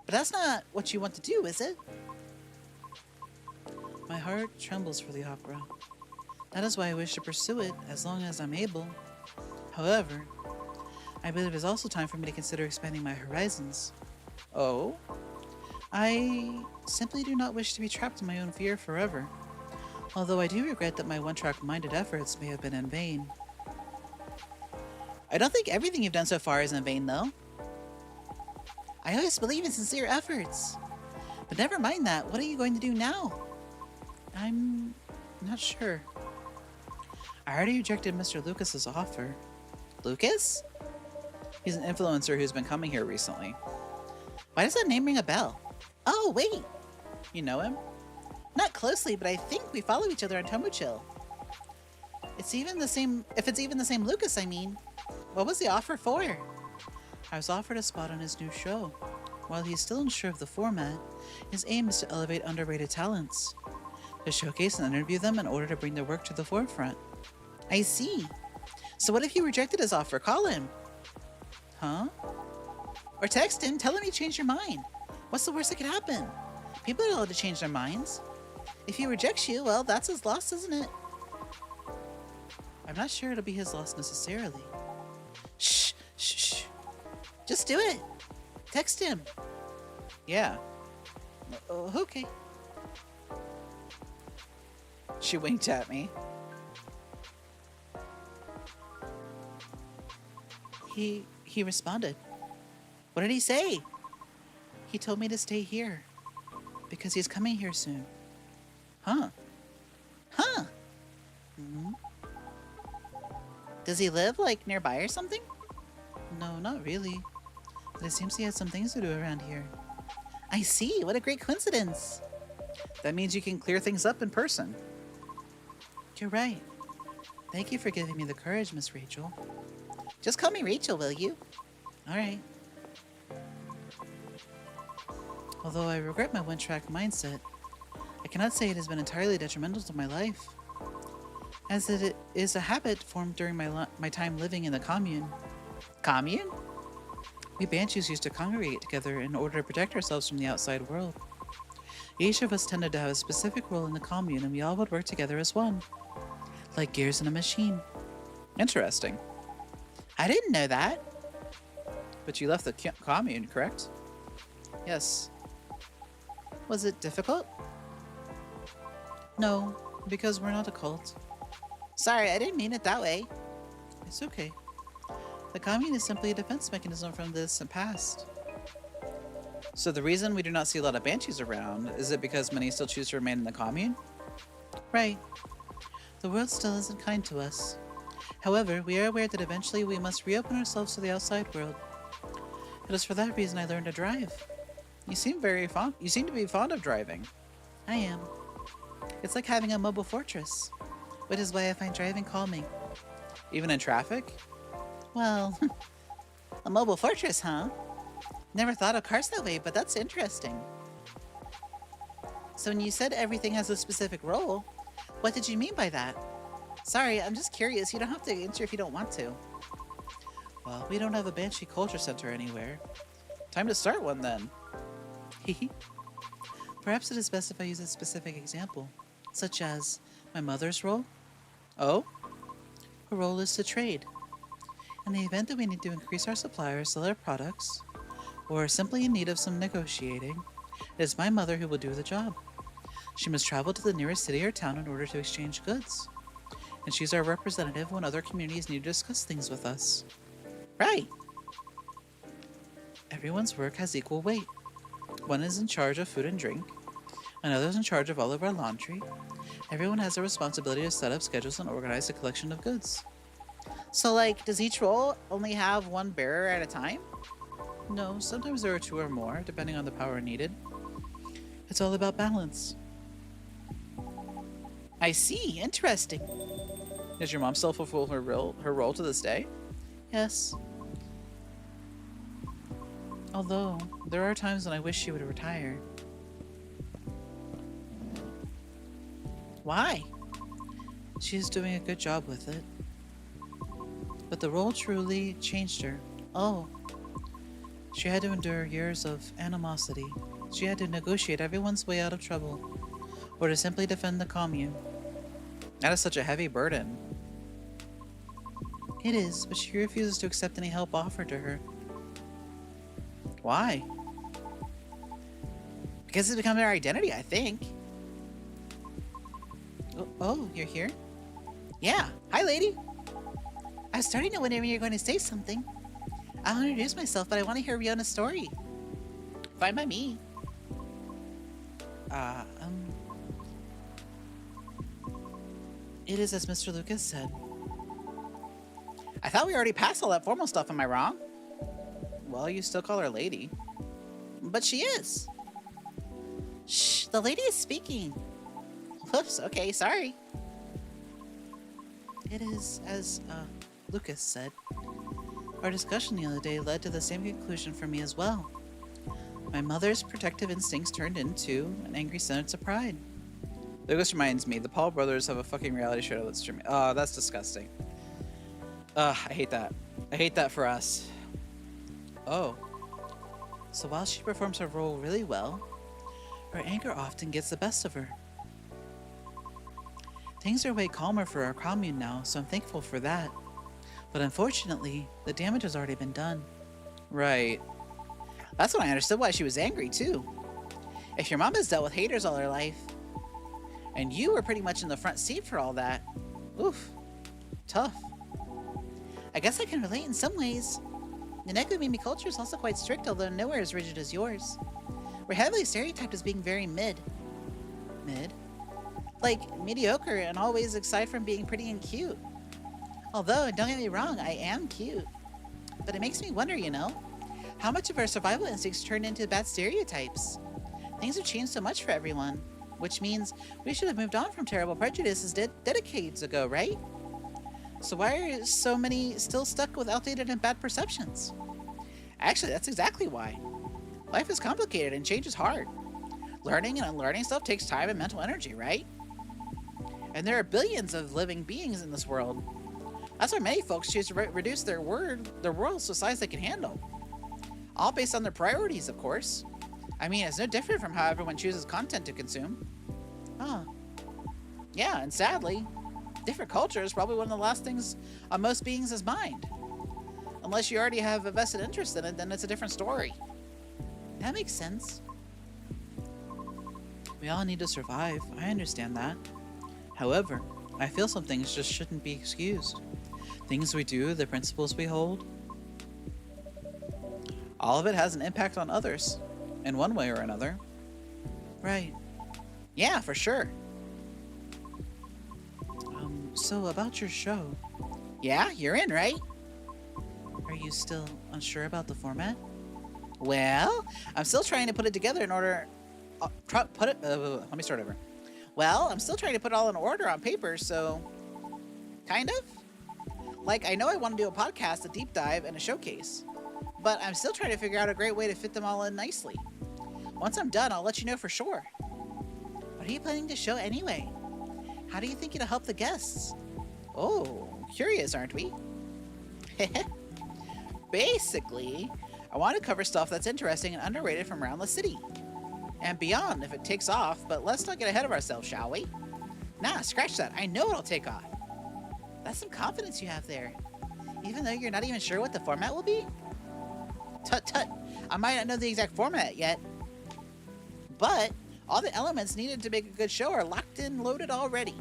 But that's not what you want to do, is it? My heart trembles for the opera. That is why I wish to pursue it as long as I'm able. However, I believe it's also time for me to consider expanding my horizons. Oh? I simply do not wish to be trapped in my own fear forever. Although I do regret that my one-track-minded efforts may have been in vain. I don't think everything you've done so far is in vain, though. I always believe in sincere efforts. But never mind that, what are you going to do now? I'm not sure. I already rejected Mr. Lucas's offer. Lucas? He's an influencer who's been coming here recently. Why does that name ring a bell? Oh, wait. You know him? Not closely, but I think we follow each other on Tomochill. If it's even the same Lucas, I mean. What was the offer for? I was offered a spot on his new show. While he's still unsure of the format, his aim is to elevate underrated talents, to showcase and interview them in order to bring their work to the forefront. I see. So what if you rejected his offer? Call him. Huh? Or text him, tell him you changed your mind. What's the worst that could happen? People are allowed to change their minds. If he rejects you, well, that's his loss, isn't it? I'm not sure it'll be his loss necessarily. Shh, shh, shh. Just do it. Text him. Yeah. Okay. She winked at me. He responded. What did he say? He told me to stay here because he's coming here soon. Huh? Huh? Mm-hmm. Does he live, like, nearby or something? No, not really. But it seems he has some things to do around here. I see. What a great coincidence. That means you can clear things up in person. You're right. Thank you for giving me the courage, Miss Rachel. Just call me Rachel, will you? All right. Although I regret my one-track mindset, I cannot say it has been entirely detrimental to my life, as it is a habit formed during my time living in the commune. Commune? We Banshees used to congregate together in order to protect ourselves from the outside world. Each of us tended to have a specific role in the commune, and we all would work together as one, like gears in a machine. Interesting. I didn't know that. But you left the commune, correct? Yes. Was it difficult? No, because we're not a cult. Sorry, I didn't mean it that way. It's okay. The commune is simply a defense mechanism from the distant past. So the reason we do not see a lot of banshees around, is it because many still choose to remain in the commune? Right. The world still isn't kind to us. However, we are aware that eventually we must reopen ourselves to the outside world. It is for that reason I learned to drive. You seem to be fond of driving. I am. It's like having a mobile fortress, which is why I find driving calming. Even in traffic? Well, a mobile fortress, huh? Never thought of cars that way, but that's interesting. So when you said everything has a specific role, what did you mean by that? Sorry, I'm just curious. You don't have to answer if you don't want to. Well, we don't have a Banshee Culture Center anywhere. Time to start one then. Perhaps it is best if I use a specific example, such as my mother's role. Oh? Her role is to trade. In the event that we need to increase our supply or sell our products, or are simply in need of some negotiating, it is my mother who will do the job. She must travel to the nearest city or town in order to exchange goods. And she's our representative when other communities need to discuss things with us. Right. Everyone's work has equal weight. One is in charge of food and drink, another is in charge of all of our laundry. Everyone has a responsibility to set up schedules and organize a collection of goods. So, like, does each role only have one bearer at a time? No, sometimes there are two or more, depending on the power needed. It's all about balance. I see. Interesting. Does your mom still fulfill her role to this day? Yes. Although, there are times when I wish she would retire. Why? She's doing a good job with it. But the role truly changed her. Oh. She had to endure years of animosity. She had to negotiate everyone's way out of trouble, or to simply defend the commune. That is such a heavy burden. It is, but she refuses to accept any help offered to her. Why? Because it's become their identity, I think. Oh, you're here? Yeah. Hi, lady. I was starting to wonder when you're going to say something. I'll introduce myself, but I want to hear Riona's story. Fine by me. It is as Mr. Lucas said. I thought we already passed all that formal stuff, am I wrong? Well, you still call her lady. But she is. Shh, the lady is speaking. Whoops, okay, sorry. It is as, Lucas said. Our discussion the other day led to the same conclusion for me as well. My mother's protective instincts turned into an angry sense of pride. Lucas reminds me, the Paul brothers have a fucking reality show that's streaming. Oh, that's disgusting. I hate that. I hate that for us. Oh. So while she performs her role really well, her anger often gets the best of her. Things are way calmer for our commune now, so I'm thankful for that. But unfortunately, the damage has already been done. Right. That's when I understood why she was angry, too. If your mom has dealt with haters all her life, and you were pretty much in the front seat for all that, oof, tough. I guess I can relate in some ways. The Nekomimi culture is also quite strict, although nowhere as rigid as yours. We're heavily stereotyped as being very mid. Mid? Like, mediocre and always aside from being pretty and cute. Although, don't get me wrong, I am cute. But it makes me wonder, how much of our survival instincts turned into bad stereotypes? Things have changed so much for everyone, which means we should have moved on from terrible prejudices decades ago, right? So why are so many still stuck with outdated and bad perceptions? Actually, that's exactly why. Life is complicated and change is hard. Learning and unlearning stuff takes time and mental energy, right? And there are billions of living beings in this world. That's why many folks choose to reduce their worlds to the size they can handle. All based on their priorities, of course. I mean, it's no different from how everyone chooses content to consume. Huh. Yeah, and sadly, different culture is probably one of the last things on most beings' mind. Unless you already have a vested interest in it, then it's a different story. That makes sense. We all need to survive. I understand that. However, I feel some things just shouldn't be excused. Things we do, the principles we hold. All of it has an impact on others, in one way or another. Right. Yeah, for sure. So about your show. Yeah, you're in, right? Are you still unsure about the format? Well, I'm still trying to put it together in order... let me start over. Well, I'm still trying to put it all in order on paper, so... Kind of? Like, I know I want to do a podcast, a deep dive, and a showcase. But I'm still trying to figure out a great way to fit them all in nicely. Once I'm done, I'll let you know for sure. What are you planning to show anyway? How do you think it'll help the guests? Oh, curious, aren't we? Basically, I want to cover stuff that's interesting and underrated from around the city. and beyond if it takes off, but let's not get ahead of ourselves, shall we? Nah, scratch that. I know it'll take off. That's some confidence you have there. Even though you're not even sure what the format will be? Tut tut. I might not know the exact format yet, but all the elements needed to make a good show are locked in, loaded already.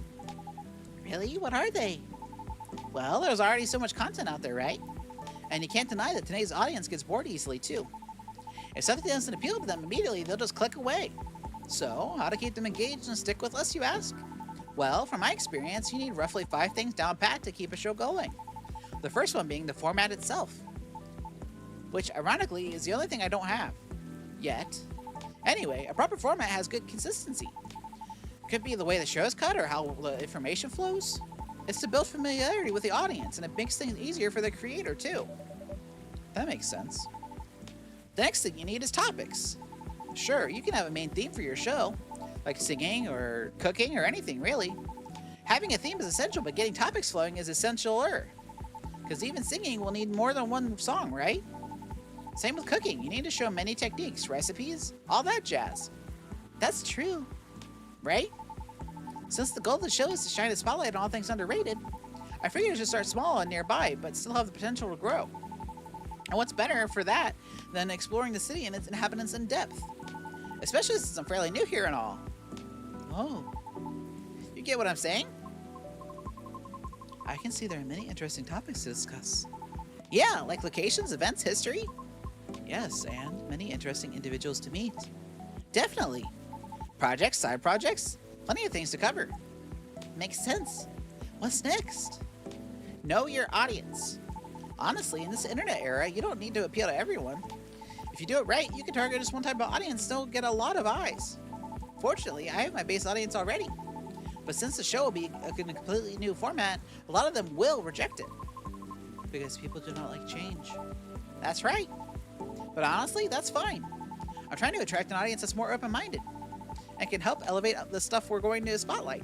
Really? What are they? Well, there's already so much content out there, right? And you can't deny that today's audience gets bored easily, too. If something doesn't appeal to them immediately, they'll just click away. So, how to keep them engaged and stick with us, you ask? Well, from my experience, you need roughly 5 things down pat to keep a show going. The first one being the format itself, which ironically is the only thing I don't have yet. Anyway, a proper format has good consistency. Could be the way the show is cut or how the information flows. It's to build familiarity with the audience, and it makes things easier for the creator too. That makes sense. The next thing you need is topics. Sure, you can have a main theme for your show, like singing or cooking or anything really. Having a theme is essential, but getting topics flowing is essentialer. Because even singing will need more than one song, right? Same with cooking. You need to show many techniques, recipes, all that jazz. That's true, right? Since the goal of the show is to shine a spotlight on all things underrated, I figured it should start small and nearby, but still have the potential to grow. And what's better for that than exploring the city and its inhabitants in depth? Especially since I'm fairly new here and all. Oh, you get what I'm saying? I can see there are many interesting topics to discuss. Yeah, like locations, events, history. Yes, and many interesting individuals to meet. Definitely. Projects, side projects, plenty of things to cover. Makes sense. What's next? Know your audience. Honestly, in this internet era, you don't need to appeal to everyone. If you do it right, you can target just one type of audience and still get a lot of eyes. Fortunately, I have my base audience already. But since the show will be in a completely new format, a lot of them will reject it. Because people do not like change. That's right. But honestly, that's fine. I'm trying to attract an audience that's more open-minded and can help elevate the stuff we're going to spotlight.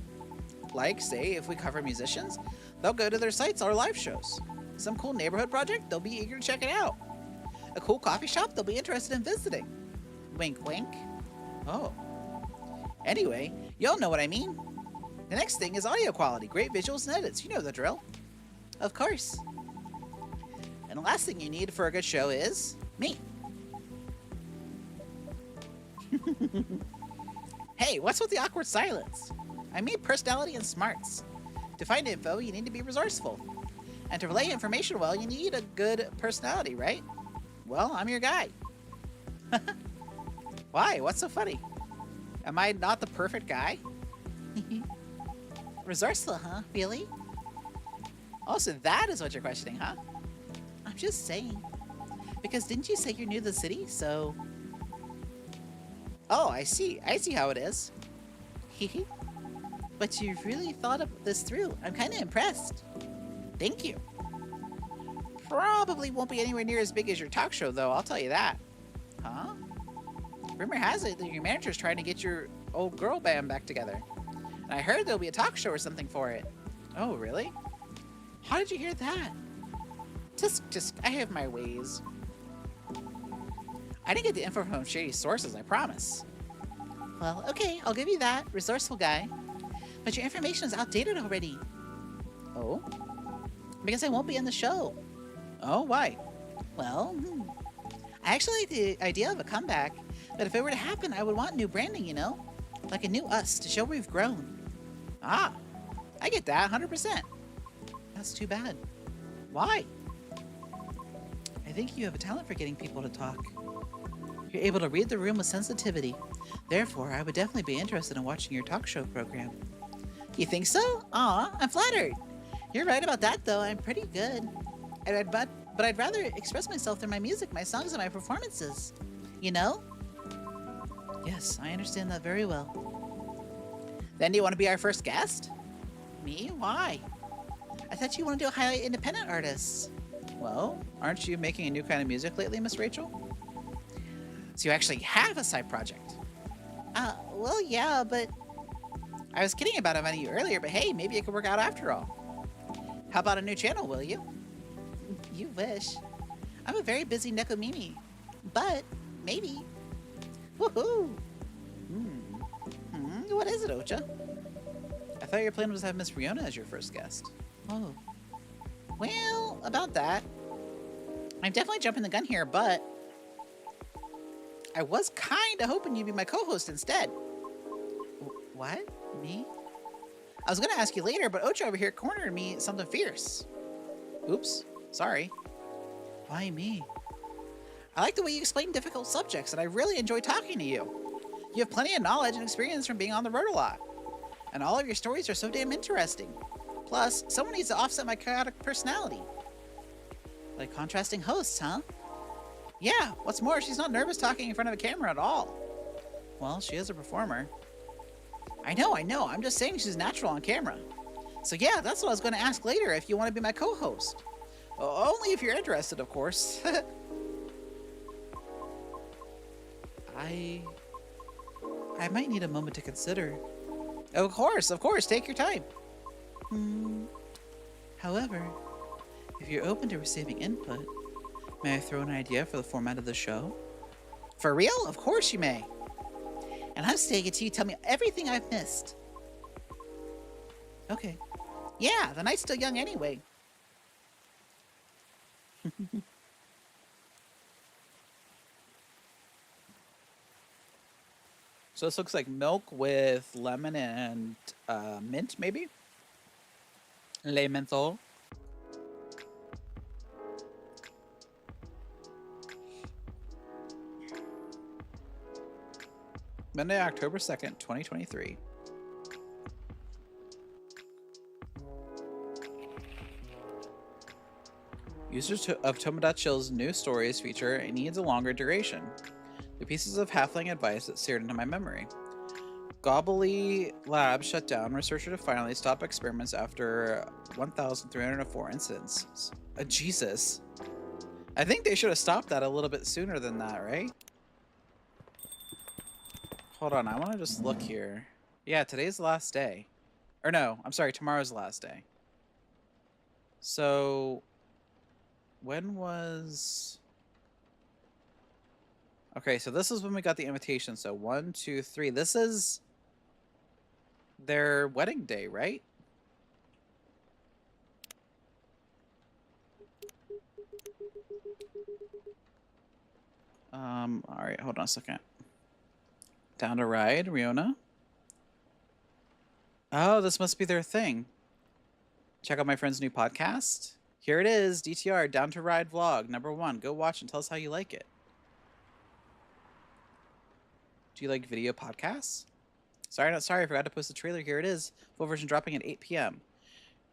Like, say, if we cover musicians, they'll go to their sites or live shows. Some cool neighborhood project, they'll be eager to check it out. A cool coffee shop, they'll be interested in visiting. Wink, wink. Oh. Anyway, y'all know what I mean. The next thing is audio quality, great visuals and edits. You know the drill. Of course. And the last thing you need for a good show is me. Hey, what's with the awkward silence? I mean personality and smarts. To find info, you need to be resourceful. And to relay information well, you need a good personality, right? Well, I'm your guy. Why? What's so funny? Am I not the perfect guy? Resourceful, huh? Really? Oh, so that is what you're questioning, huh? I'm just saying. Because didn't you say you're new to the city, so... Oh, I see. I see how it is. But you've really thought of this through. I'm kind of impressed. Thank you. Probably won't be anywhere near as big as your talk show, though, I'll tell you that. Huh? Rumor has it that your manager's trying to get your old girl band back together. And I heard there'll be a talk show or something for it. Oh, really? How did you hear that? Just, I have my ways. I didn't get the info from shady sources, I promise. Well, okay, I'll give you that, resourceful guy. But your information is outdated already. Oh? Because I won't be in the show. Oh, why? Well, I actually like the idea of a comeback, but if it were to happen, I would want new branding, you know? Like a new us to show we've grown. Ah, I get that 100%. That's too bad. Why? I think you have a talent for getting people to talk. You're able to read the room with sensitivity. Therefore, I would definitely be interested in watching your talk show program. You think so? Aw, I'm flattered. You're right about that, though. I'm pretty good. But I'd rather express myself through my music, my songs, and my performances. You know? Yes, I understand that very well. Then do you want to be our first guest? Me? Why? I thought you wanted to highlight independent artists. Well, aren't you making a new kind of music lately, Miss Rachel? So you actually have a side project? Well, yeah, but... I was kidding about inviting you earlier, but hey, maybe it could work out after all. How about a new channel, will you? You wish. I'm a very busy Nekomimi, but maybe. Woohoo! What is it, Ocha? I thought your plan was to have Miss Riona as your first guest. Oh. Well, about that. I'm definitely jumping the gun here, but I was kind of hoping you'd be my co-host instead. What? Me? I was going to ask you later, but Ocha over here cornered me something fierce. Oops. Sorry. Why me? I like the way you explain difficult subjects, and I really enjoy talking to you. You have plenty of knowledge and experience from being on the road a lot. And all of your stories are so damn interesting. Plus, someone needs to offset my chaotic personality. Like contrasting hosts, huh? Yeah, what's more, she's not nervous talking in front of a camera at all. Well, she is a performer. I know. I'm just saying she's natural on camera. So yeah, that's what I was going to ask later, if you want to be my co-host. Only if you're interested, of course. I might need a moment to consider. Of course, take your time. However, if you're open to receiving input, may I throw an idea for the format of the show? For real? Of course you may. And I'm staying until you tell me everything I've missed. Okay. Yeah, the night's still young anyway. So this looks like milk with lemon and mint, maybe? Le menthol. Monday, October 2nd, 2023. Users of Tomodachi's new stories feature needs a longer duration. The pieces of halfling advice that seared into my memory. Gobbly Lab shut down. Researcher to finally stop experiments after 1,304 incidents. Jesus. I think they should have stopped that a little bit sooner than that, right? Hold on, I want to just look here. Yeah, today's the last day. Or no, I'm sorry, tomorrow's the last day. So, when was... Okay, so this is when we got the invitation. So 1, 2, 3. This is their wedding day, right? All right, hold on a second. Down to Ride, Riona. Oh, this must be their thing. Check out my friend's new podcast. Here it is, DTR, Down to Ride vlog, #1. Go watch and tell us how you like it. Do you like video podcasts? Sorry, I forgot to post the trailer. Here it is. Full version dropping at 8 p.m.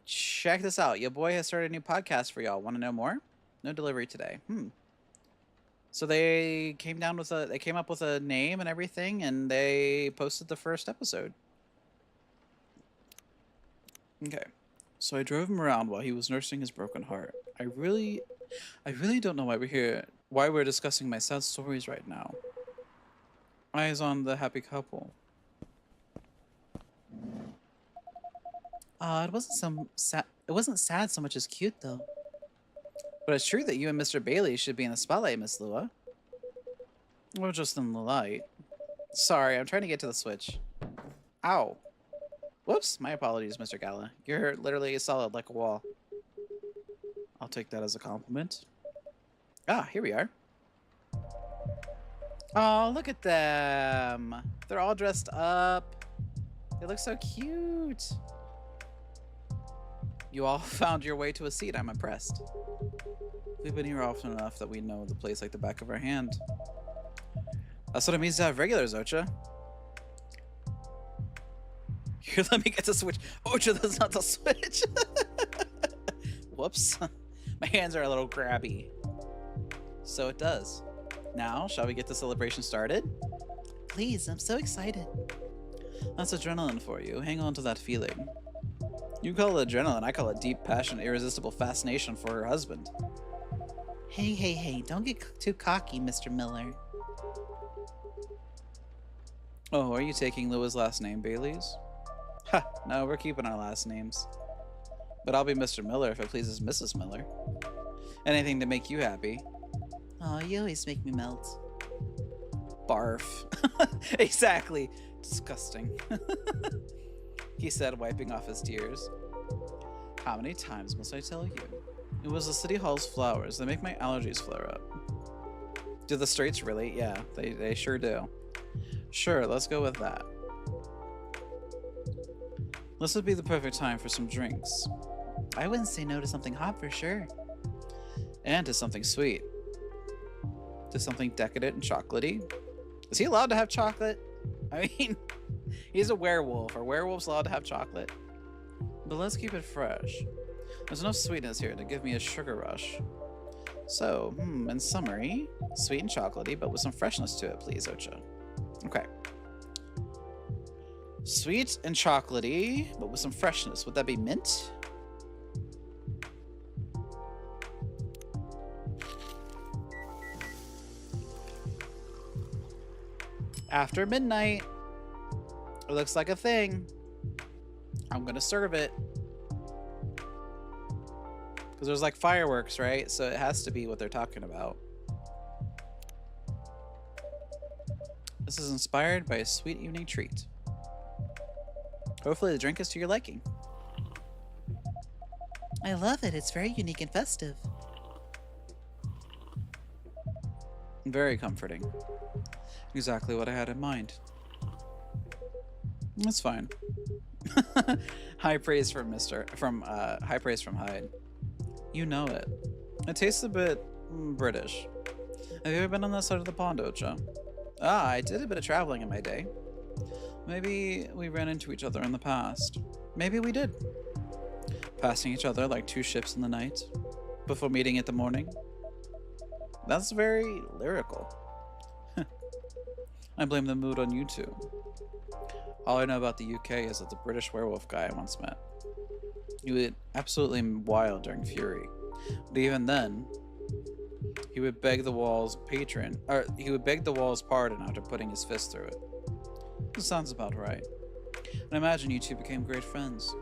Check this out. Your boy has started a new podcast for y'all. Want to know more? No delivery today. So they came up with a name and everything, and they posted the first episode. Okay. So I drove him around while he was nursing his broken heart. I really don't know why we're discussing my sad stories right now. Eyes on the happy couple. It wasn't sad so much as cute, though. But it's true that you and Mr. Bailey should be in the spotlight, Miss Lua. Or just in the light. Sorry, I'm trying to get to the switch. Ow. Whoops, my apologies, Mr. Gala. You're literally solid like a wall. I'll take that as a compliment. Ah, here we are. Oh, look at them. They're all dressed up. They look so cute. You all found your way to a seat. I'm impressed. We've been here often enough that we know the place like the back of our hand. That's what it means to have regulars, Ocha. Here, let me get the switch. Ocha, that's not the switch. Whoops. My hands are a little grabby. So it does. Now, shall we get the celebration started? Please, I'm so excited. That's adrenaline for you. Hang on to that feeling. You call it adrenaline, I call it deep, passionate, irresistible fascination for her husband. Hey, don't get too cocky, Mr. Miller. Oh, are you taking Lua's last name, Bailey's? Ha, no, we're keeping our last names. But I'll be Mr. Miller if it pleases Mrs. Miller. Anything to make you happy. Oh, you always make me melt. Barf. Exactly. Disgusting. He said, wiping off his tears. How many times must I tell you? It was the City Hall's flowers that make my allergies flare up. Do the streets really? Yeah, they sure do. Sure, let's go with that. This would be the perfect time for some drinks. I wouldn't say no to something hot for sure. And to something sweet. To something decadent and chocolatey. Is he allowed to have chocolate? I mean, he's a werewolf. Are werewolves allowed to have chocolate? But let's keep it fresh. There's enough sweetness here to give me a sugar rush. So, in summary, sweet and chocolatey, but with some freshness to it, please, Ocha. Okay. Sweet and chocolatey, but with some freshness. Would that be mint? After midnight. It looks like a thing. I'm gonna serve it. Because there's like fireworks, right? So it has to be what they're talking about. This is inspired by a sweet evening treat. Hopefully the drink is to your liking. I love it. It's very unique and festive. Very comforting. Exactly what I had in mind. That's fine. High praise from high praise from Hyde. You know it. It tastes a bit British. Have you ever been on that side of the pond, Ocha? Ah, I did a bit of traveling in my day. Maybe we ran into each other in the past. Maybe we did. Passing each other like two ships in the night, before meeting in the morning. That's very lyrical. I blame the mood on you two. All I know about the UK is that the British werewolf guy I once met. He was absolutely wild during Fury. But even then, he would beg the wall's pardon after putting his fist through it. This sounds about right. And I imagine you two became great friends.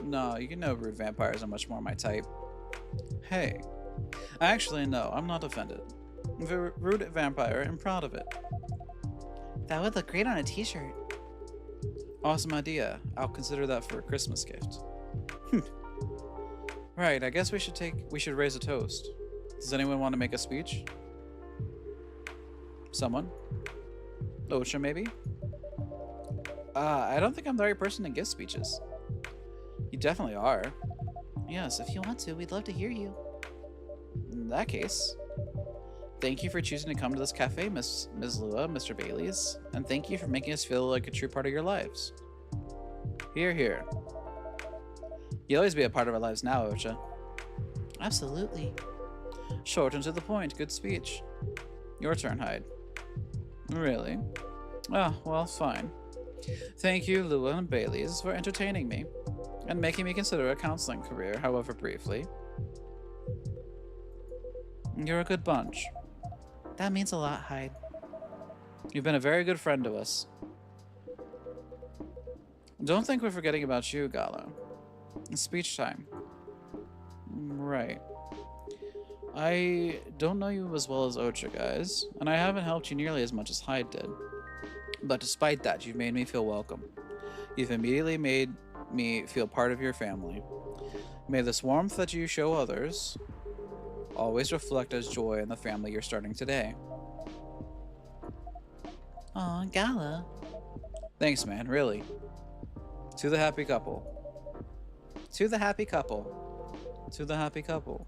No, you know rude vampires are much more my type. Hey. Actually, no, I'm not offended. I'm a rude vampire and proud of it. That would look great on a t-shirt. Awesome idea. I'll consider that for a Christmas gift. Right, I guess we should raise a toast. Does anyone want to make a speech? Someone? Ocha, maybe? I don't think I'm the right person to give speeches. You definitely are. Yes, if you want to, we'd love to hear you. In that case, thank you for choosing to come to this cafe, Ms. Lua, Mr. Bailey's, and thank you for making us feel like a true part of your lives. Hear, hear. You'll always be a part of our lives now, Ocha. Absolutely. Short and to the point. Good speech. Your turn, Hyde. Really? Oh, well, fine. Thank you, Lua and Bailey's, for entertaining me and making me consider a counseling career, however briefly. You're a good bunch. That means a lot, Hyde. You've been a very good friend to us. Don't think we're forgetting about you, Gala. It's speech time. Right. I don't know you as well as Ocha, guys, and I haven't helped you nearly as much as Hyde did. But despite that, you've made me feel welcome. You've immediately made me feel part of your family. May this warmth that you show others always reflect as joy in the family you're starting today. Aw, Gala. Thanks, man, really. To the happy couple. To the happy couple. To the happy couple.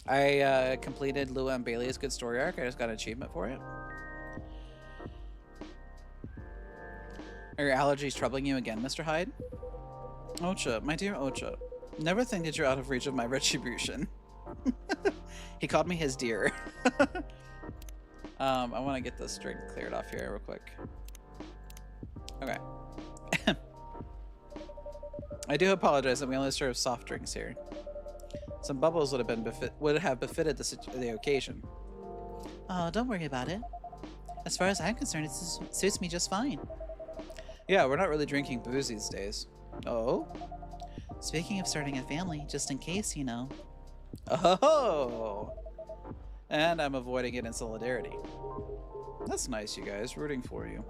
I completed Lua and Bailey's good story arc. I just got an achievement for it. Are your allergies troubling you again, Mr. Hyde? Ocha, my dear Ocha, never think that you're out of reach of my retribution. He called me his dear. I want to get this drink cleared off here real quick. Okay. I do apologize that we only serve soft drinks here. Some bubbles would have befitted the occasion. Oh, don't worry about it. As far as I'm concerned, it suits me just fine. Yeah, we're not really drinking booze these days. Oh? Speaking of starting a family, just in case, you know. Oh! And I'm avoiding it in solidarity. That's nice, you guys. Rooting for you.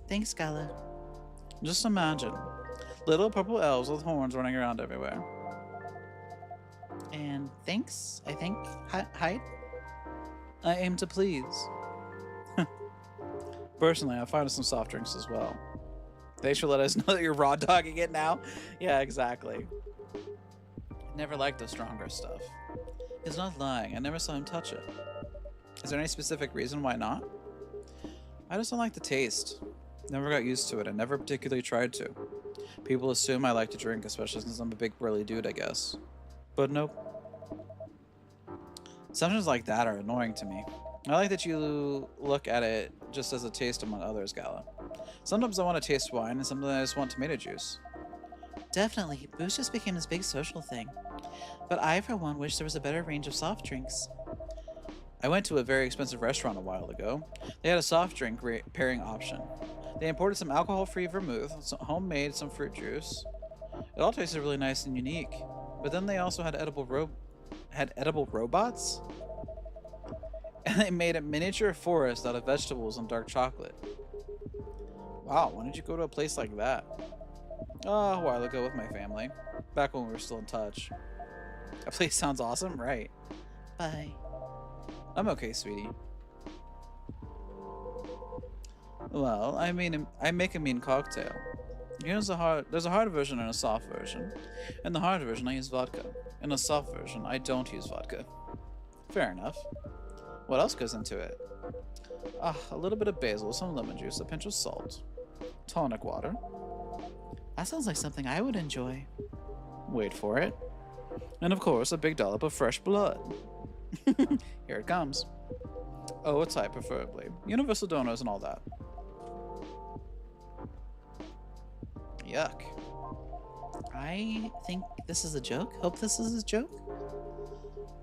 Thanks, Gala. Just imagine. Little purple elves with horns running around everywhere. And thanks, I think. Hyde? I aim to please. Personally, I find some soft drinks as well. Thanks for letting us know that you're raw dogging it now. Yeah, exactly. Never liked the stronger stuff. He's not lying. I never saw him touch it. Is there any specific reason why not? I just don't like the taste. Never got used to it. I never particularly tried to. People assume I like to drink, especially since I'm a big burly dude, I guess. But nope. Assumptions like that are annoying to me. I like that you look at it just as a taste among others, Gala. Sometimes I want to taste wine, and sometimes I just want tomato juice. Definitely. Booze just became this big social thing. But I, for one, wish there was a better range of soft drinks. I went to a very expensive restaurant a while ago. They had a soft drink pairing option. They imported some alcohol-free vermouth, some homemade, some fruit juice. It all tasted really nice and unique. But then they also had edible robots? And they made a miniature forest out of vegetables and dark chocolate. Wow, when did you go to a place like that? Oh, a while ago with my family. Back when we were still in touch. That place sounds awesome, right? Bye. I'm okay, sweetie. Well, I make a mean cocktail. There's a hard version and a soft version. In the hard version, I use vodka. In the soft version, I don't use vodka. Fair enough. What else goes into it? A little bit of basil, some lemon juice, a pinch of salt. Tonic water. That sounds like something I would enjoy. Wait for it. And of course, a big dollop of fresh blood. Here it comes. Oh, a type, preferably. Universal donors and all that. Yuck. I think this is a joke. Hope this is a joke.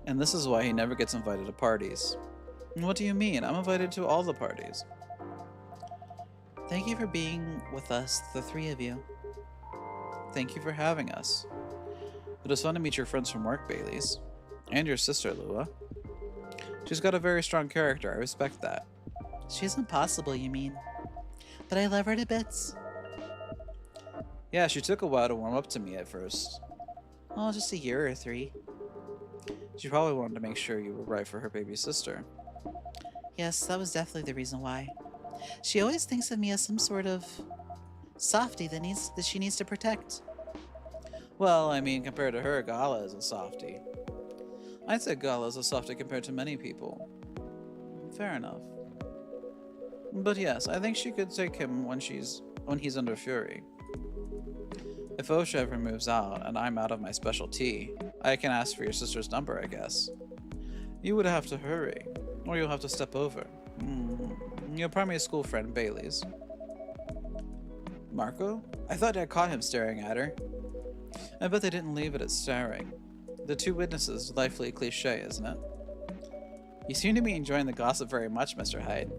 And this is why he never gets invited to parties. What do you mean? I'm invited to all the parties. Thank you for being with us, the three of you. Thank you for having us. It was fun to meet your friends from work, Baileys. And your sister, Lua. She's got a very strong character, I respect that. She's impossible, you mean? But I love her to bits. Yeah, she took a while to warm up to me at first. Oh, just a year or 3. She probably wanted to make sure you were right for her baby sister. Yes, that was definitely the reason why. She always thinks of me as some sort of softie that she needs to protect. Well, I mean, compared to her, Gala is a softie. I'd say Gala is a softie compared to many people. Fair enough. But yes, I think she could take him when he's under fury. If Osha ever moves out and I'm out of my specialty, I can ask for your sister's number, I guess. You would have to hurry, or you'll have to step over. Your primary school friend, Bailey's. Marco? I thought I caught him staring at her. I bet they didn't leave it at staring. The two witnesses, delightfully cliche, isn't it? You seem to be enjoying the gossip very much, Mr. Hyde.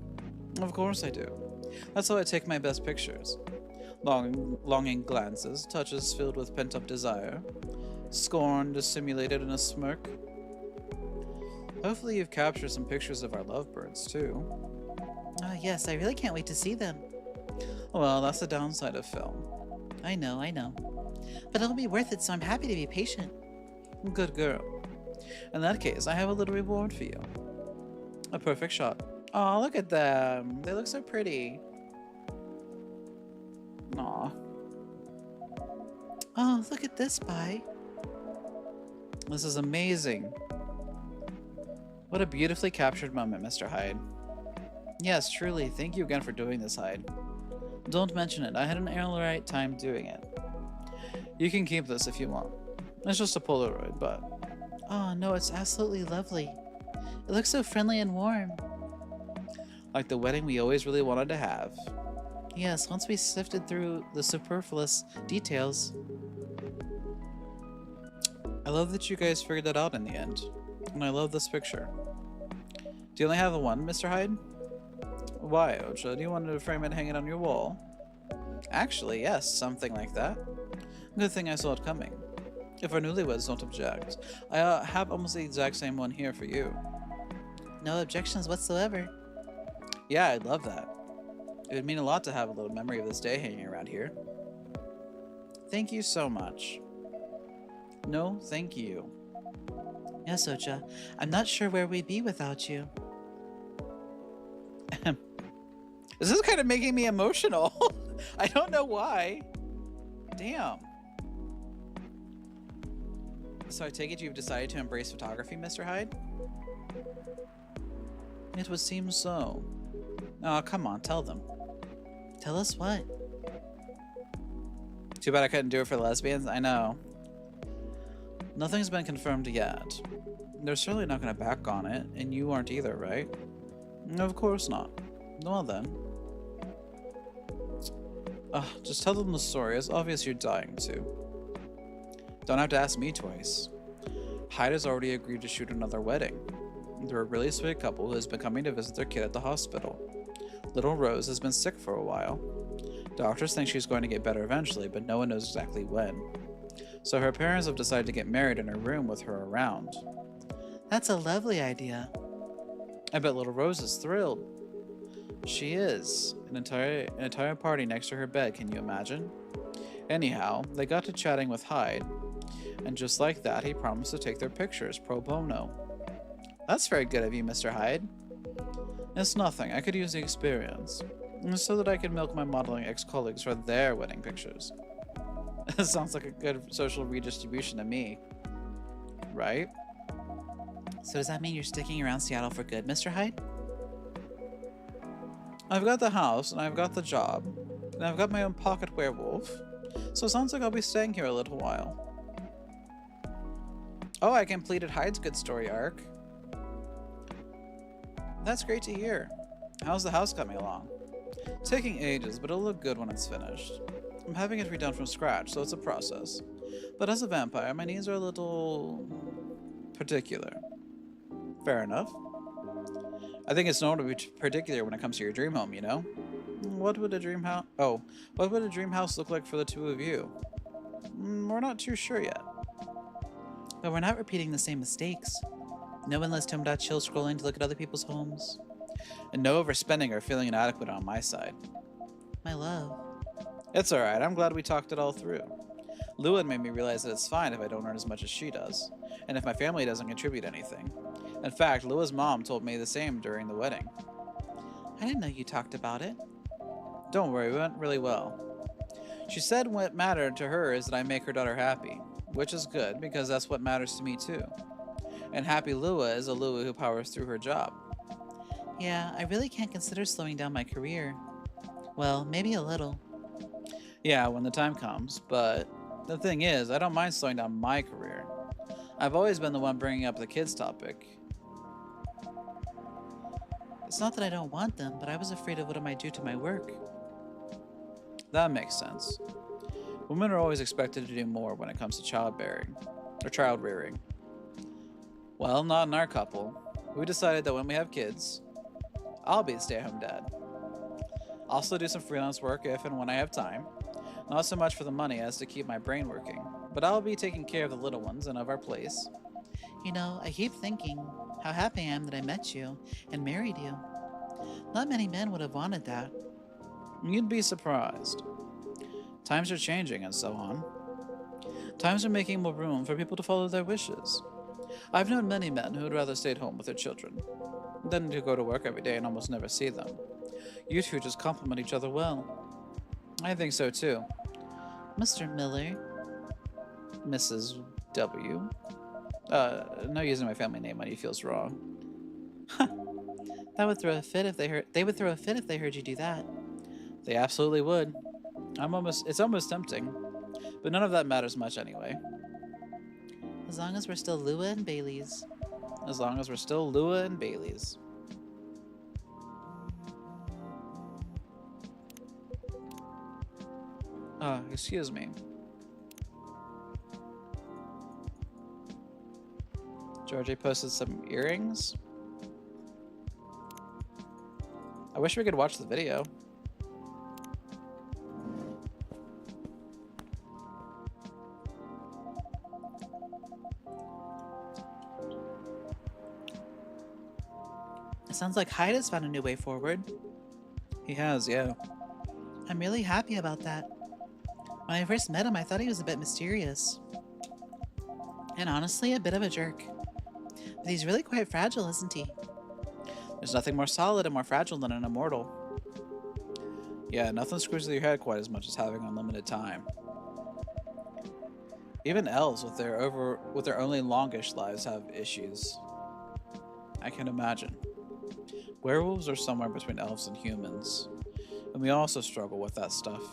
Of course I do. That's how I take my best pictures. Longing glances, touches filled with pent-up desire, scorn dissimulated in a smirk. Hopefully you've captured some pictures of our lovebirds, too. Yes, I really can't wait to see them. Well, that's the downside of film. I know. But it'll be worth it, so I'm happy to be patient. Good girl. In that case, I have a little reward for you. A perfect shot. Oh, look at them. They look so pretty. Aw. Oh, look at this, Bai. This is amazing. What a beautifully captured moment, Mr. Hyde. Yes, truly, thank you again for doing this, Hyde. Don't mention it, I had an alright time doing it. You can keep this if you want. It's just a Polaroid, but... Oh, no, it's absolutely lovely. It looks so friendly and warm. Like the wedding we always really wanted to have. Yes, once we sifted through the superfluous details. I love that you guys figured that out in the end. And I love this picture. Do you only have the one, Mr. Hyde? Why, Ocha? Do you want to frame it hanging on your wall? Actually, yes, something like that. Good thing I saw it coming. If our newlyweds don't object, I have almost the exact same one here for you. No objections whatsoever. Yeah, I'd love that. It would mean a lot to have a little memory of this day hanging around here. Thank you so much. No, thank you. Yes, Ocha. I'm not sure where we'd be without you. This is kind of making me emotional. I don't know why. Damn. So I take it you've decided to embrace photography, Mr. Hyde? It would seem so. Oh, come on, tell them. Tell us what? Too bad I couldn't do it for the lesbians. I know. Nothing's been confirmed yet. They're certainly not going to back on it, and you aren't either, right? Of course not. Well then. Just tell them the story. It's obvious you're dying to. Don't have to ask me twice. Hyde has already agreed to shoot another wedding. They're a really sweet couple who has been coming to visit their kid at the hospital. Little Rose has been sick for a while. Doctors think she's going to get better eventually, but no one knows exactly when. So her parents have decided to get married in her room with her around. That's a lovely idea. I bet little Rose is thrilled. She is. An entire party next to her bed, can you imagine? Anyhow, they got to chatting with Hyde, and just like that, he promised to take their pictures pro bono. That's very good of you, Mr. Hyde. It's nothing. I could use the experience, so that I can milk my modeling ex-colleagues for their wedding pictures. It sounds like a good social redistribution to me. Right? So does that mean you're sticking around Seattle for good, Mr. Hyde? I've got the house, and I've got the job, and I've got my own pocket werewolf, so it sounds like I'll be staying here a little while. Oh, I completed Hyde's good story arc. That's great to hear. How's the house coming along? Taking ages, but it'll look good when it's finished. I'm having it redone from scratch, so it's a process. But as a vampire, my needs are a little particular. Fair enough. I think it's normal to be particular when it comes to your dream home, you know? What would a dream house... Oh, what would a dream house look like for the two of you? We're not too sure yet. But we're not repeating the same mistakes. No Endless.chill scrolling to look at other people's homes. And no overspending or feeling inadequate on my side. My love. It's alright, I'm glad we talked it all through. Lua made me realize that it's fine if I don't earn as much as she does, and if my family doesn't contribute anything. In fact, Lua's mom told me the same during the wedding. I didn't know you talked about it. Don't worry, it went really well. She said what mattered to her is that I make her daughter happy, which is good because that's what matters to me too. And happy Lua is a Lua who powers through her job. Yeah, I really can't consider slowing down my career. Well, maybe a little. Yeah, when the time comes, but the thing is, I don't mind slowing down my career. I've always been the one bringing up the kids topic. It's not that I don't want them, but I was afraid of what it might do to my work. That makes sense. Women are always expected to do more when it comes to childbearing, or child rearing. Well, not in our couple. We decided that when we have kids, I'll be the stay-at-home dad. I'll still do some freelance work if and when I have time. Not so much for the money as to keep my brain working, but I'll be taking care of the little ones and of our place. You know, I keep thinking how happy I am that I met you and married you. Not many men would have wanted that. You'd be surprised. Times are changing and so on. Times are making more room for people to follow their wishes. I've known many men who would rather stay at home with their children than to go to work every day and almost never see them. You two just complement each other well. I think so too. Mr. Miller. Mrs. W. No using my family name when he feels wrong. That would throw a fit if they would throw a fit if they heard you do that. They absolutely would. It's almost tempting. But none of that matters much anyway. As long as we're still Lua and Bailey's. As long as we're still Lua and Bailey's. Excuse me. Georgie posted some earrings. I wish we could watch the video. It sounds like Hyde has found a new way forward. He has, yeah. I'm really happy about that. When I first met him, I thought he was a bit mysterious. And honestly, a bit of a jerk. But he's really quite fragile, isn't he? There's nothing more solid and more fragile than an immortal. Yeah, nothing screws with your head quite as much as having unlimited time. Even elves with their only longish lives have issues. I can imagine. Werewolves are somewhere between elves and humans, and we also struggle with that stuff.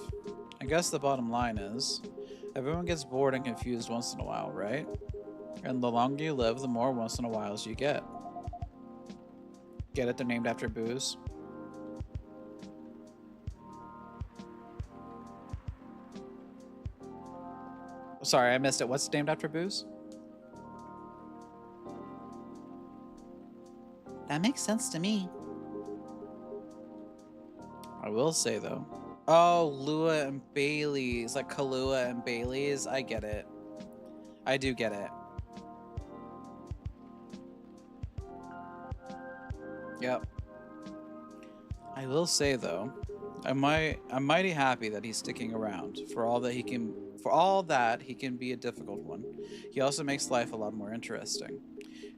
I guess the bottom line is, everyone gets bored and confused once in a while, right? And the longer you live, the more once in a whiles you get. Get it? They're named after booze. Sorry, I missed it. What's named after booze? That makes sense to me. I will say, though. Oh, Lua and Bailey's. Like Kahlua and Bailey's. I get it. I do get it. Yep. I will say, though, I'm mighty happy that he's sticking around. For all that he can be a difficult one. He also makes life a lot more interesting.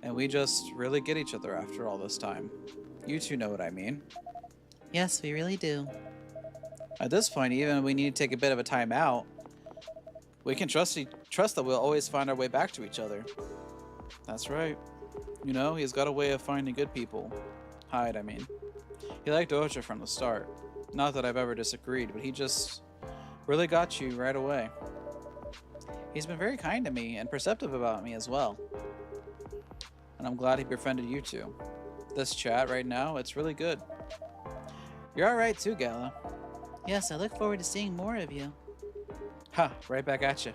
And we just really get each other after all this time. You two know what I mean. Yes, we really do. At this point, even if we need to take a bit of a time out, we can trust that we'll always find our way back to each other. That's right. You know, he's got a way of finding good people. Hyde, I mean. He liked Ocha from the start. Not that I've ever disagreed, but he just really got you right away. He's been very kind to me and perceptive about me as well. And I'm glad he befriended you two. This chat right now, it's really good. You're alright too, Gala. Yes, I look forward to seeing more of you. Ha, right back at you.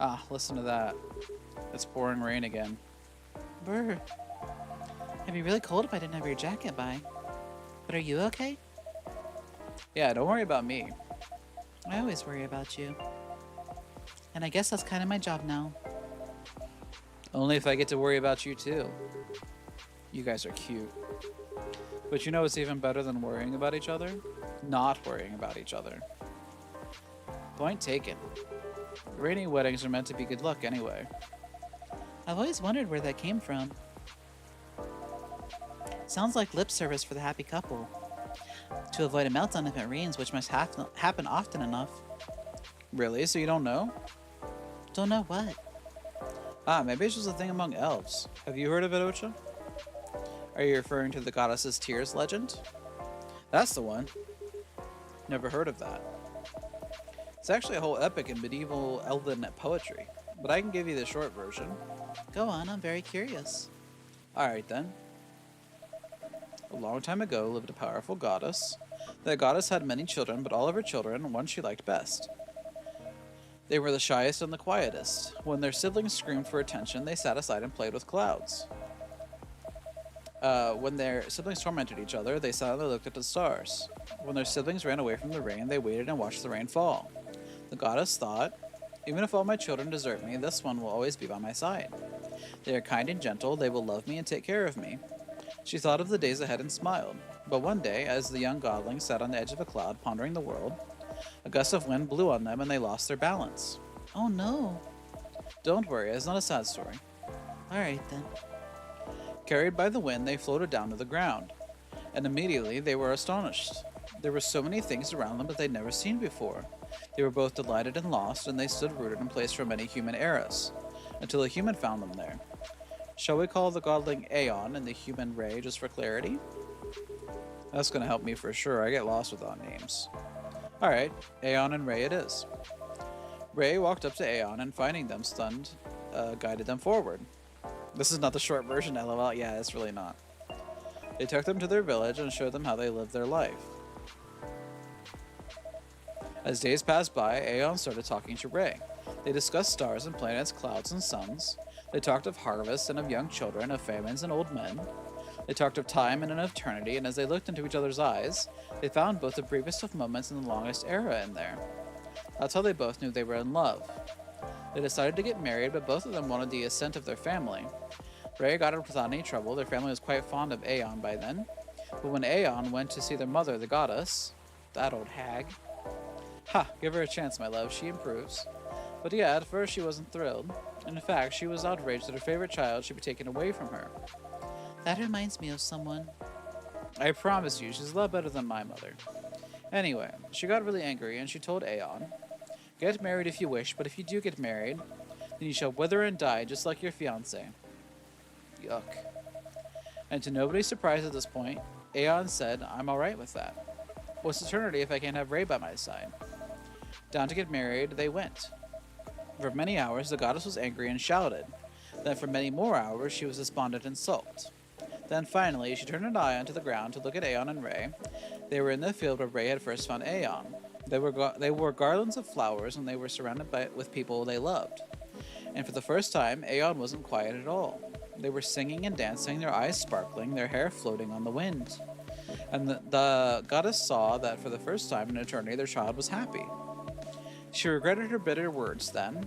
Ah, listen to that. It's pouring rain again. Brr. It'd be really cold if I didn't have your jacket by. But are you okay? Yeah, don't worry about me. I always worry about you. And I guess that's kind of my job now. Only if I get to worry about you too. You guys are cute. But you know what's even better than worrying about each other? Not worrying about each other. Point taken. Rainy weddings are meant to be good luck anyway. I've always wondered where that came from. Sounds like lip service for the happy couple. To avoid a meltdown if it rains, which must happen often enough. Really? So you don't know? Don't know what. Ah, maybe it's just a thing among elves. Have you heard of it, Ocha? Are you referring to the goddess's tears legend? That's the one. Never heard of that. It's actually a whole epic in medieval elven poetry, but I can give you the short version. Go on, I'm very curious. Alright then. A long time ago lived a powerful goddess. That goddess had many children, but all of her children, one she liked best. They were the shyest and the quietest. When their siblings screamed for attention, they sat aside and played with clouds. When their siblings tormented each other, they silently looked at the stars. When their siblings ran away from the rain, they waited and watched the rain fall. The goddess thought, even if all my children desert me, this one will always be by my side. They are kind and gentle, they will love me and take care of me. She thought of the days ahead and smiled. But one day, as the young godlings sat on the edge of a cloud pondering the world, a gust of wind blew on them and they lost their balance. Oh no. Don't worry, it's not a sad story. Alright then. Carried by the wind, they floated down to the ground. And immediately they were astonished. There were so many things around them that they'd never seen before. They were both delighted and lost, and they stood rooted in place for many human eras, until a human found them there. Shall we call the godling Aeon and the human Ray just for clarity? That's going to help me for sure. I get lost without names. Alright, Aeon and Ray it is. Ray walked up to Aeon and finding them stunned, guided them forward. This is not the short version, lol. Yeah, it's really not. They took them to their village and showed them how they lived their life. As days passed by, Aeon started talking to Ray. They discussed stars and planets, clouds and suns. They talked of harvests and of young children, of famines and old men. They talked of time and an eternity, and as they looked into each other's eyes, they found both the briefest of moments and the longest era in there. That's how they both knew they were in love. They decided to get married, but both of them wanted the assent of their family. Ray got it without any trouble. Their family was quite fond of Aeon by then. But when Aeon went to see their mother, the goddess, that old hag, ha, give her a chance, my love, she improves. But yeah, at first she wasn't thrilled. In fact, she was outraged that her favorite child should be taken away from her. That reminds me of someone. I promise you, she's a lot better than my mother. Anyway, she got really angry and she told Aeon, get married if you wish, but if you do get married, then you shall wither and die just like your fiancé. Yuck. And to nobody's surprise at this point, Aeon said, I'm alright with that. What's eternity if I can't have Ray by my side? Down to get married, they went. For many hours, the goddess was angry and shouted. Then for many more hours, she was despondent and sulked. Then finally, she turned an eye onto the ground to look at Aeon and Ray. They were in the field where Ray had first found Aeon. They wore garlands of flowers and they were surrounded with people they loved. And for the first time, Aeon wasn't quiet at all. They were singing and dancing, their eyes sparkling, their hair floating on the wind. And the goddess saw that for the first time in eternity, their child was happy. She regretted her bitter words then,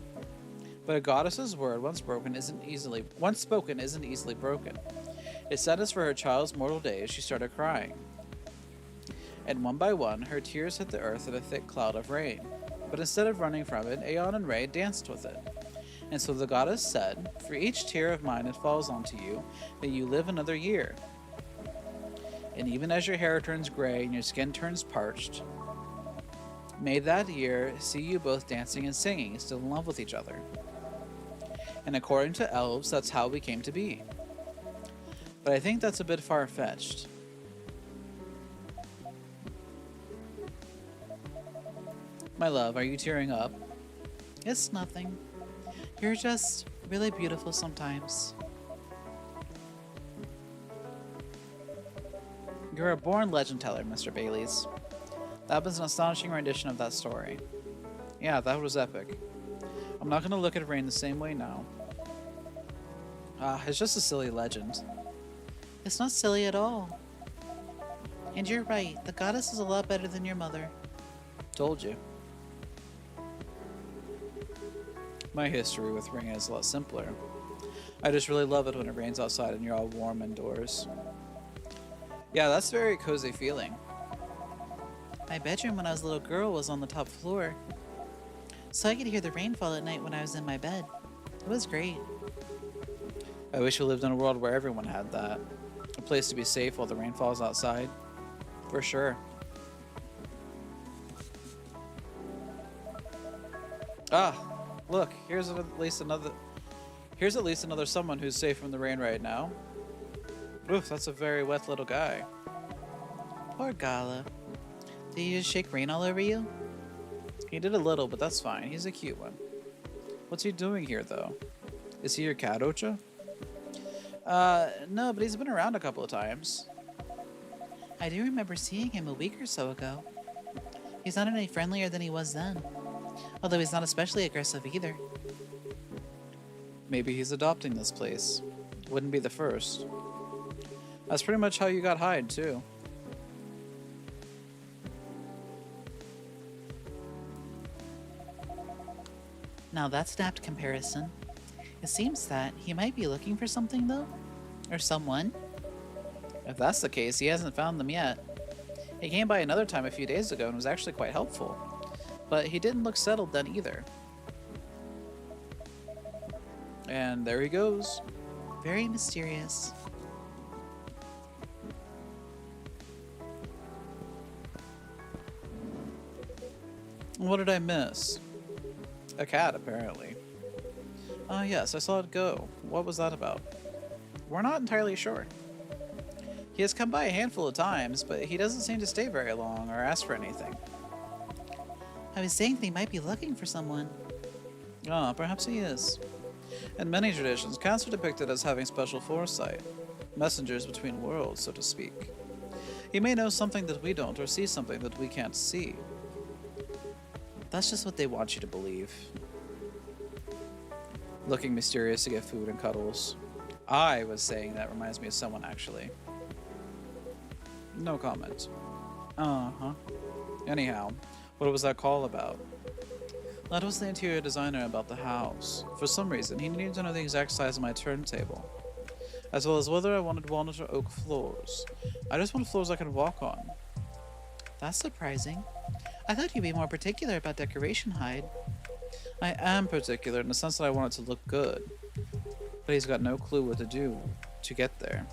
but a goddess's word once spoken isn't easily broken. It said as for her child's mortal days, she started crying. And one by one, her tears hit the earth in a thick cloud of rain. But instead of running from it, Aeon and Ray danced with it. And so the goddess said, for each tear of mine that falls onto you, may you live another year. And even as your hair turns gray and your skin turns parched, may that year see you both dancing and singing, still in love with each other. And according to elves, that's how we came to be. But I think that's a bit far-fetched. My love, are you tearing up? It's nothing. You're just really beautiful sometimes. You're a born legend teller, Mr. Baileys. That was an astonishing rendition of that story. Yeah, that was epic. I'm not going to look at Rain the same way now. It's just a silly legend. It's not silly at all. And you're right, the goddess is a lot better than your mother. Told you. My history with Ring is a lot simpler. I just really love it when it rains outside and you're all warm indoors. Yeah, that's a very cozy feeling. My bedroom when I was a little girl was on the top floor, so I could hear the rainfall at night when I was in my bed. It was great. I wish we lived in a world where everyone had that. A place to be safe while the rain falls outside. For sure. Ah, look, here's at least another someone who's safe from the rain right now. Oof, that's a very wet little guy. Poor Gala. Did he just shake rain all over you? He did a little, but that's fine. He's a cute one. What's he doing here, though? Is he your cat, Ocha? No, but he's been around a couple of times. I do remember seeing him a week or so ago. He's not any friendlier than he was then. Although he's not especially aggressive either. Maybe he's adopting this place. Wouldn't be the first. That's pretty much how you got Hyde, too. Now that's an apt comparison. It seems that he might be looking for something, though? Or someone? If that's the case, he hasn't found them yet. He came by another time a few days ago and was actually quite helpful. But he didn't look settled then either. And there he goes. Very mysterious. What did I miss? A cat, apparently. Oh yes, I saw it go. What was that about? We're not entirely sure. He has come by a handful of times, but he doesn't seem to stay very long or ask for anything. I was saying they might be looking for someone. Ah, perhaps he is. In many traditions, cats are depicted as having special foresight, messengers between worlds, so to speak. He may know something that we don't, or see something that we can't see. That's just what they want you to believe. Looking mysterious to get food and cuddles. I was saying that reminds me of someone, actually. No comment. Uh-huh. Anyhow, what was that call about? That was the interior designer about the house. For some reason, he needed to know the exact size of my turntable. as well as whether I wanted walnut or oak floors. I just want floors I can walk on. That's surprising. I thought you'd be more particular about decoration, Hyde. I am particular in the sense that I want it to look good, but he's got no clue what to do to get there.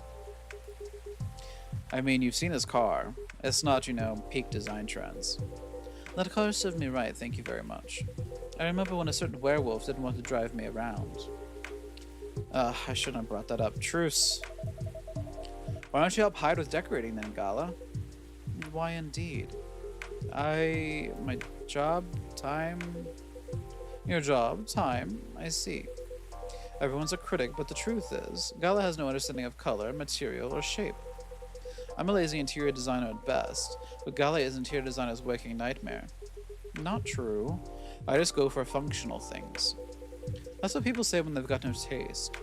I mean, you've seen his car. It's not, peak design trends. That car served me right, thank you very much. I remember when a certain werewolf didn't want to drive me around. I shouldn't have brought that up. Truce. Why don't you help Hyde with decorating then, Gala? Why indeed? My job, time... Your job, time, I see. Everyone's a critic, but the truth is, Gala has no understanding of color, material, or shape. I'm a lazy interior designer at best, but Gala is interior designer's waking nightmare. Not true. I just go for functional things. That's what people say when they've got no taste.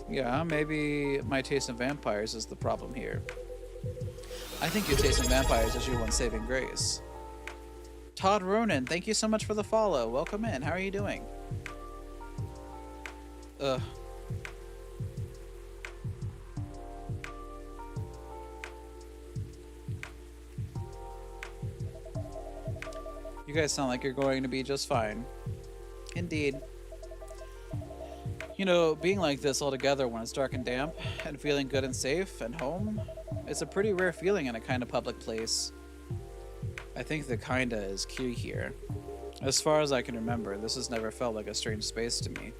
Yeah, maybe my taste in vampires is the problem here. I think your taste in vampires is your one saving grace. Todd Ronan, thank you so much for the follow. Welcome in. How are you doing? Ugh. You guys sound like you're going to be just fine. Indeed. Being like this all together when it's dark and damp, and feeling good and safe and home, it's a pretty rare feeling in a kind of public place. I think the kinda is key here. As far as I can remember, this has never felt like a strange space to me.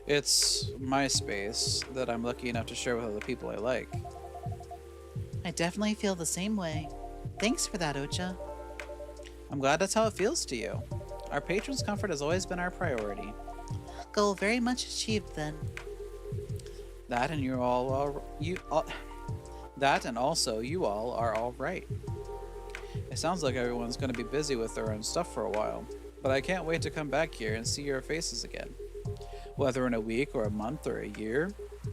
It's my space that I'm lucky enough to share with other people I like. I definitely feel the same way. Thanks for that, Ocha. I'm glad that's how it feels to you. Our patrons' comfort has always been our priority. Goal very much achieved then. That and that and also you all are all right. It sounds like everyone's going to be busy with their own stuff for a while, but I can't wait to come back here and see your faces again. Whether in a week or a month or a year,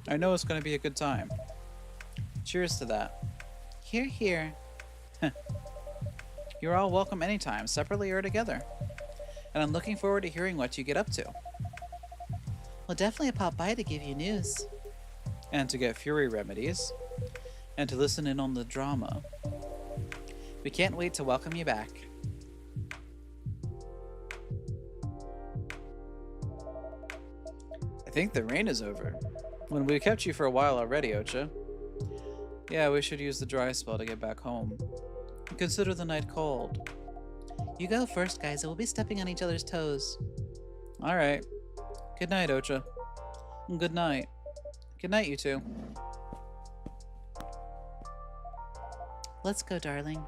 I know it's going to be a good time. Cheers to that. Hear, hear. You're all welcome anytime, separately or together. And I'm looking forward to hearing what you get up to. We'll definitely pop by to give you news. And to get Fury remedies. And to listen in on the drama. We can't wait to welcome you back. I think the rain is over. When we kept you for a while already, Ocha. Yeah, we should use the dry spell to get back home. Consider the night cold. You go first, guys, and we'll be stepping on each other's toes. Alright. Good night, Ocha. Good night. Good night, you two. Let's go, darling.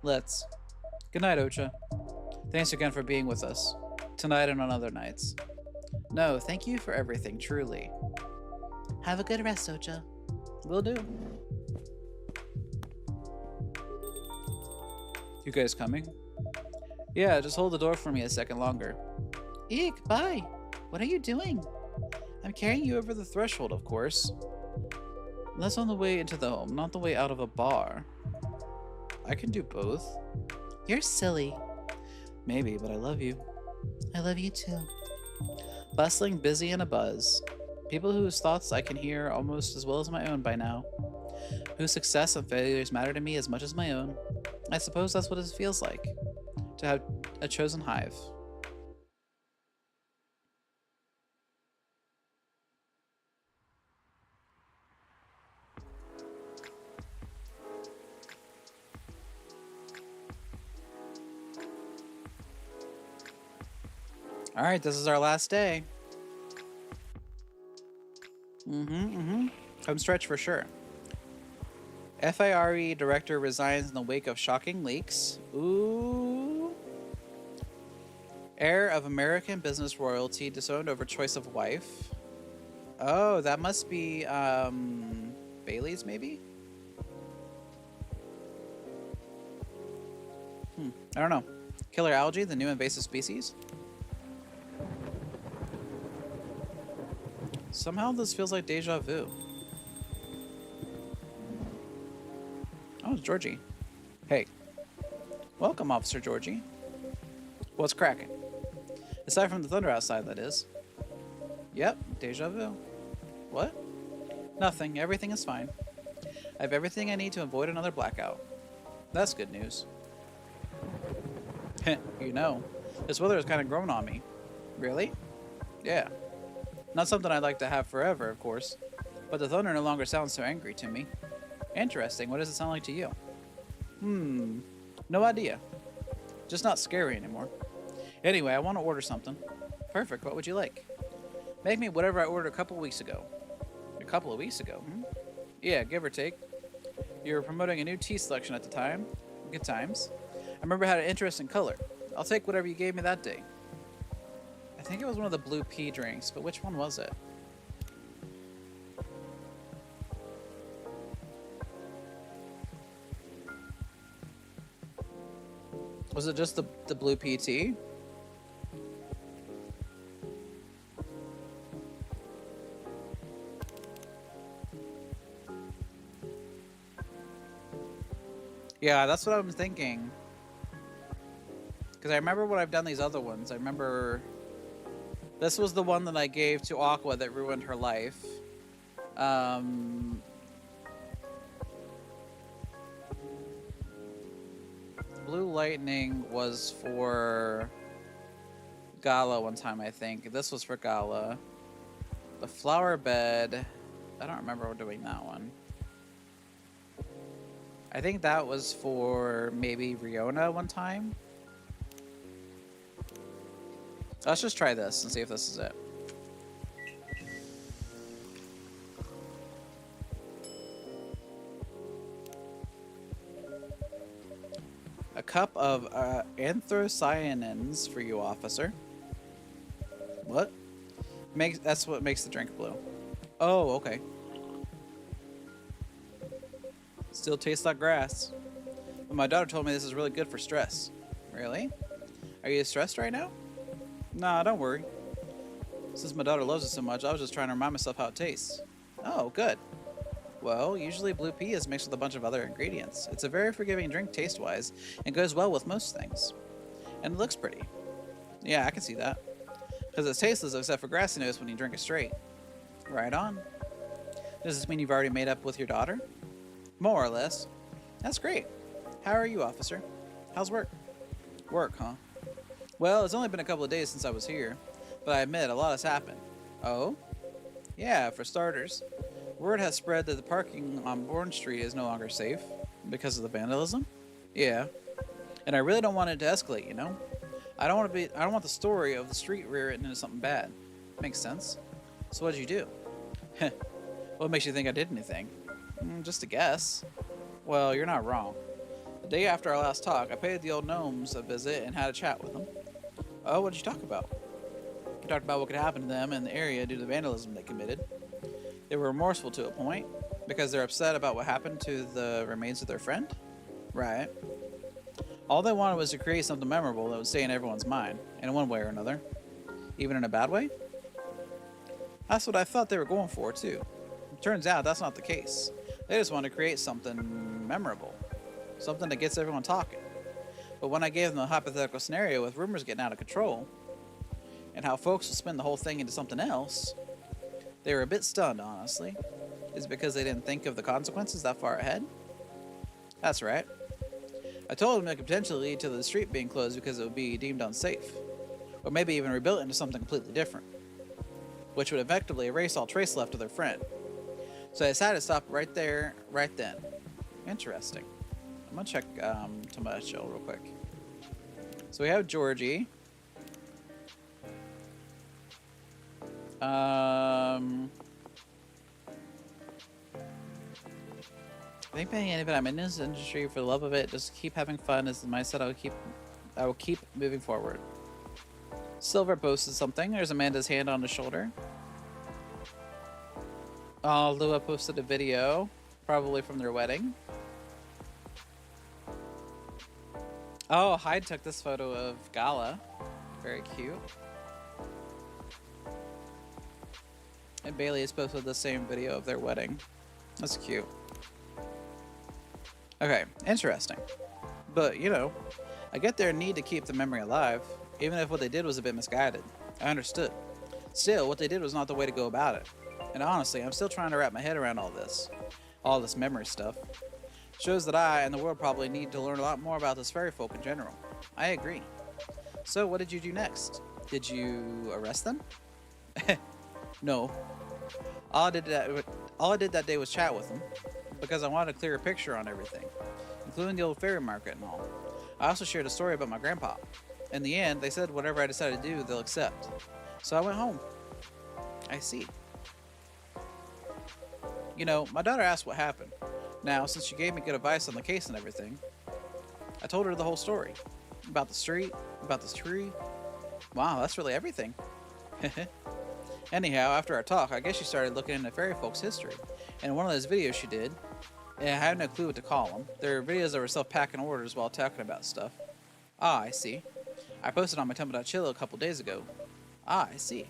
Let's. Good night, Ocha. Thanks again for being with us. Tonight and on other nights. No, thank you for everything, truly. Have a good rest, Ocha. Will do. You guys coming? Yeah, just hold the door for me a second longer. Eek, bye. What are you doing? I'm carrying you over the threshold, of course. That's on the way into the home, not the way out of a bar. I can do both. You're silly. Maybe, but I love you. I love you too. Bustling, busy, and abuzz. People whose thoughts I can hear almost as well as my own by now. Whose success and failures matter to me as much as my own. I suppose that's what it feels like. To have a chosen hive. Alright, this is our last day. Home stretch for sure. FIRE director resigns in the wake of shocking leaks. Ooh. Heir of American business royalty disowned over choice of wife. Oh, that must be, Bailey's, maybe? I don't know. Killer algae, the new invasive species? Somehow this feels like deja vu. Oh, it's Georgie. Hey. Welcome, Officer Georgie. What's cracking? Aside from the thunder outside, that is. Yep, deja vu. What? Nothing. Everything is fine. I have everything I need to avoid another blackout. That's good news. You know, this weather has kind of grown on me. Really? Yeah. Not something I'd like to have forever, of course. But the thunder no longer sounds so angry to me. Interesting. What does it sound like to you? No idea. Just not scary anymore. Anyway, I want to order something. Perfect. What would you like? Make me whatever I ordered a couple weeks ago. A couple of weeks ago? Yeah, give or take. You were promoting a new tea selection at the time. Good times. I remember it had an interesting color. I'll take whatever you gave me that day. I think it was one of the blue pea drinks, but which one was it? Was it just the blue pea tea? Yeah, that's what I'm thinking. Because I remember when I've done these other ones. I remember this was the one that I gave to Aqua that ruined her life. Blue Lightning was for Gala one time, I think. This was for Gala. The Flower Bed, I don't remember doing that one. I think that was for maybe Riona one time. Let's just try this and see if this is it. A cup of anthocyanins for you, officer. What? That's what makes the drink blue. Oh, okay. Still tastes like grass. But my daughter told me this is really good for stress. Really? Are you stressed right now? Nah, don't worry. Since my daughter loves it so much, I was just trying to remind myself how it tastes. Oh, good. Well, usually blue pea is mixed with a bunch of other ingredients. It's a very forgiving drink taste-wise, and goes well with most things. And it looks pretty. Yeah, I can see that. Because it's tasteless except for grassy notes when you drink it straight. Right on. Does this mean you've already made up with your daughter? More or less. That's great. How are you, officer? How's work? Work, huh? Well, it's only been a couple of days since I was here, but I admit a lot has happened. Oh? Yeah, for starters. Word has spread that the parking on Bourne Street is no longer safe because of the vandalism. Yeah. And I really don't want it to escalate, you know? I don't want the story of the street rewritten into something bad. Makes sense. So what'd you do? What makes you think I did anything? Just a guess. Well, you're not wrong. The day after our last talk, I paid the old gnomes a visit and had a chat with them. Oh, what did you talk about? We talked about what could happen to them in the area due to the vandalism they committed. They were remorseful to a point, because they're upset about what happened to the remains of their friend? Right. All they wanted was to create something memorable that would stay in everyone's mind, in one way or another. Even in a bad way? That's what I thought they were going for, too. Turns out that's not the case. They just want to create something memorable. Something that gets everyone talking. But when I gave them the hypothetical scenario with rumors getting out of control, and how folks will spin the whole thing into something else, they were a bit stunned, honestly. Is it because they didn't think of the consequences that far ahead? That's right. I told them it could potentially lead to the street being closed because it would be deemed unsafe. Or maybe even rebuilt into something completely different. Which would effectively erase all trace left of their friend. So I decided to stop right there, right then. Interesting. I'm gonna check Tomacho real quick. So we have Georgie. I think paying any of it, I'm in this industry for the love of it. Just keep having fun is the mindset I will keep moving forward. Silver posted something. There's Amanda's hand on his shoulder. Lua posted a video, probably from their wedding. Oh, Hyde took this photo of Gala. Very cute. And Bailey has posted the same video of their wedding. That's cute. Okay, interesting. But, you know, I get their need to keep the memory alive, even if what they did was a bit misguided. I understood. Still, what they did was not the way to go about it. And honestly, I'm still trying to wrap my head around all this memory stuff. Shows that I and the world probably need to learn a lot more about this fairy folk in general. I agree. So, what did you do next? Did you arrest them? No. All I did that day was chat with them, because I wanted a clearer picture on everything, including the old fairy market and all. I also shared a story about my grandpa. In the end, they said whatever I decided to do, they'll accept. So I went home. I see. You know, my daughter asked what happened. Now, since she gave me good advice on the case and everything, I told her the whole story. About the street, about this tree. Wow, that's really everything. Anyhow, after our talk, I guess she started looking into fairy folks' history. And in one of those videos she did, and I had no clue what to call them. There were videos of herself packing orders while talking about stuff. Ah, I see. I posted on my Tumble.chillo a couple days ago. Ah, I see.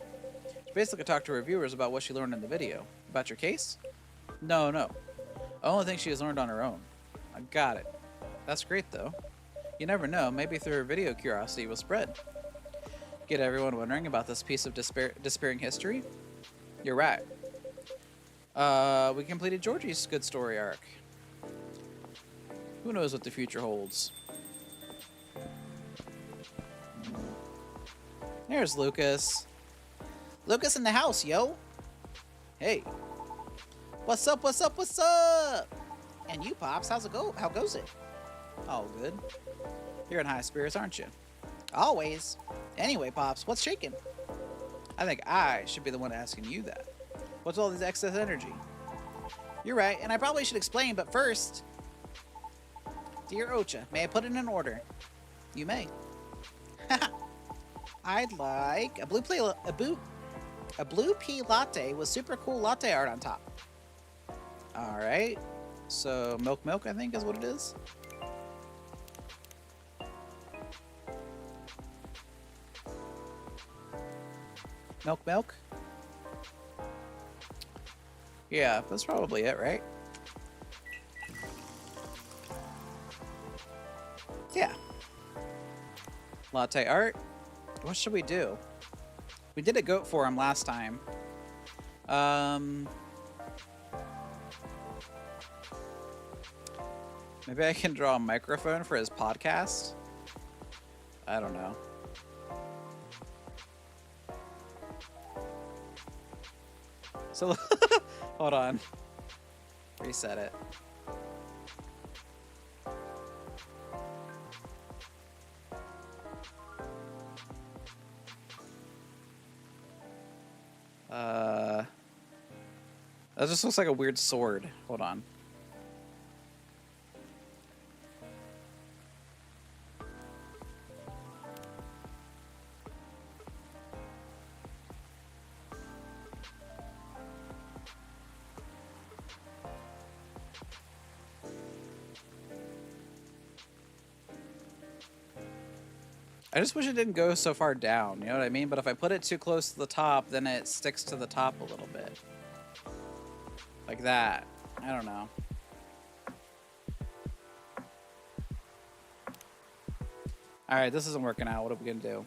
She basically talked to her viewers about what she learned in the video. About your case? No, no. I only think she has learned on her own. I got it. That's great, though. You never know, maybe through her video curiosity will spread. Get everyone wondering about this piece of despairing history? You're right. We completed Georgie's good story arc. Who knows what the future holds? There's Lucas. Lucas in the house, yo! Hey. What's up, what's up, what's up? And you, Pops, how's it go? How goes it? All good. You're in high spirits, aren't you? Always. Anyway, Pops, what's shaking? I think I should be the one asking you that. What's all this excess energy? You're right, and I probably should explain, but first... Dear Ocha, may I put in an order? You may. I'd like a blue pea latte with super cool latte art on top. Alright. So, milk, I think is what it is. Milk? Yeah, that's probably it, right? Yeah. Latte art. What should we do? We did a goat for him last time. Maybe I can draw a microphone for his podcast? I don't know. So, hold on. Reset it. That just looks like a weird sword. Hold on. I just wish it didn't go so far down, you know what I mean? But if I put it too close to the top, then it sticks to the top a little bit. Like that. I don't know. Alright, this isn't working out. What are we gonna do?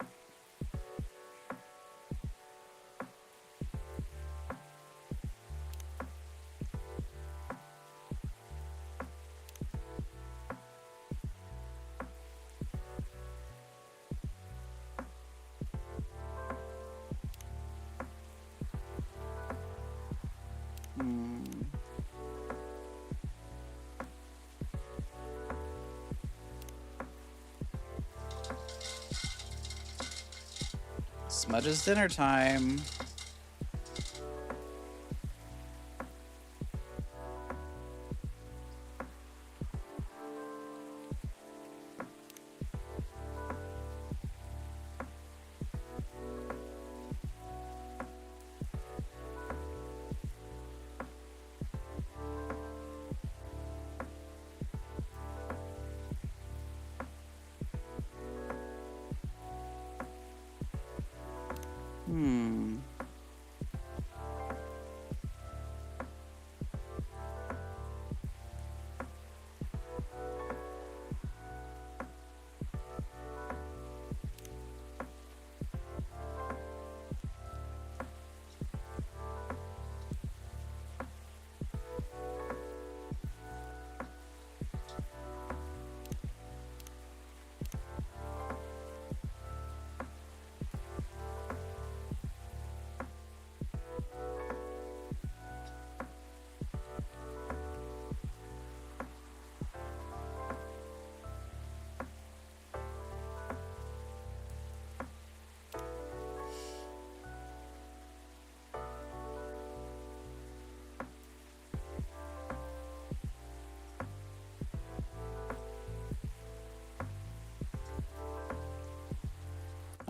Smudge's dinner time.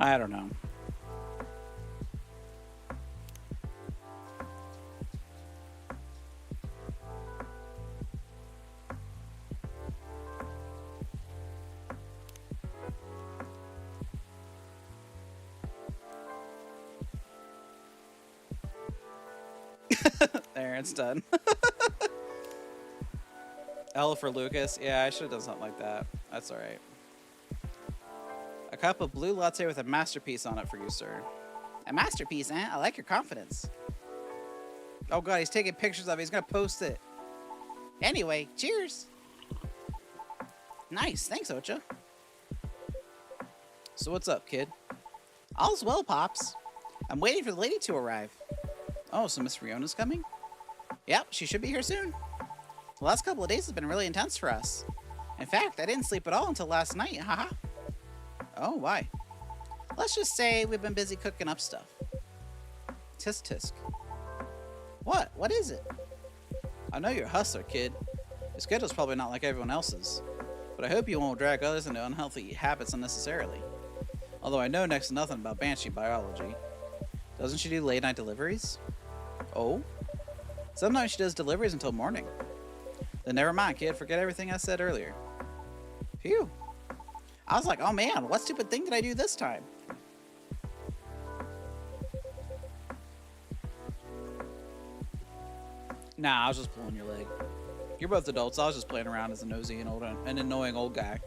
I don't know. There, it's done. L for Lucas. Yeah, I should have done something like that. That's alright. A cup of blue latte with a masterpiece on it for you, sir. A masterpiece, eh? I like your confidence. Oh god, he's taking pictures of it. He's gonna post it. Anyway, cheers. Nice, thanks, Ocha. So what's up, kid? All's well, Pops. I'm waiting for the lady to arrive. Oh, so Miss Riona's coming? Yep, she should be here soon. The last couple of days have been really intense for us. In fact, I didn't sleep at all until last night, haha. Oh, why? Let's just say we've been busy cooking up stuff. Tisk tisk. What? What is it? I know you're a hustler, kid. Your schedule's probably not like everyone else's. But I hope you won't drag others into unhealthy habits unnecessarily. Although I know next to nothing about Banshee biology. Doesn't she do late night deliveries? Oh? Sometimes she does deliveries until morning. Then never mind, kid. Forget everything I said earlier. Phew. I was like, oh man, what stupid thing did I do this time? Nah, I was just pulling your leg. You're both adults. I was just playing around as a nosy and annoying old guy.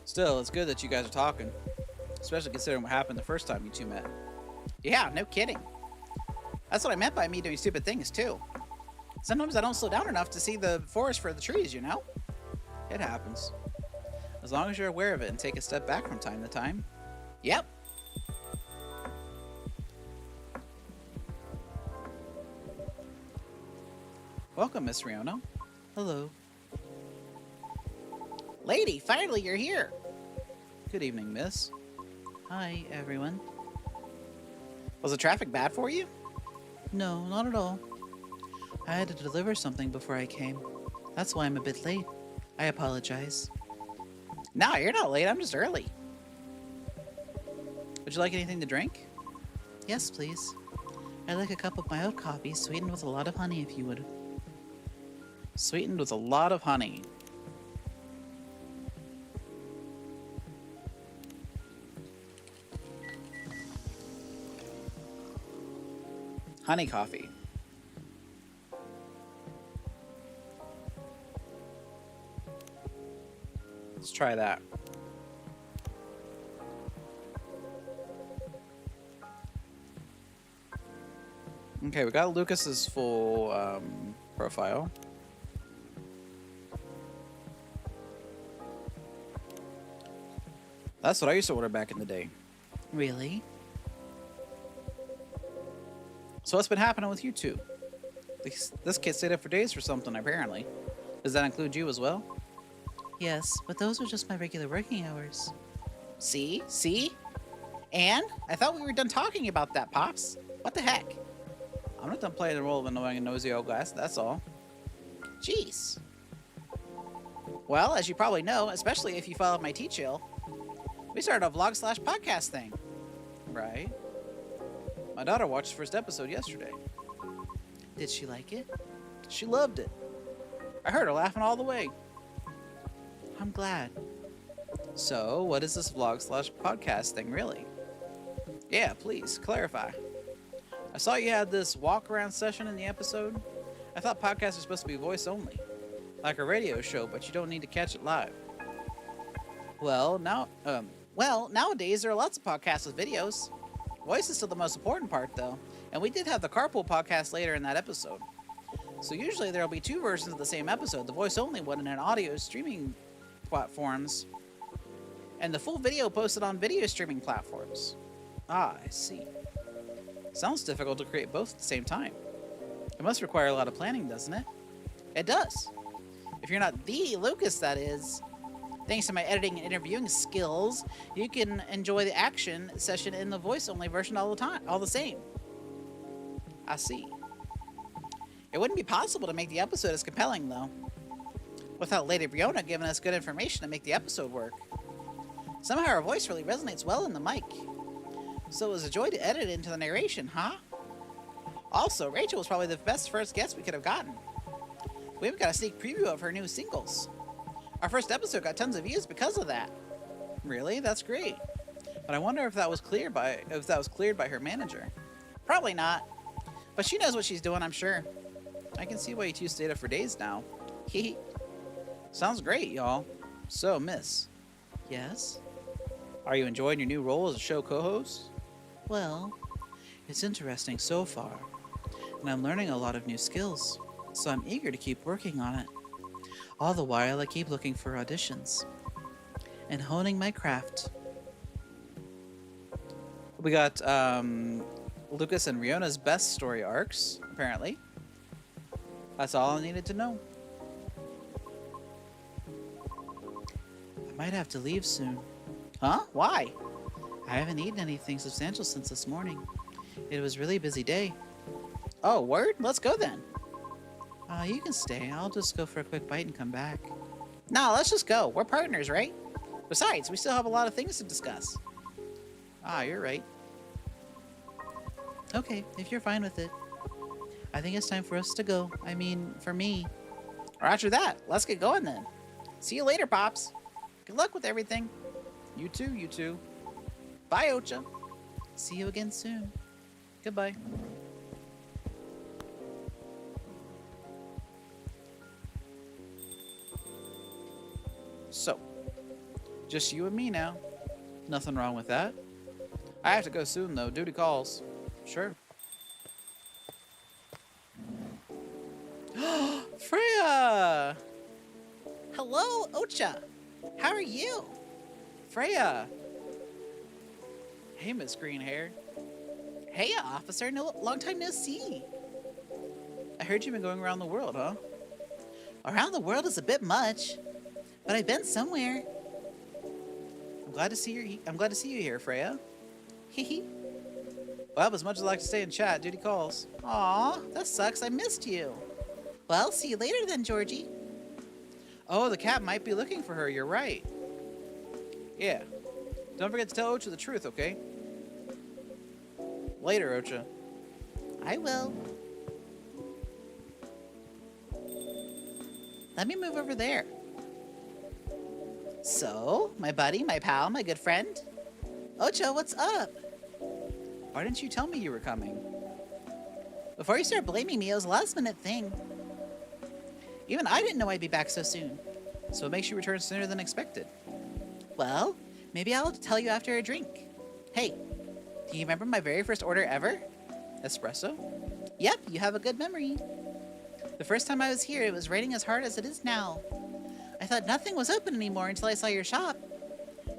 Still, it's good that you guys are talking. Especially considering what happened the first time you two met. Yeah, no kidding. That's what I meant by me doing stupid things, too. Sometimes I don't slow down enough to see the forest for the trees, you know? It happens. As long as you're aware of it and take a step back from time to time. Yep. Welcome, Miss Riona. Hello. Lady, finally you're here. Good evening, miss. Hi, everyone. Was the traffic bad for you? No, not at all. I had to deliver something before I came. That's why I'm a bit late. I apologize. No, you're not late. I'm just early. Would you like anything to drink? Yes, please. I'd like a cup of my oat coffee, sweetened with a lot of honey, if you would. Sweetened with a lot of honey. Honey coffee. Let's try that. Okay, we got Lucas's full profile. That's what I used to order back in the day. Really? So what's been happening with you two? This kid stayed up for days for something, apparently. Does that include you as well? Yes, but those are just my regular working hours. See? See? And? I thought we were done talking about that, Pops. What the heck? I'm not done playing the role of annoying and nosy old glass, that's all. Jeez. Well, as you probably know, especially if you followed my teach-ill, we started a vlog/podcast thing. Right. My daughter watched the first episode yesterday. Did she like it? She loved it. I heard her laughing all the way. I'm glad. So, what is this vlog/podcast thing really? Yeah, please, clarify. I saw you had this walk-around session in the episode. I thought podcasts are supposed to be voice only. Like a radio show, but you don't need to catch it live. Well, nowadays there are lots of podcasts with videos. Voice is still the most important part, though, and we did have the Carpool podcast later in that episode. So usually there'll be two versions of the same episode, the voice-only one and an audio streaming platforms, and the full video posted on video streaming platforms. Ah, I see. Sounds difficult to create both at the same time. It must require a lot of planning, doesn't it? It does. If you're not the Lucas, that is. Thanks to my editing and interviewing skills, you can enjoy the action session in the voice-only version all the same. I see. It wouldn't be possible to make the episode as compelling, though, without Lady Briona giving us good information to make the episode work. Somehow her voice really resonates well in the mic. So it was a joy to edit it into the narration, huh? Also, Rachel was probably the best first guest we could have gotten. We even got a sneak preview of her new singles. Our first episode got tons of views because of that. Really? That's great. But I wonder if that was cleared by her manager. Probably not. But she knows what she's doing, I'm sure. I can see why you two stayed up for days now. Hehe. Sounds great, y'all. So, Miss. Yes? Are you enjoying your new role as a show co-host? Well, it's interesting so far. And I'm learning a lot of new skills. So I'm eager to keep working on it. All the while, I keep looking for auditions. And honing my craft. We got Lucas and Riona's best story arcs, apparently. That's all I needed to know. I might have to leave soon. Huh? Why? I haven't eaten anything substantial since this morning. It was a really busy day. Oh, word? Let's go then. You can stay. I'll just go for a quick bite and come back. No, let's just go. We're partners, right? Besides, we still have a lot of things to discuss. You're right. Okay, if you're fine with it. I think it's time for us to go. I mean, for me. Roger that. Let's get going then. See you later, Pops. Good luck with everything. You too, you two. Bye, Ocha. See you again soon. Goodbye. So, just you and me now. Nothing wrong with that. I have to go soon, though. Duty calls. Sure. Freya! Hello, Ocha. How are you? Freya. Hey, Miss Green Hair. Hey, officer. Long time no see. I heard you've been going around the world, huh? Around the world is a bit much, but I've been somewhere. I'm glad to see you here, Freya. Hehe. Well, as much as I like to stay and chat, duty calls. Aw, that sucks. I missed you. Well, see you later then, Georgie. Oh, the cat might be looking for her. You're right. Yeah. Don't forget to tell Ocha the truth, okay? Later, Ocha. I will. Let me move over there. So, my buddy, my pal, my good friend. Ocha, what's up? Why didn't you tell me you were coming? Before you start blaming me, it was a last-minute thing. Even I didn't know I'd be back so soon. So it makes you return sooner than expected. Well, maybe I'll tell you after a drink. Hey, do you remember my very first order ever? Espresso? Yep, you have a good memory. The first time I was here, it was raining as hard as it is now. I thought nothing was open anymore until I saw your shop.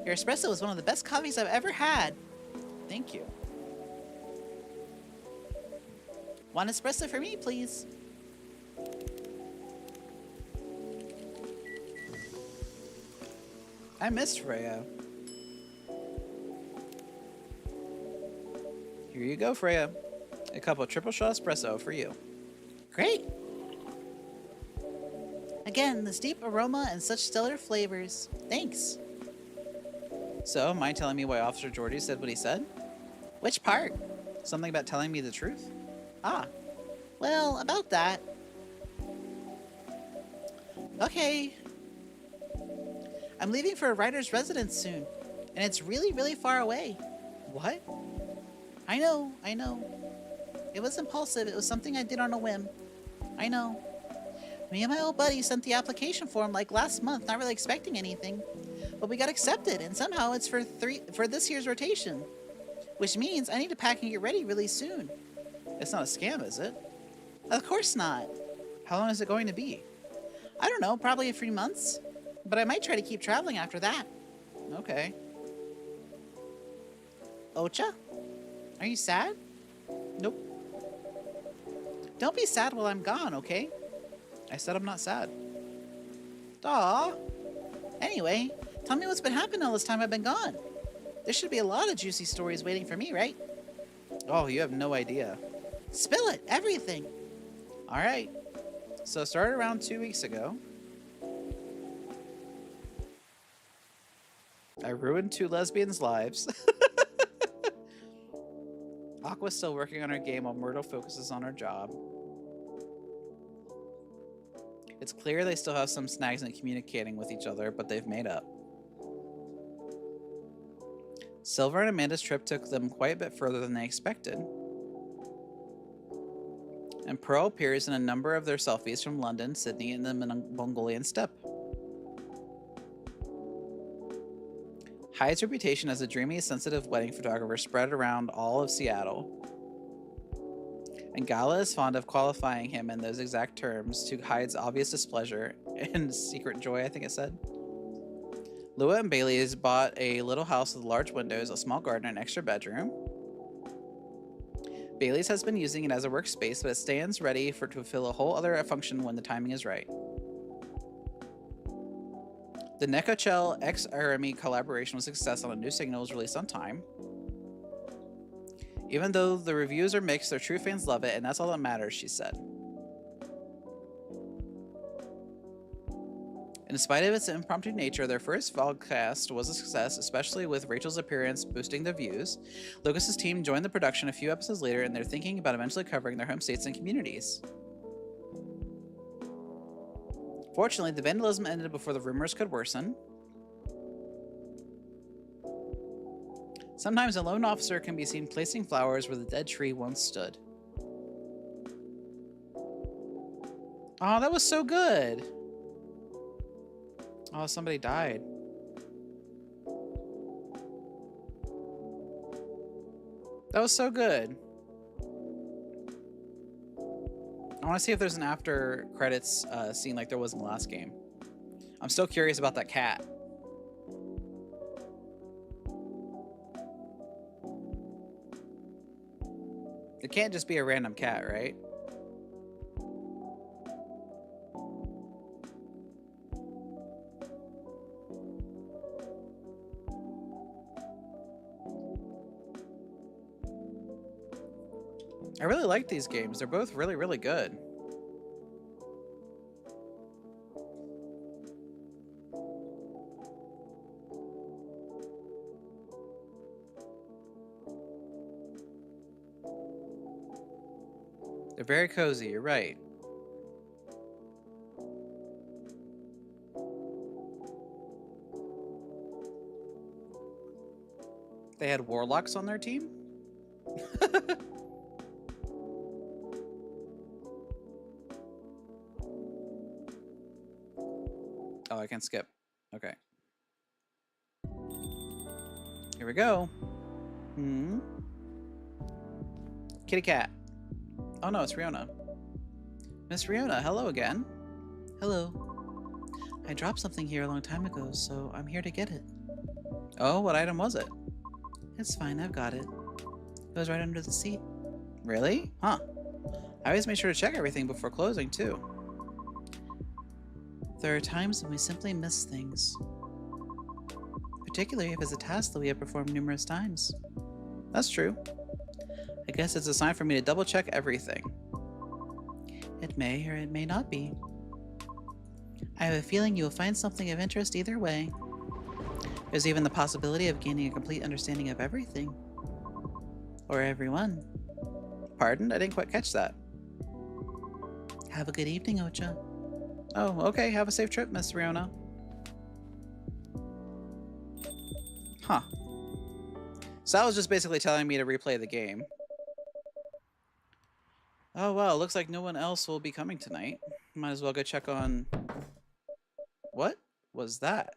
Your espresso was one of the best coffees I've ever had. Thank you. One espresso for me, please. I missed Freya. Here you go, Freya. A cup of triple shot espresso for you. Great. Again, this deep aroma and such stellar flavors. Thanks. So, mind telling me why Officer Georgie said what he said? Which part? Something about telling me the truth? Well, about that. Okay. I'm leaving for a writer's residence soon, and it's really, really far away. What? I know. It was impulsive. It was something I did on a whim. I know. Me and my old buddy sent the application form like last month, not really expecting anything. But we got accepted, and somehow it's for this year's rotation. Which means I need to pack and get ready really soon. It's not a scam, is it? Of course not. How long is it going to be? I don't know, probably a few months. But I might try to keep traveling after that. Okay. Ocha? Are you sad? Nope. Don't be sad while I'm gone, okay? I said I'm not sad. Aw. Anyway, tell me what's been happening all this time I've been gone. There should be a lot of juicy stories waiting for me, right? Oh, you have no idea. Spill it, everything. All right. So it started around 2 weeks ago. I ruined 2 lesbians' lives. Aqua's still working on her game while Myrtle focuses on her job. It's clear they still have some snags in communicating with each other, but they've made up. Silver and Amanda's trip took them quite a bit further than they expected. And Pearl appears in a number of their selfies from London, Sydney, and the Mongolian steppe. Hyde's reputation as a dreamy, sensitive wedding photographer spread around all of Seattle. And Gala is fond of qualifying him in those exact terms to Hyde's obvious displeasure and secret joy, I think it said. Lua and Bailey has bought a little house with large windows, a small garden, and an extra bedroom. Bailey's has been using it as a workspace, but it stands ready to fulfill a whole other function when the timing is right. The Nekochel X RME collaboration was a success on a new signal was released on time. Even though the reviews are mixed, their true fans love it, and that's all that matters, she said. In spite of its impromptu nature, their first vlogcast was a success, especially with Rachel's appearance boosting the views. Lucas's team joined the production a few episodes later, and they're thinking about eventually covering their home states and communities. Fortunately, the vandalism ended before the rumors could worsen. Sometimes a lone officer can be seen placing flowers where the dead tree once stood. Oh, that was so good! Oh, somebody died. That was so good. I want to see if there's an after credits scene like there was in the last game. I'm still curious about that cat. It can't just be a random cat, right? I really like these games. They're both really, really good. They're very cozy, you're right. They had warlocks on their team? Oh, I can skip. Okay. Here we go. Kitty cat. Oh no, it's Riona. Miss Riona, hello again. Hello. I dropped something here a long time ago, so I'm here to get it. Oh, what item was it? It's fine, I've got it. It was right under the seat. Really? Huh. I always make sure to check everything before closing, too. There are times when we simply miss things. Particularly if it's a task that we have performed numerous times. That's true. I guess it's a sign for me to double check everything. It may or it may not be. I have a feeling you will find something of interest either way. There's even the possibility of gaining a complete understanding of everything. Or everyone. Pardon? I didn't quite catch that. Have a good evening, Ocha. Oh, okay. Have a safe trip, Miss Riona. Huh. So that was just basically telling me to replay the game. Oh, well, looks like no one else will be coming tonight. Might as well go check on... What was that?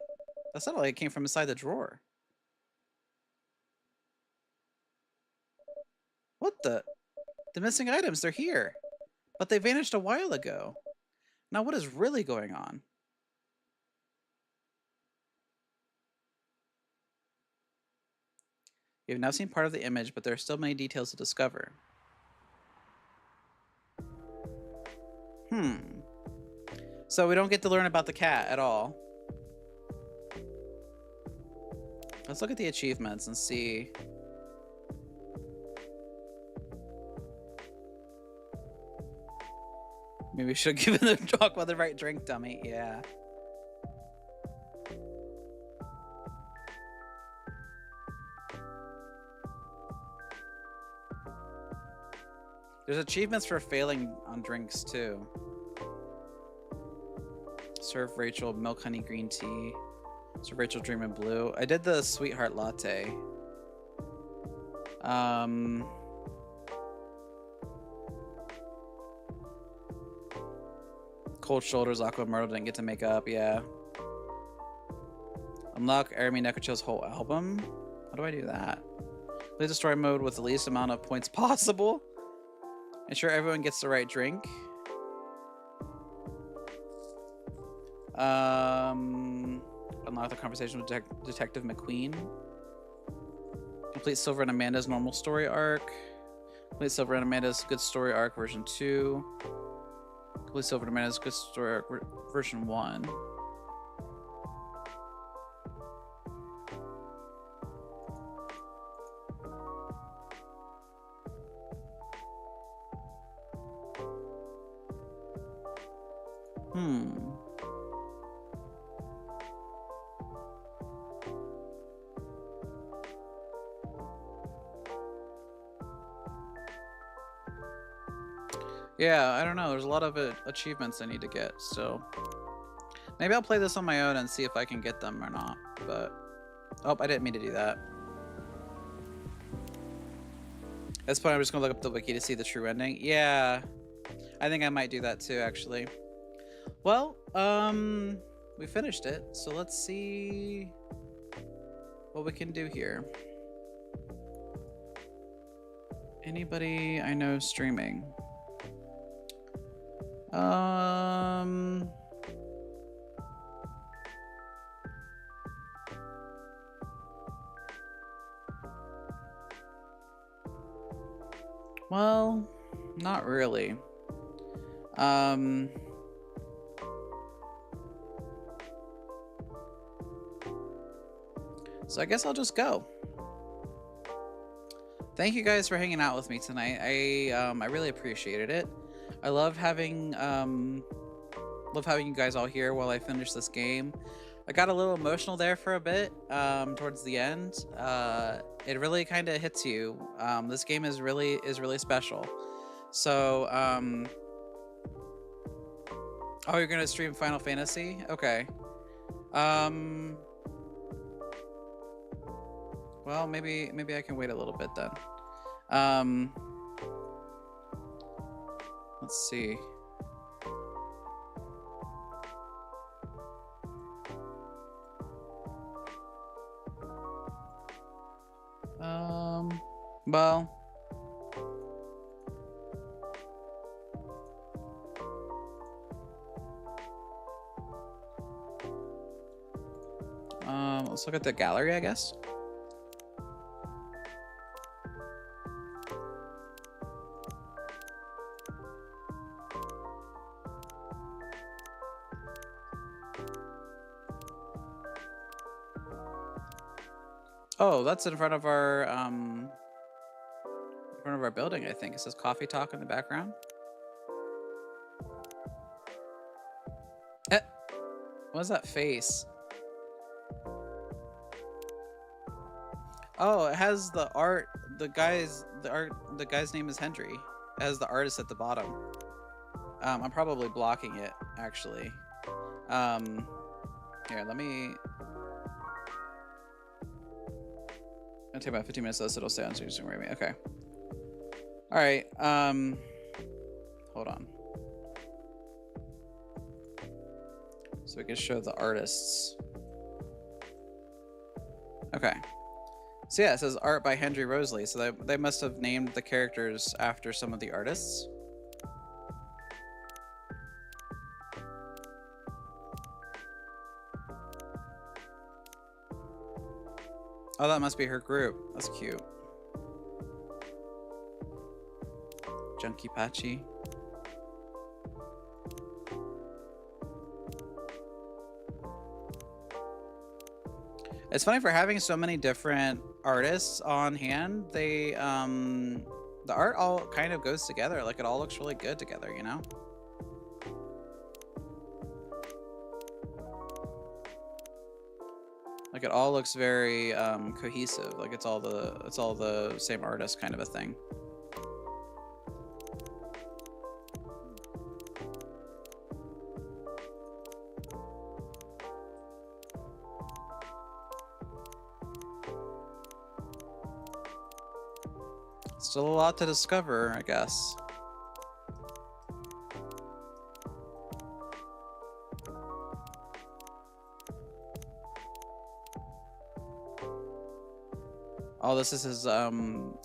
That sounded like it came from inside the drawer. What the? The missing items, they're here. But they vanished a while ago. Now what is really going on? You've now seen part of the image, but there are still many details to discover. So we don't get to learn about the cat at all. Let's look at the achievements and see. Maybe we should have given the talk about the right drink, dummy. Yeah. There's achievements for failing on drinks too. Serve Rachel milk honey green tea. Serve Rachel dream in blue. I did the sweetheart latte. Cold shoulders. Aqua Myrtle didn't get to make up. Yeah. Unlock Arami Nekacho's whole album. How do I do that? Play the story mode with the least amount of points possible. Ensure everyone gets the right drink. Unlock the conversation with Detective McQueen. Complete Silver and Amanda's normal story arc. Complete Silver and Amanda's good story arc version 2. Complete Silver and Amanda's good story arc version 1. Yeah, I don't know. There's a lot of achievements I need to get, so maybe I'll play this on my own and see if I can get them or not. But oh, I didn't mean to do that. At this point, I'm just gonna look up the wiki to see the true ending. Yeah, I think I might do that too, actually. Well, we finished it, so let's see what we can do here. Anybody I know streaming? Well, not really. So I guess I'll just go. Thank you guys for hanging out with me tonight. I really appreciated it. I love having you guys all here while I finish this game. I got a little emotional there for a bit towards the end. It really kind of hits you. This game is really special. So oh, you're gonna stream Final Fantasy? Okay. Well, maybe I can wait a little bit then. Let's see. Well. Let's look at the gallery, I guess. Oh, that's in front of our building, I think. It says Coffee Talk in the background. What's that face? Oh, it has the art. The guy's name is Hendry. It has the artist at the bottom. I'm probably blocking it, actually. Here, let me. It'll take about 15 minutes, so it'll stay on Zoom with me. Okay. All right. Hold on. So we can show the artists. Okay. So yeah, it says art by Hendry Rosalie. So they must have named the characters after some of the artists. Oh, that must be her group. That's cute. Junkie Patchy. It's funny, for having so many different artists on hand, they the art all kind of goes together. Like, it all looks really good together, you know? Like, it all looks very cohesive. Like it's all the same artist kind of a thing. Still a lot to discover, I guess. Oh, this is his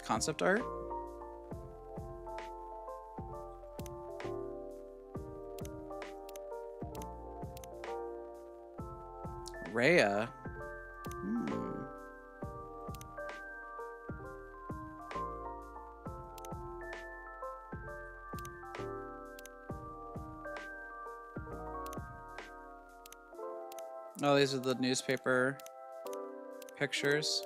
concept art. Rhea. Oh, these are the newspaper pictures.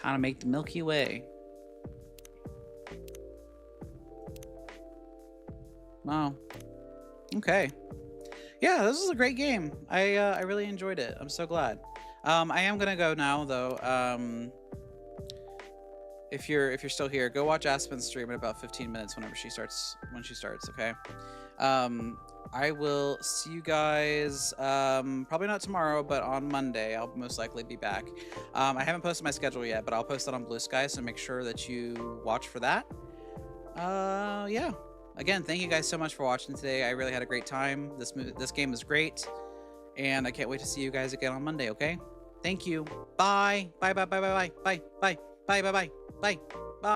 How to make the Milky Way. Wow. Okay. Yeah, this is a great game. I really enjoyed it. I'm so glad. I am gonna go now though. If you're still here, go watch Aspen's stream in about 15 minutes when she starts, okay? I will see you guys probably not tomorrow, but on Monday. I'll most likely be back. I haven't posted my schedule yet, but I'll post that on Blue Sky, so make sure that you watch for that. Yeah. Again, thank you guys so much for watching today. I really had a great time. This game is great, and I can't wait to see you guys again on Monday, okay? Thank you. Bye. Bye, bye, bye, bye, bye, bye, bye, bye, bye, bye, bye.